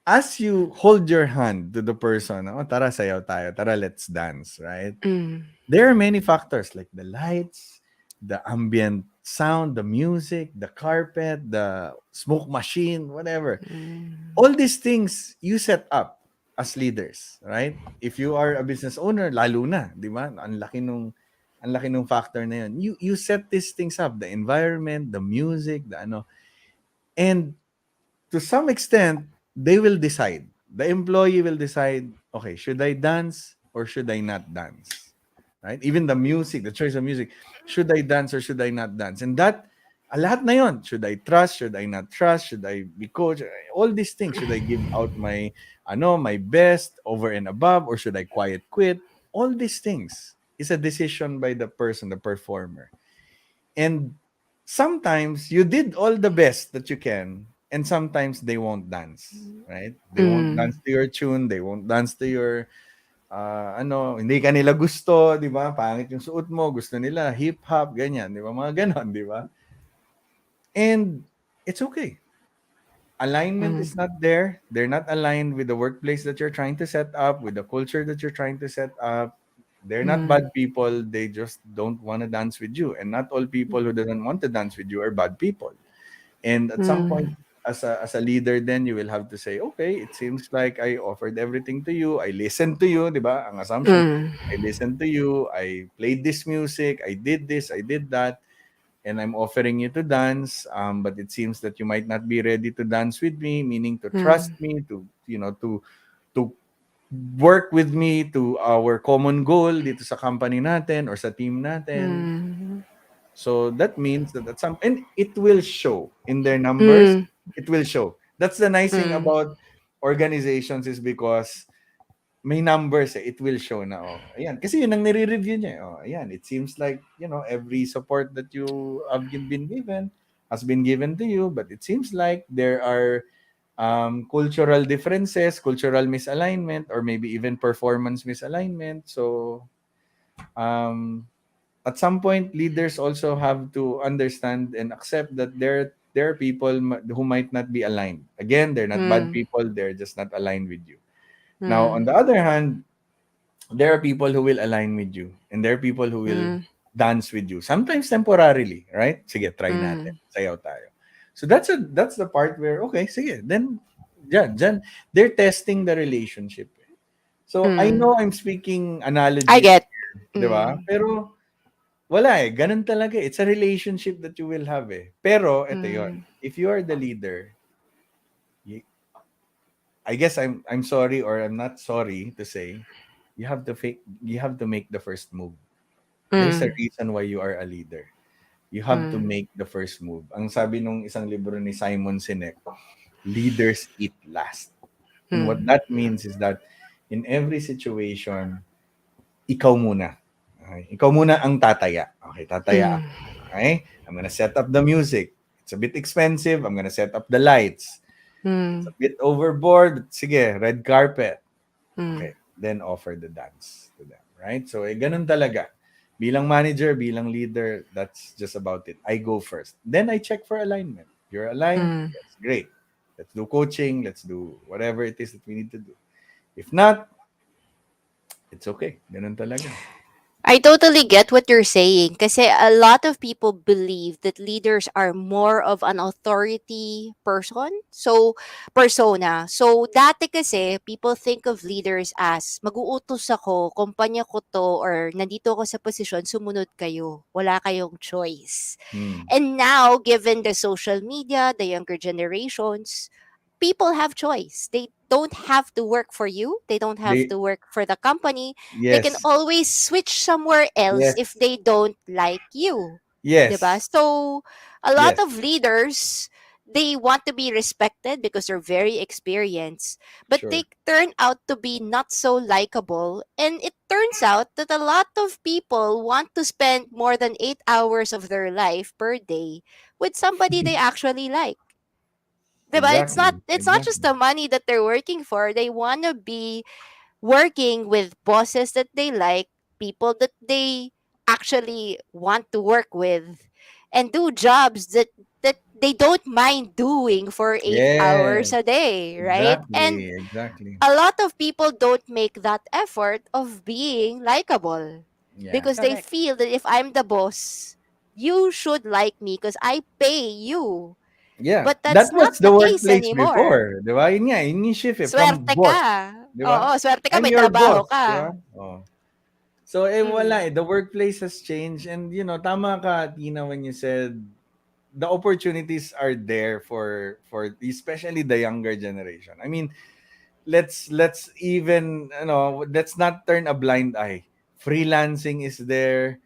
as you hold your hand to the person, oh, tara sayaw tayo, tara let's dance, right? Mm. There are many factors like the lights, the ambient sound, the music, the carpet, the smoke machine, whatever. Mm. All these things you set up as leaders, right? If you are a business owner, lalo na, di ba? Ang laki nung factor na yun. You set these things up, the environment, the music, the ano. And to some extent, they will decide. The employee will decide, okay, should I dance or should I not dance? Right? Even the music, the choice of music, should I dance or should I not dance? And that, lahat na yon. Should I trust? Should I not trust? Should I be coach? All these things. Should I give out my best over and above, or should I quiet quit? All these things is a decision by the person, the performer. And sometimes you did all the best that you can, and sometimes they won't dance, right? They won't Mm. dance to your tune, they won't dance to your hindi ka nila gusto, di ba? Pangit yung suot mo, gusto nila hip-hop, ganyan, di ba? Mga ganon, di ba? And it's okay. Alignment Mm. is not there. They're not aligned with the workplace that you're trying to set up, with the culture that you're trying to set up. They're not Mm. bad people. They just don't want to dance with you. And not all people who doesn't want to dance with you are bad people. And at some point, Mm. as a leader, then you will have to say, okay, it seems like I offered everything to you. I listened to you, di ba? Ang assumption, Mm. I listened to you. I played this music. I did this. I did that. And I'm offering you to dance. But it seems that you might not be ready to dance with me, meaning to trust Mm. me, to work with me to our common goal dito sa company natin or sa team natin. Mm. So that means that at some, and it will show in their numbers. Mm. It will show. That's the nice thing Mm. about organizations is because may numbers eh. It will show na, oh, ayan. Kasi yun ang nire-review niya. Oh, ayan. It seems like, every support that you have been given has been given to you, but it seems like there are cultural differences, cultural misalignment, or maybe even performance misalignment. So, at some point, leaders also have to understand and accept that there are people who might not be aligned. Again, they're not bad Mm. people; they're just not aligned with you. Now, on Mm. the other hand, there are people who will align with you, and there are people who will Mm. dance with you. Sometimes temporarily, right? Sige, try natin. Mm. Sayaw tayo. So that's the part where okay, sige, then yeah, they're testing the relationship. So I know I'm speaking I analogies, get. 'di ba? Mm, Pero wala eh, ganun talaga. It's a relationship that you will have eh. Pero ito 'yon. mm, If you are the leader, you, I guess I'm sorry or I'm not sorry to say, you have to make the first move. There's a mm, reason why you are a leader. You have to mm, make the first move. Ang sabi nung isang libro ni Simon Sinek, leaders eat last. And what mm, that means is that in every situation, ikaw muna. Okay? Ikaw muna ang tataya. Okay, tataya ako. mm, Okay? I'm gonna set up the music. It's a bit expensive. I'm gonna set up the lights. It's mm, a bit overboard. Sige, red carpet. mm, Okay, then offer the dance to them, right? So, ganun talaga. Bilang manager, bilang leader, that's just about it. I go first. Then I check for alignment. You're aligned? mm. Yes, great. Let's do coaching. Let's do whatever it is that we need to do. If not, it's okay. Ganun talaga. I totally get what you're saying kasi a lot of people believe that leaders are more of an authority persona. So dati kasi people think of leaders as mag-uutos ako, kumpanya ko to or nandito ako sa posisyon, sumunod kayo. Wala kayong choice. Hmm. And now given the social media, the younger generations, people have choice. They don't have to work for you. They don't have They, to work for the company. They can yes, always switch somewhere else if yes, they don't like you. 'Di ba? yes, So, a lot yes, of leaders, they want to be respected because they're very experienced, but sure. they turn out to be not so likable. And it turns out that a lot of people want to spend more than 8 hours of their life per day with somebody they actually like. 'Di ba? It's not Exactly, it's not just exactly. the money that they're working for. They want to be working with bosses that they like, people that they actually want to work with, and do jobs that they don't mind doing for 8 hours Yes, a day, right? And exactly, exactly. a lot of people don't make that effort of being likable Yeah. because they Correct. feel that if I'm the boss, you should like me because I pay you. Yeah, But that that's not was the the case workplace anymore. before, 'di ba? Yun nga, yun yung shift eh, from Swerte ka. boss, 'di ba? Oo, swerte ka I'm may your trabaho boss, 'di ba? ka. Oh. So, wala Mm, eh. The workplace has changed and, tama ka, Tina, when you said the opportunities are there for especially the younger generation. I mean, let's even let's not turn a blind eye. Freelancing is there,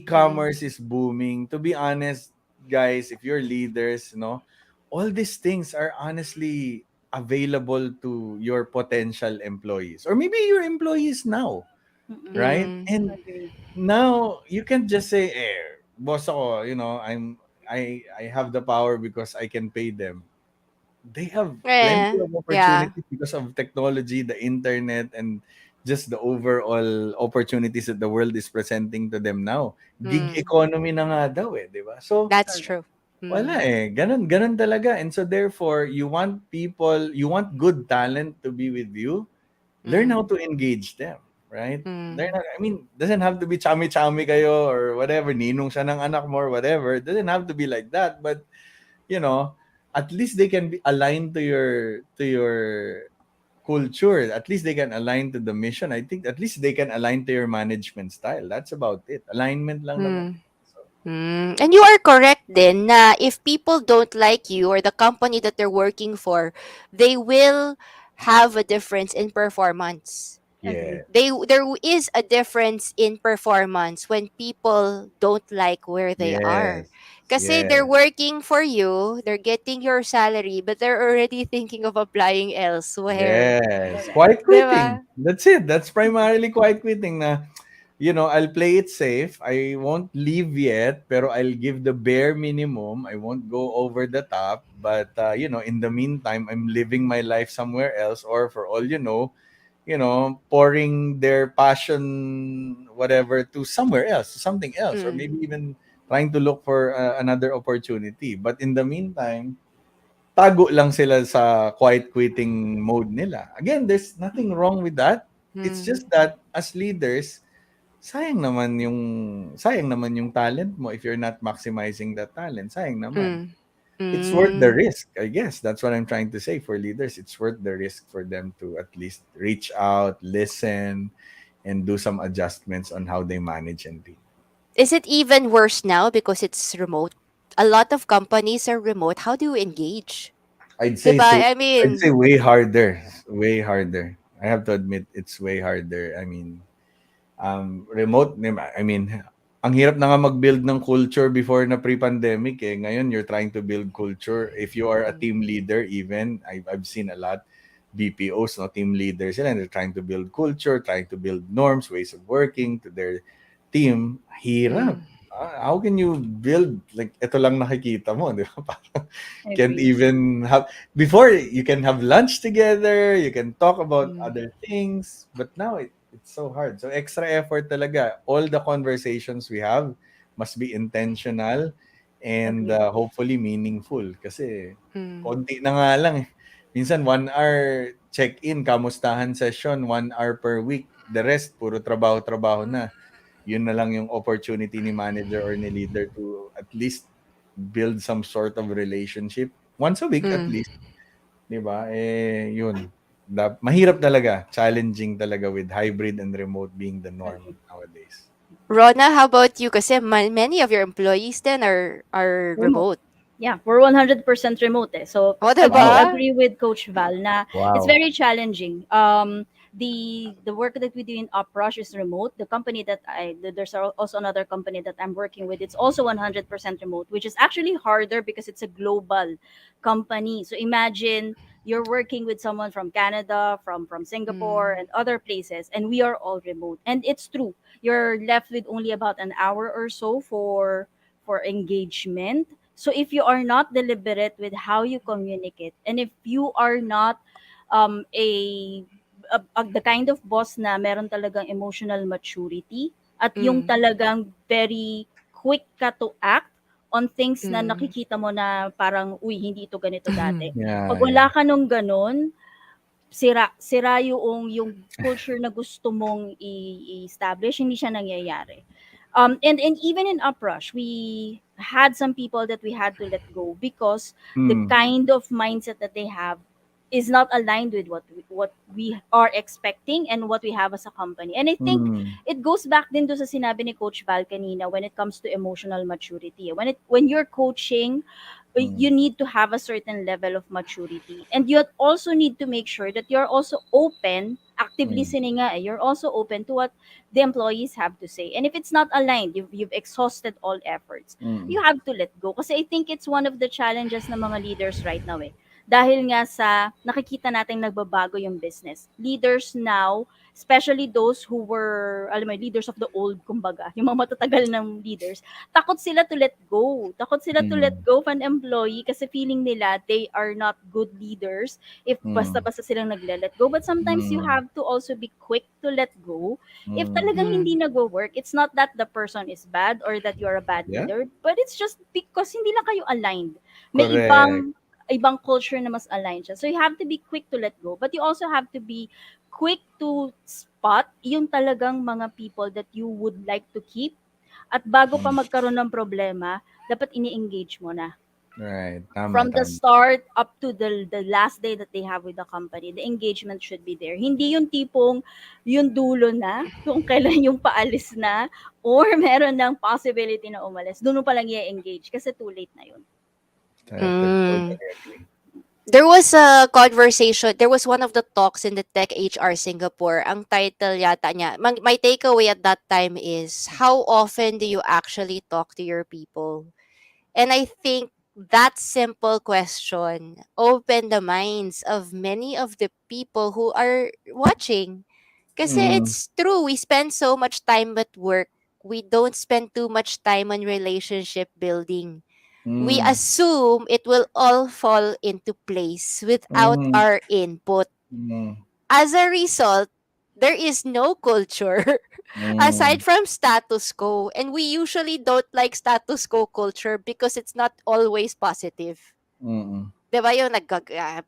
mm, e-commerce is booming. To be honest, guys, if you're leaders, all these things are honestly available to your potential employees or maybe your employees now, Mm-mm. right? mm, And Agree. now you can't just say, boss ako, I have the power because I can pay them. They have plenty of yeah. opportunities because of technology, the internet, and just the overall opportunities that the world is presenting to them now. Gig Mm, economy na nga daw eh, di ba? So, that's true. wala Mm, eh. Ganun talaga. And so therefore, you want good talent to be with you, learn how mm, to engage them, right? mm, I mean, doesn't have to be chami-chami kayo or whatever, ninong siya ng anak mo or whatever. It doesn't have to be like that, but you know, at least they can be aligned to your culture. At least they can align to the mission. I think at least they can align to your management style. That's about it. Alignment lang naman. mm. So, And you are correct din na if people don't like you or the company that they're working for, they will have a difference in performance. yeah. Agree. There is a difference in performance when people don't like where they are. Yes. Kasi they're Yes. working for you, they're getting your salary, but they're already thinking of applying elsewhere. Yes. Correct. Quiet 'Di quitting. ba? That's it. That's primarily quiet quitting na, I'll play it safe. I won't leave yet, pero I'll give the bare minimum. I won't go over the top. But, in the meantime, I'm living my life somewhere else. Or for all pouring their passion, whatever, to somewhere else, to something else. Or Mm, maybe even trying to look for another opportunity. But in the meantime, tago lang sila sa quiet quitting mode nila. Again, there's nothing wrong with that. It's mm, just that as leaders, sayang naman yung talent mo if you're not maximizing that talent. Sayang naman. mm. it's worth the Mm. risk. I guess that's what I'm trying to say for leaders. It's worth the risk for them to at least reach out, listen, and do some adjustments on how they manage and lead. Is it even worse now because it's remote? A lot of companies are remote. How do you engage? I'd say Diba? so. I I'd say mean, way harder, way harder. I have to admit, it's way harder. I mean, remote, I mean, ang hirap na nga mag-build ng culture before na pre-pandemic eh. Ngayon, you're trying to build culture. If you are a team leader even, I've seen a lot, BPOs, no, team leaders, and they're trying to build culture, trying to build norms, ways of working to their team. Hirap. mm, How can you build, like, ito lang nakikita mo, di ba? Parang can't Agree. even have, before you can have lunch together, you can talk about mm, other things, but now it's so hard. So extra effort talaga. All the conversations we have must be intentional and Agree. hopefully meaningful kasi mm, konti na nga lang eh. Minsan 1 hour check-in, kamustahan session, 1 hour per week. The rest, puro trabaho-trabaho na. Yun na lang yung opportunity ni manager or ni leader to at least build some sort of relationship once a week at mm. least, 'di ba? Eh yun. Mahirap talaga, challenging talaga with hybrid and remote being the norm Agree. nowadays. Rona, how about you? Kasi many of your employees then are Remote. remote. Yeah, we're 100% remote eh. So O, agree Wow. diba? agree with Coach Val na it's Wow. very challenging. The work that we do in Uprosh is remote. The company that there's also another company that I'm working with. It's also 100% remote, which is actually harder because it's a global company. So imagine you're working with someone from Canada, from Singapore Mm, and other places, and we are all remote. And it's true. You're left with only about an hour or so for engagement. So if you are not deliberate with how you communicate, and if you are not the kind of boss na meron talagang emotional maturity at yung mm, talagang very quick ka to act on things na mm. nakikita mo na parang, uy, hindi ito ganito dati. Pag Yeah, wala yeah. ka nung ganun, sira yung culture na gusto mong i-establish, hindi siya nangyayari. And even in Uprush, we had some people that we had to let go because the Mm, kind of mindset that they have is not aligned with what we are expecting and what we have as a company. And I think mm, it goes back din to sa sinabi ni Coach Val kanina when it comes to emotional maturity. When you're coaching, you mm, need to have a certain level of maturity, and you also need to make sure that you're also open, active mm, listening nga eh, you're also open to what the employees have to say. And if it's not aligned, you've exhausted all efforts, mm, you have to let go. Kasi I think it's one of the challenges ng mga leaders right now eh. Dahil nga sa nakikita nating nagbabago yung business. Leaders now, especially those who were, alam mo, leaders of the old, kumbaga, yung mga matatagal ng leaders, takot sila to let go. Takot sila to let mm, go of an employee kasi feeling nila they are not good leaders if mm, basta-basta silang nagle-let go. But sometimes you mm, have to also be quick to let go if mm. talagang hindi Mm, nagwo-work. It's not that the person is bad or that you're a bad Yeah, leader, but it's just because hindi lang kayo aligned. May correct. ibang culture na mas aligned siya. So you have to be quick to let go, but you also have to be quick to spot yung talagang mga people that you would like to keep, at bago pa Mm. magkaroon ng problema, dapat ini-engage mo na. Right. Tama, From the tama. start up to the last day that they have with the company, the engagement should be there. Hindi yung tipong yung dulo na, kung kailan yung paalis na, or meron ng possibility na umalis. Doon mo palang i-engage kasi too late na yun. mm. Totally agree. There was a conversation, there was one of the talks in the Tech HR Singapore. Ang title yata niya, my takeaway at that time is, how often do you actually talk to your people? And I think that simple question opened the minds of many of the people who are watching. Kasi Mm, it's true, we spend so much time at work. We don't spend too much time on relationship building. We mm, assume it will all fall into place without mm, our input. mm, As a result, there is no culture mm, aside from status quo. And we usually don't like status quo culture because it's not always positive. mm. Diba yung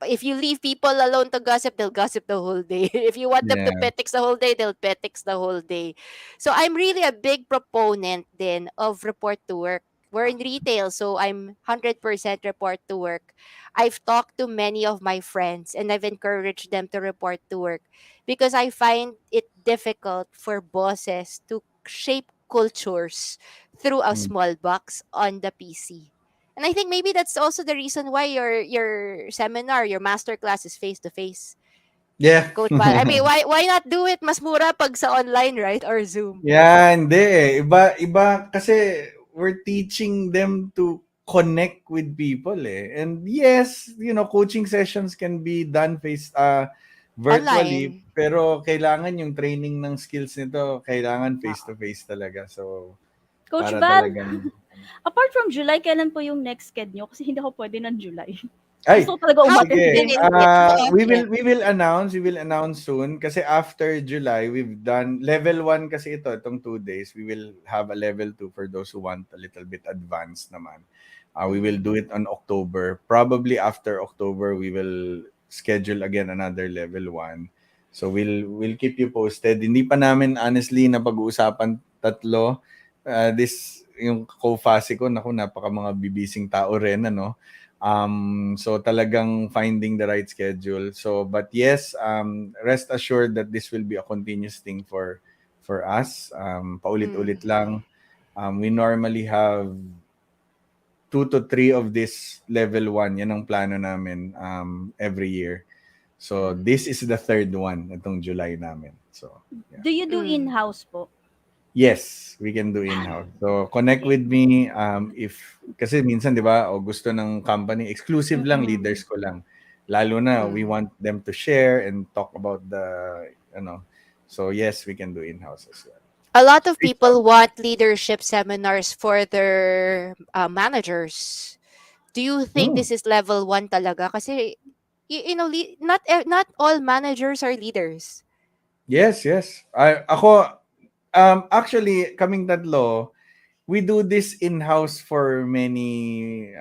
if you leave people alone to gossip, they'll gossip the whole day. If you want them to Yeah. petix the whole day, they'll petix the whole day. So I'm really a big proponent then of report to work. We're in retail, so I'm 100% report to work. I've talked to many of my friends and I've encouraged them to report to work because I find it difficult for bosses to shape cultures through a Mm. small box on the PC. And I think maybe that's also the reason why your seminar, your master class is face to face. Yeah. Coach Val. I mean, why not do it mas mura pag sa online, right? Or Zoom. Yeah, hindi eh. Iba kasi we're teaching them to connect with people eh. And yes, coaching sessions can be done virtually, Online. pero kailangan yung training ng skills nito, kailangan face to face talaga. So Coach para Val, talagang apart from July, kailan po yung next sked nyo? Kasi hindi ako pwede ng July. ay, Gusto ko talaga How umattend sige. din. definite? How often? We will announce soon kasi after July we've done level 1 kasi itong 2 days. We will have a level 2 for those who want a little bit advanced naman. We will do it on October. Probably after October we will schedule again another level 1. So we'll keep you posted. Hindi pa namin honestly na pag-uusapan tatlo. This yung co-fasi ko, naku, napaka mga bibising tao rin, ano. So talagang finding the right schedule. So but yes, rest assured that this will be a continuous thing for us. Paulit-ulit lang. We normally have 2 to 3 of this level 1. Yan ang plano namin every year. So this is the third one itong July namin. So yeah. Do you do in-house po? Yes, we can do in-house. So connect with me if kasi minsan 'di ba, o gusto ng company exclusive lang, leaders ko lang. Lalo na we want them to share and talk about the So yes, we can do in-house as well. A lot of people want leadership seminars for their managers. Do you think this is level 1 talaga? Kasi not all managers are leaders. Yes, yes. Actually kaming tatlo, we do this in-house for many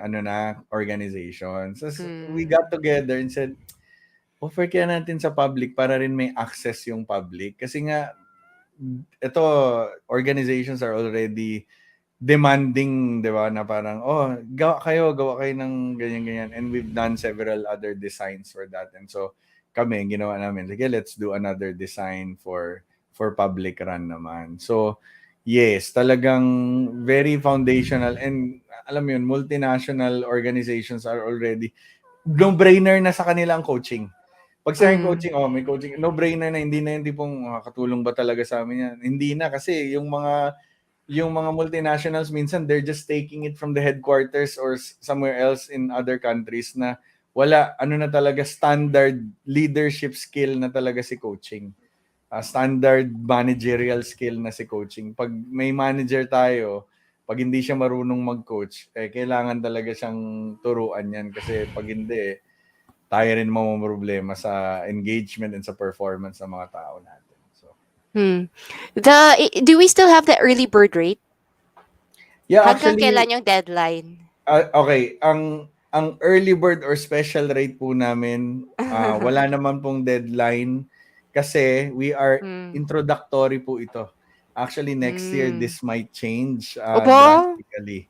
organizations. We got together and said, offer kaya natin sa public para rin may access yung public. Kasi nga, ito, organizations are already demanding, di ba, na parang, gawa kayo ng ganyan-ganyan. And we've done several other designs for that. And so, kami, ginawa namin, sige, let's do another design for public run naman. So, yes, talagang very foundational. And alam mo yun, multinational organizations are already, no-brainer na sa kanila ang coaching. Pag sa coaching, may coaching, no-brainer na, hindi na yung tipong katulong ba talaga sa amin yan. Hindi na kasi yung mga multinationals minsan they're just taking it from the headquarters or somewhere else in other countries na wala na talaga standard leadership skill na talaga si coaching. Standard managerial skill na si coaching. Pag may manager tayo, pag hindi siya marunong mag-coach, kailangan talaga siyang turuan yan kasi pag hindi, tayo rin problema sa engagement and sa performance ng mga tao natin. So, Do we still have the early bird rate? yeah, Hanggang actually, kailan yung deadline? okay, ang early bird or special rate po namin, wala naman pong deadline kasi we are introductory po ito. Actually, next year this might change drastically.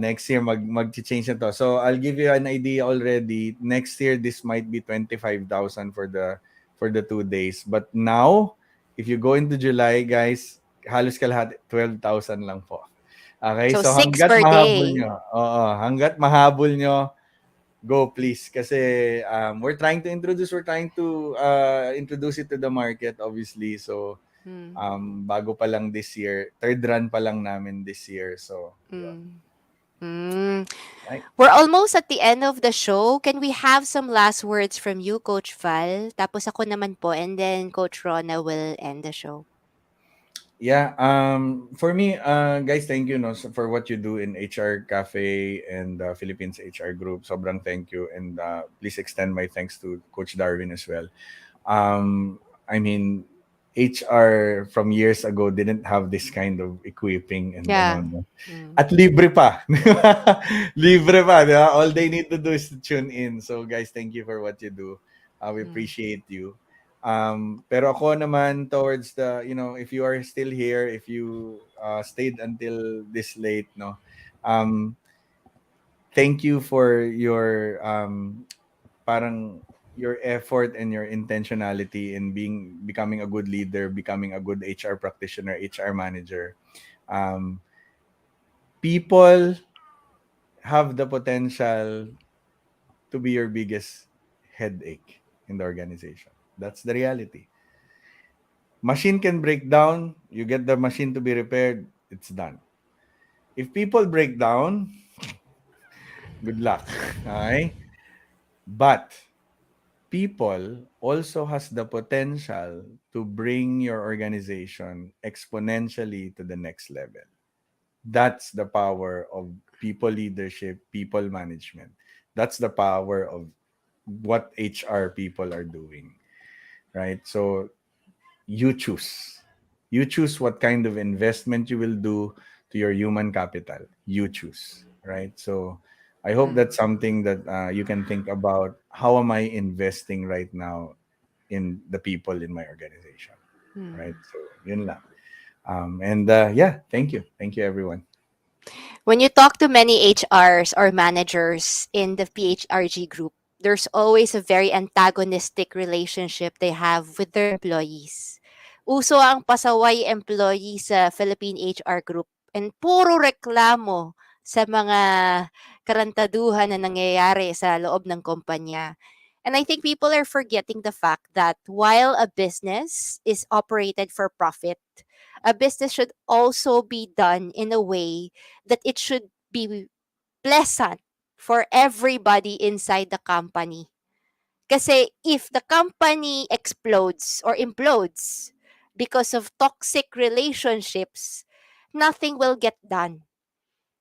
Next year mag-change na to. So I'll give you an idea already. Next year this might be 25,000 for the 2 days. But now, if you go into July, guys, halos kalahati 12,000 lang po. Okay, So, so 6 hangga't per mahabol day. nyo. Hangga't mahabol nyo, go please. Kasi we're trying to introduce it to the market, obviously. So, bago pa lang this year, third run pa lang namin this year. So, right. We're almost at the end of the show. Can we have some last words from you, Coach Val? Tapos ako naman po, and then Coach Rona will end the show. Yeah, for me, guys, thank you for what you do in HR Cafe and Philippines HR Group. Sobrang thank you, and please extend my thanks to Coach Darwin as well. I mean, HR from years ago didn't have this kind of equipping and at libre pa. Libre pa, di ba? All they need to do is to tune in. So guys, thank you for what you do. We appreciate you. Pero ako naman towards if you are still here, if you stayed until this late, Um, thank you for your parang your effort and your intentionality in becoming a good leader, becoming a good HR practitioner, HR manager. Um, people have the potential to be your biggest headache in the organization. That's the reality. Machine can break down, you get the machine to be repaired, it's done. If people break down, good luck. Okay? But people also has the potential to bring your organization exponentially to the next level. That's the power of people leadership, people management. That's the power of what HR people are doing, right? So you choose. You choose what kind of investment you will do to your human capital. You choose, right? So I hope that's something that you can think about. How am I investing right now in the people in my organization, right? So yun lang. And yeah, thank you, everyone. When you talk to many HRs or managers in the PHRG group, there's always a very antagonistic relationship they have with their employees. Uso ang pasaway employee sa Philippine HR group and puro reklamo sa mga karantaduhan na nangyayari sa loob ng kumpanya. And I think people are forgetting the fact that while a business is operated for profit, a business should also be done in a way that it should be pleasant for everybody inside the company. Kasi if the company explodes or implodes because of toxic relationships, nothing will get done.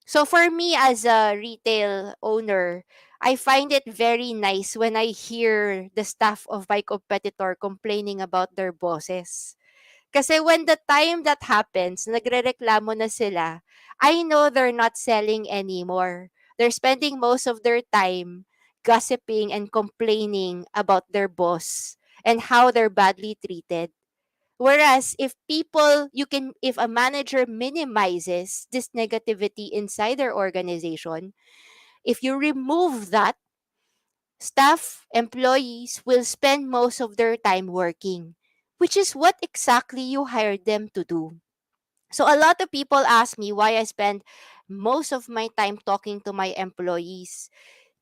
So for me as a retail owner, I find it very nice when I hear the staff of my competitor complaining about their bosses. Kasi when the time that happens, nagrereklamo na sila, I know they're not selling anymore. They're spending most of their time gossiping and complaining about their boss and how they're badly treated. Whereas if a manager minimizes this negativity inside their organization, if you remove that, staff, employees will spend most of their time working, which is what exactly you hired them to do. So a lot of people ask me why I spend most of my time talking to my employees.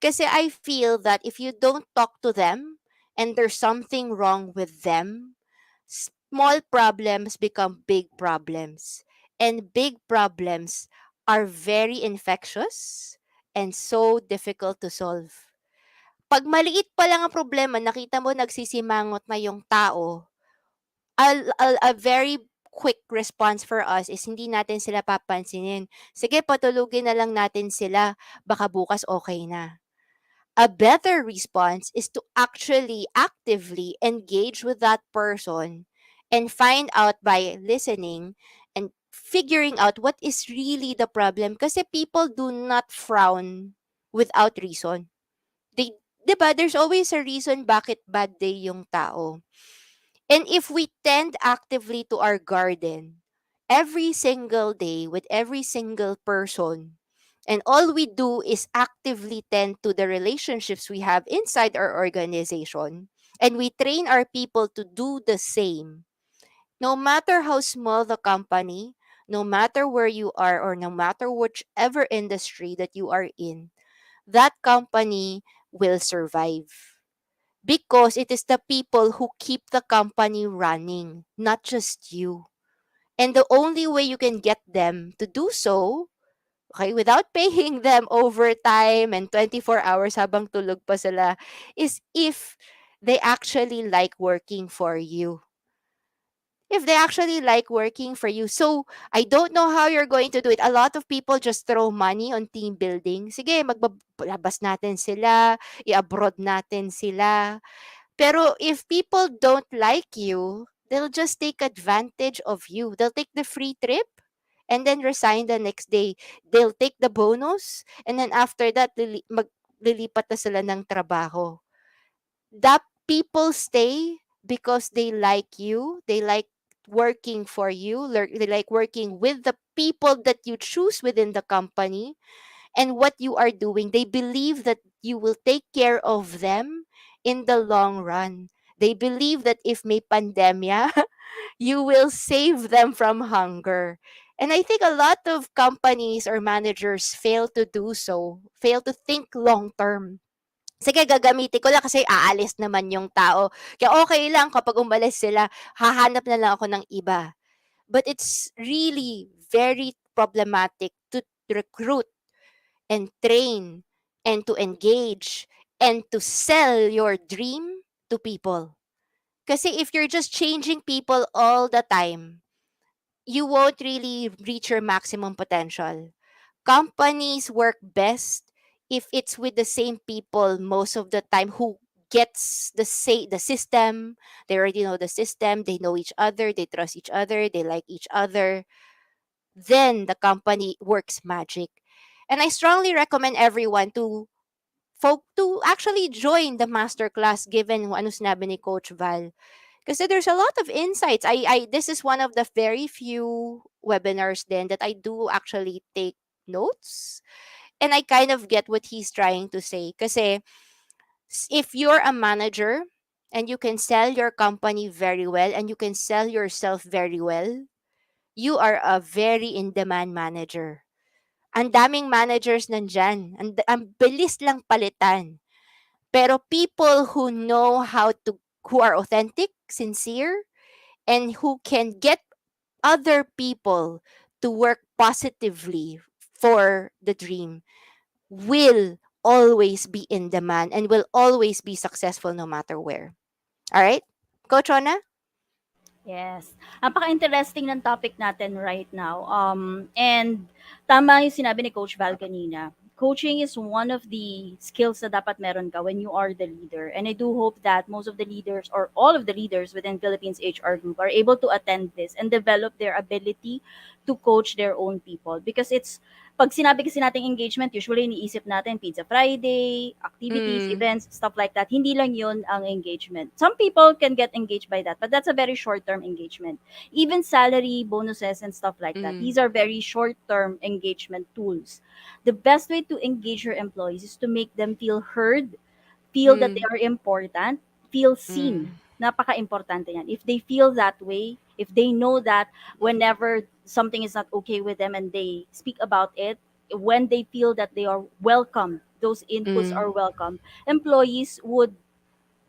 Kasi I feel that if you don't talk to them and there's something wrong with them, small problems become big problems. And big problems are very infectious and so difficult to solve. Pag maliit pa lang ang problema, nakita mo nagsisimangot na yung tao, a very quick response for us is hindi natin sila papansinin. Sige, patulugin na lang natin sila. Baka bukas okay na. A better response is to actually actively engage with that person and find out by listening and figuring out what is really the problem. Kasi people do not frown without reason. They, 'di ba, there's always a reason bakit bad day yung tao. And if we tend actively to our garden every single day with every single person, and all we do is actively tend to the relationships we have inside our organization, and we train our people to do the same, no matter how small the company, no matter where you are, or no matter whichever industry that you are in, that company will survive because it is the people who keep the company running, not just you. And the only way you can get them to do so, okay, without paying them overtime and 24 hours habang tulog pa sila, is if they actually like working for you. If they actually like working for you. So, I don't know how you're going to do it. A lot of people just throw money on team building. Sige, maglabas natin sila, i-abroad natin sila. Pero if people don't like you, they'll just take advantage of you. They'll take the free trip and then resign the next day. They'll take the bonus and then after that, lilipat na sila ng trabaho. That people stay because they like you, they like working for you, they like working with the people that you choose within the company and what you are doing. They believe that you will take care of them in the long run. They believe that if may pandemia, you will save them from hunger. And I think a lot of companies or managers fail to do so, fail to think long term. Sige, gagamitin ko lang kasi aalis naman yung tao. Kaya okay lang kapag umalis sila, hahanap na lang ako ng iba. But it's really very problematic to recruit and train and to engage and to sell your dream to people. Kasi if you're just changing people all the time, you won't really reach your maximum potential. Companies work best if it's with the same people most of the time who gets the system. They already know the system, they know each other, they trust each other, they like each other. Then the company works magic. And I strongly recommend everyone to actually join the masterclass given kung ano sinabi ni Coach Val. Kasi there's a lot of insights. This is one of the very few webinars then that I do actually take notes and I kind of get what he's trying to say. Kasi if you're a manager and you can sell your company very well and you can sell yourself very well, you are a very in-demand manager. Ang daming managers nandyan. Ang bilis lang palitan. Pero people who are authentic, sincere, and who can get other people to work positively for the dream will always be in demand and will always be successful no matter where. All right? Coach Ona? Yes. Napaka-interesting ng topic natin right now. And tama yung sinabi ni Coach Val kanina. Coaching is one of the skills na dapat meron ka when you are the leader. And I do hope that most of the leaders or all of the leaders within Philippines HR Group are able to attend this and develop their ability to coach their own people. Because it's pag sinabi kasi nating engagement, usually iniisip natin Pizza Friday, activities, Mm, events, stuff like that. Hindi lang yun ang engagement. Some people can get engaged by that, but that's a very short-term engagement. Even salary, bonuses, and stuff like that. mm, These are very short-term engagement tools. The best way to engage your employees is to make them feel heard, feel that they mm, are important, feel seen. mm, Napaka-importante yan. If they feel that way, if they know that whenever something is not okay with them and they speak about it, when they feel that they are welcome, those inputs mm, are welcome, employees would,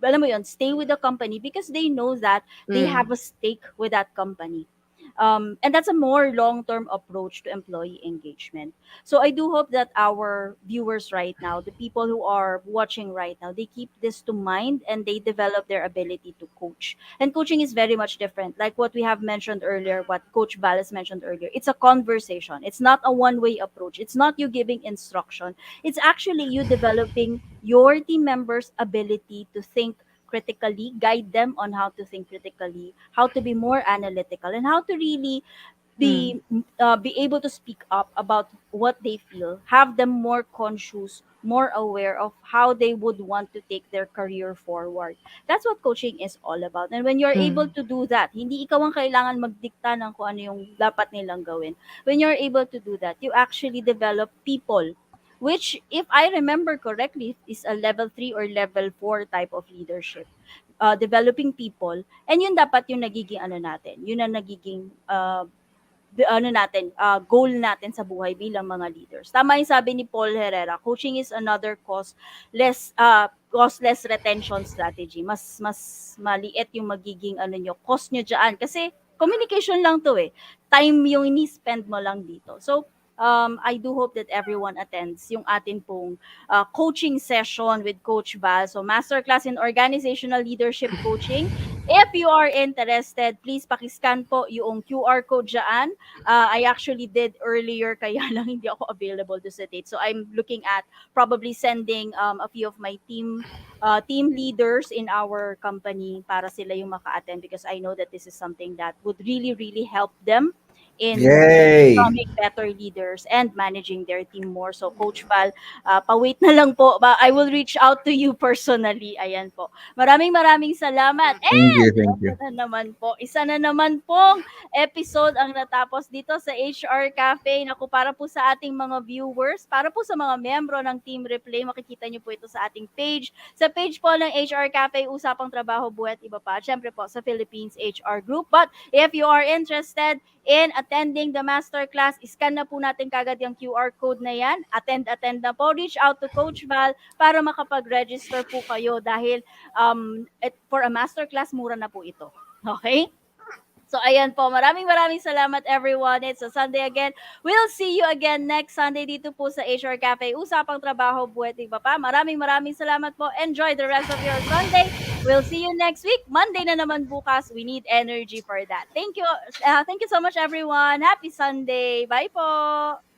alam mo yun, stay with the company because they know that they mm, have a stake with that company. And that's a more long-term approach to employee engagement. So I do hope that our viewers right now, the people who are watching right now, they keep this to mind and they develop their ability to coach. And coaching is very much different. Like what we have mentioned earlier, what Coach Ballas mentioned earlier, it's a conversation. It's not a one-way approach. It's not you giving instruction. It's actually you developing your team members' ability to think critically, guide them on how to think critically, how to be more analytical, and how to really mm, be able to speak up about what they feel, have them more conscious, more aware of how they would want to take their career forward. That's what coaching is all about. And when you're able mm, to do that, hindi ikaw ang kailangan magdikta ng kung ano yung dapat nilang gawin. When you're able to do that, you actually develop people, which if I remember correctly is a level 3 or level 4 type of leadership, developing people, and yun dapat yung nagiging ano natin, yun ang nagiging goal natin sa buhay bilang mga leaders. Tama yung sabi ni Paul Herrera, coaching is another costless retention strategy. Mas maliit yung magiging ano nyo, cost nyo diyan kasi communication lang to eh. Time yung ini-spend mo lang dito. So, I do hope that everyone attends yung atin pong coaching session with Coach Val. So, Masterclass in Organizational Leadership Coaching. If you are interested, please pakiscan po yung QR code dyan. I actually did earlier, kaya lang hindi ako available to sa date. So, I'm looking at probably sending a few of my team leaders in our company para sila yung maka-attend because I know that this is something that would really, really help them in Yay! becoming better leaders and managing their team more. So Coach Val, pa-wait na lang po. I will reach out to you personally. Ayan po. Maraming salamat. Thank you, And thank eto you. na naman po. Isa na naman pong episode ang natapos dito sa HR Cafe. Naku, para po sa ating mga viewers, para po sa mga membro ng Team Replay, makikita niyo po ito sa ating page. Sa page po ng HR Cafe, Usapang Trabaho, Buhay at Iba pa. Siyempre po sa Philippines HR Group. But if you are interested in attending the masterclass, scan na po natin kagad yung QR code na yan. Attend na po. Reach out to Coach Val para makapag-register po kayo dahil for a masterclass, mura na po ito. Okay? So, ayan po. Maraming salamat, everyone. It's a Sunday again. We'll see you again next Sunday dito po sa HR Cafe. Usapang Trabaho, Buhay at Iba pa. Maraming salamat po. Enjoy the rest of your Sunday. We'll see you next week. Monday na naman bukas. We need energy for that. Thank you. Thank you so much, everyone. Happy Sunday. Bye po.